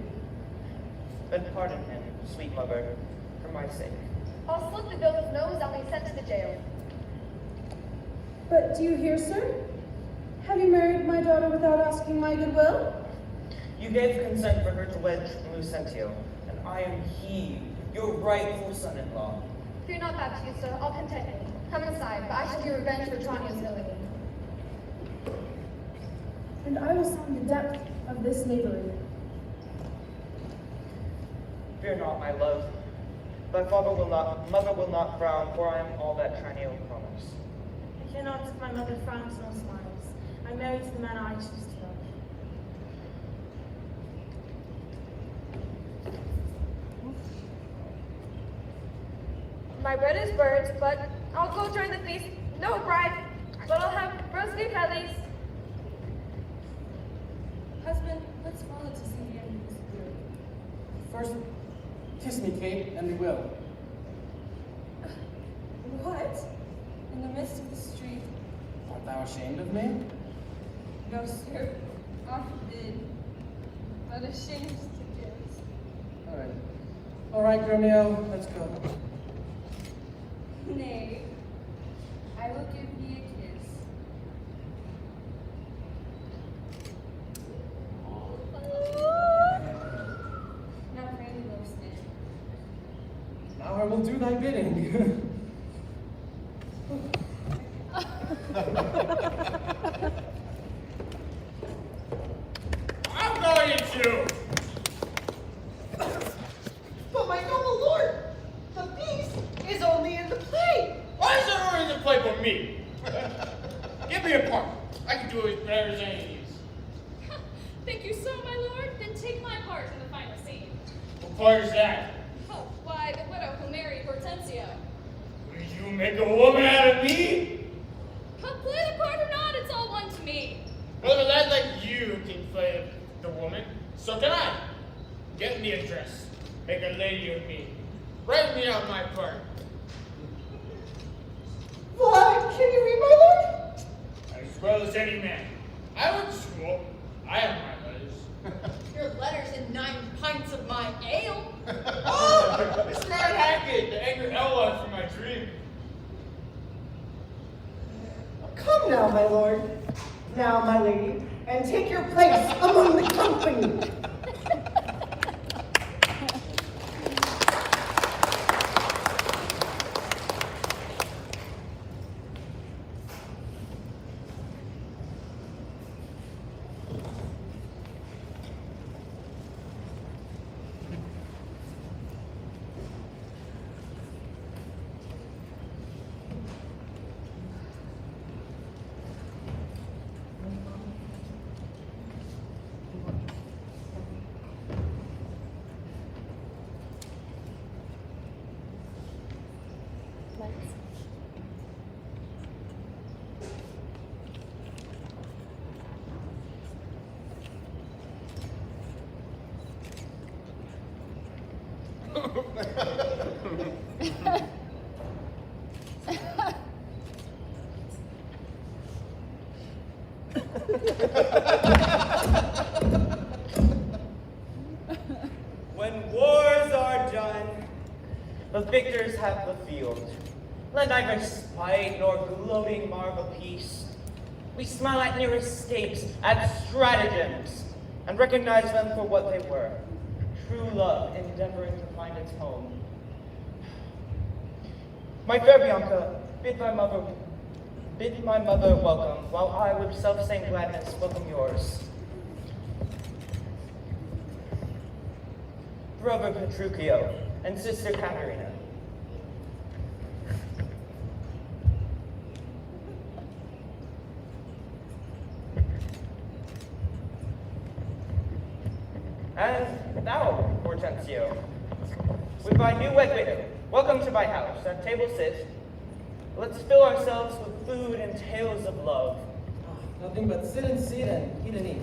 Then pardon him, sweet mother, for my sake. I'll slit the villain's nose and be sent to the jail. But do you hear, sir? Have you married my daughter without asking my goodwill? You gave consent for her to wed Lucentio, and I am he, your rightful son-in-law. Fear not, Baptista, I'll content you. Come inside, but I shall be revenged for Tranio's villainy. And I will sound the depth of this knavery. Fear not, my love. Thy mother will not frown, for I am all that Tranio promised. I cannot if my mother frowns nor smiles. I marry to the man I choose to love. My bread is burnt, but I'll go join the feast. No bride, but I'll have roast beef at least. Husband, let's follow to see the end of this group. First, kiss me, Kate, and we will. What? In the midst of the street? Art thou ashamed of me? No, sir. I forbid. But ashamed to kiss. All right. All right, Romeo, let's go. Nay, I will give thee a kiss. Now pray we will stand. Now I will do thy bidding. I'm going to. But my noble lord, the beast is only in the play. Why is there only the play for me? Give me a part. I can do it as better as any of these. Think you so, my lord? Then take my part in the final scene. What part is that? Oh, why, the widow who married Hortensio. Will you make a woman out of me? Play the part or not, it's all one to me. Well, the lad like you can play the woman, so can I. Get me a dress. Make a lady of me. Write me out my part. Why, can you read, my lord? As well as any man. I went to school. I have my letters. Your letters and 9 pints of my ale. Oh, it's my Hackett, the angry Ella from my dream. Come now, my lord. Now, my lady, and take your place among the company. victors have the field. Let neither spite nor gloating mark of peace. We smile at near escapes, at stratagems, and recognize them for what they were. True love endeavoring to find its home. My fair Bianca, bid my mother welcome, while I with self-same gladness welcome yours. Brother Petruchio and sister Caterina. And thou, Hortensio, with thy new wed widow, welcome to my house. At table sit. Let's fill ourselves with food and tales of love. Nothing but sit and eat and eat.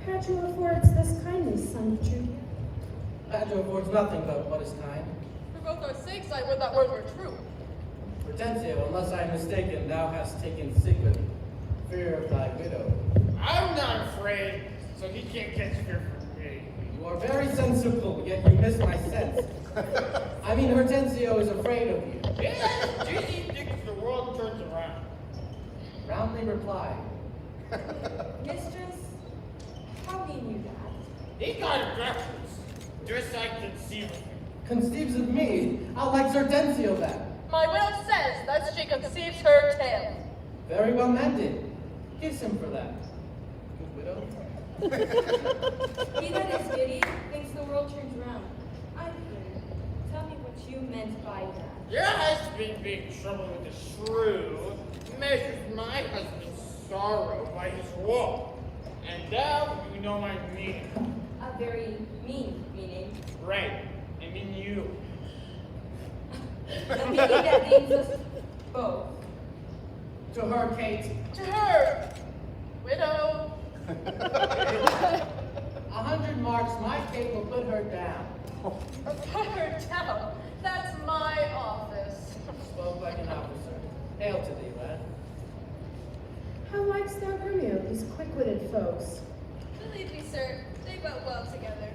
Padua affords this kindness, son Petruchio. Padua affords nothing but what is kind. For both our sakes, I would that word were true. Hortensio, unless I am mistaken, thou hast taken secret fear of thy widow. I'm not afraid, so he can't catch fear from me. You are very sensible, yet you miss my sense. I mean, Hortensio is afraid of you. Yes, J.C. thinks the world turns around. Roundly replied. Mistress, how mean you that? He got it backwards. Just like conceive of me. Conceives of me? How likes Hortensio that? My widow says that she conceives her tale. Very well mended. Kiss him for that. Good widow. He that is giddy thinks the world turns round. I'm here. Tell me what you meant by that. Your husband being troubled with a shrew measures my husband's sorrow by his woe. And now you know my meaning. A very mean meaning. Right. I mean you. The meaning that means us both. To her, Kate. To her, widow. 100 marks, my Kate will put her down. Put her down. That's my office. Spoke like an officer. Hail to thee, lad. How likes thou Grumio, these quick-witted folks? Believe me, sir, they vote well together.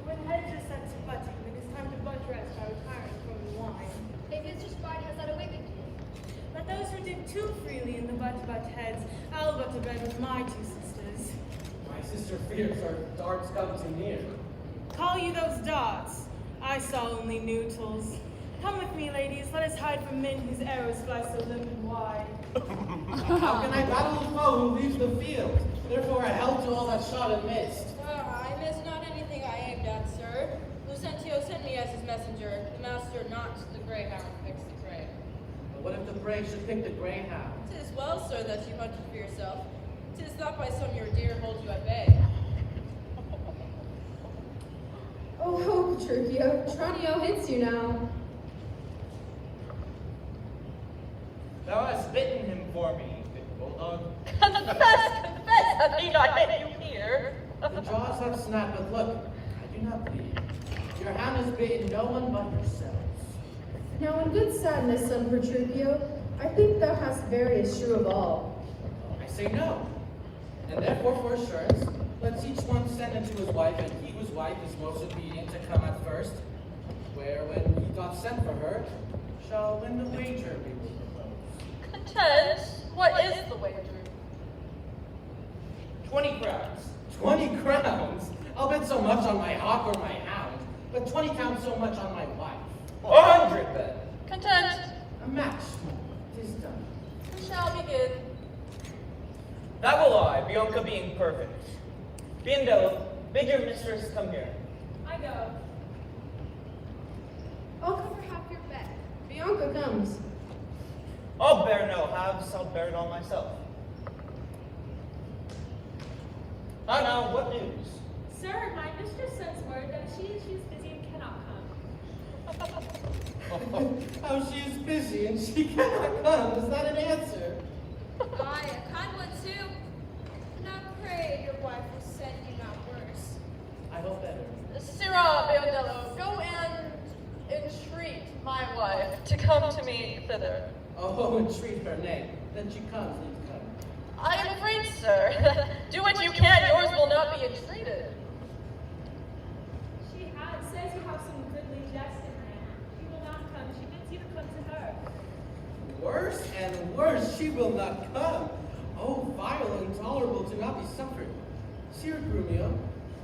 When heads are set to butting, it is time to butt rest by retiring from the wine. If Mr. Spine has that awakened you. Let those who dig too freely in the butt heads, I'll go to bed with my two sisters. My sister fears our darts come too near. Call you those darts? I saw only noodles. Come with me, ladies. Let us hide from men whose arrows fly so limp and wide. How can I battle a foe who leaves the field? Therefore, I held to all that shot and missed. I missed not anything I aimed at, sir. Lucentio sent me as his messenger. The master, not the greyhound, picks the prey. But what if the prey should pick the greyhound? 'Tis well, sir, that you hunted for yourself. 'Tis not by some your deer hold you at bay. Oh, Petruchio, Tranio hits you now. Thou hast bitten him for me, good bulldog. Confess, have he not hit you here? The jaws have snapped, but look, I do not bleed. Your hand has bitten no one but yourselves. Now, in good sadness, son Petruchio, I think thou hast veriest shrew of all. I say no. And therefore, for assurance, let's each one send unto his wife, and he whose wife is most obedient to come at first, where when he doth send for her, shall win the wager we will propose. Content, what is the wager? 20 crowns. 20 crowns? I'll bet so much on my hawk or my hound, but 20 counts so much on my wife. 100 then. Content. A match. 'Tis done. We shall begin. That will I, Bianca being perfect. Biendello, bid your mistress come here. I go. I'll cover half your bet. Bianca comes. I'll bear no halves, I'll bear it all myself. Now, what news? Sir, my mistress sends word that she's busy and cannot come. Oh, she is busy and she cannot come. Is that an answer? Aye, a kind one too. Now pray your wife will send you not worse. I hope better. Sirrah Biondello, go and entreat my wife to come to me thither. Oh, entreat her, nay. Then she comes, leave come. I am afraid, sir. Do what you can, yours will not be entreated. She says you have some goodly jest in her. She she will not come. Oh, vile and intolerable to not be suffered. Sir Grumio,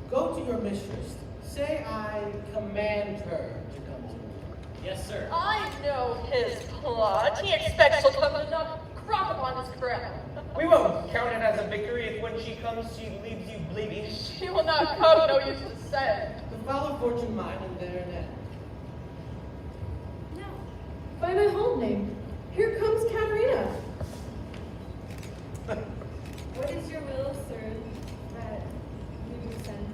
go to your mistress. Say I command her to come to me. Yes, sir. I know his plot. He expects she'll come and knock crop upon his crown. We won't count it as a victory if when she comes she leaves you bleeding. She will not come, no use to say. The foul fortune mine and there and end. Now, by my whole name, here comes Katerina. What is your will, sir, that you do send?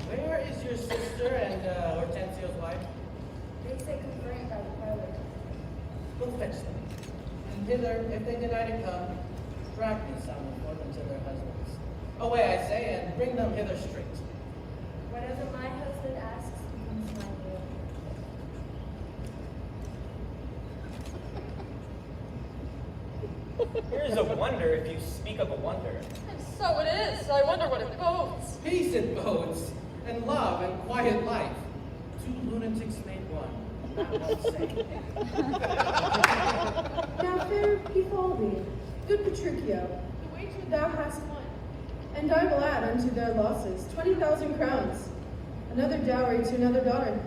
Where is your sister and Hortensio's wife? They say confirmed by the parlor. We'll fetch them. And hither, if they deny to come, drag these some and for them to their husbands. Away, I say, and bring them hither straight. Whatever my husband asks becomes my will. Here's a wonder if you speak of a wonder. And so it is. I wonder what it bodes. Peace it bodes, and love and quiet life. Two lunatics made one. Not one sane. Now fair befall thee, good Petruchio, the wager thou hast won, and I will add unto their losses 20,000 crowns, another dowry to another daughter.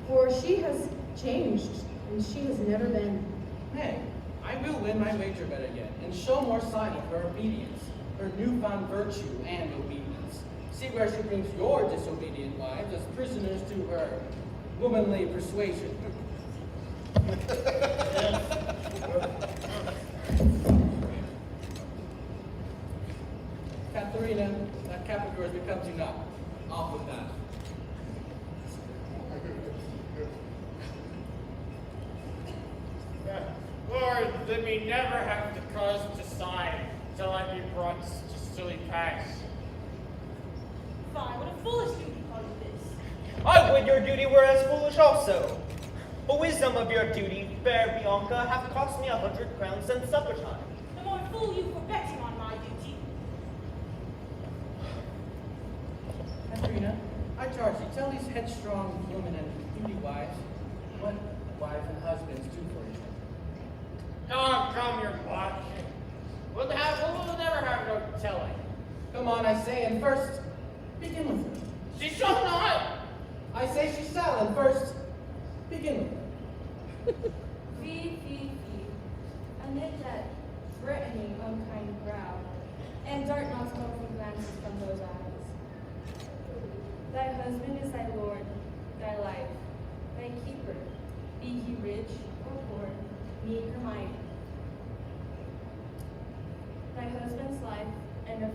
For she has changed, and she has never been. Nay, I will win my wager bet again, and show more sign of her obedience, her newfound virtue and obedience. See where she brings your disobedient wives as prisoners to her womanly persuasion. Katharina, that cap of yours becomes you not. Off with that. Lord, let me never have to cause to sign till I be brought to silly pass. Fine, what a foolish duty part of this. I would your duty were as foolish also. The wisdom of your duty, fair Bianca, hath cost me 100 crowns since supper time. The more fool you for betting on my duty. Katharina, I charge you, tell these headstrong women and duty wives what wives and husbands do for each other. Come, you're watching. We'll never have no telling. Come on, I say, and first, begin with her. She shall not! I say she shall, and first, begin with her. Fee, and knit that threatening, unkind brow, and dart not smoking glances from those eyes. Thy husband is thy lord, thy life, thy keeper, be he rich or poor, meek or mighty. Thy husband's life and of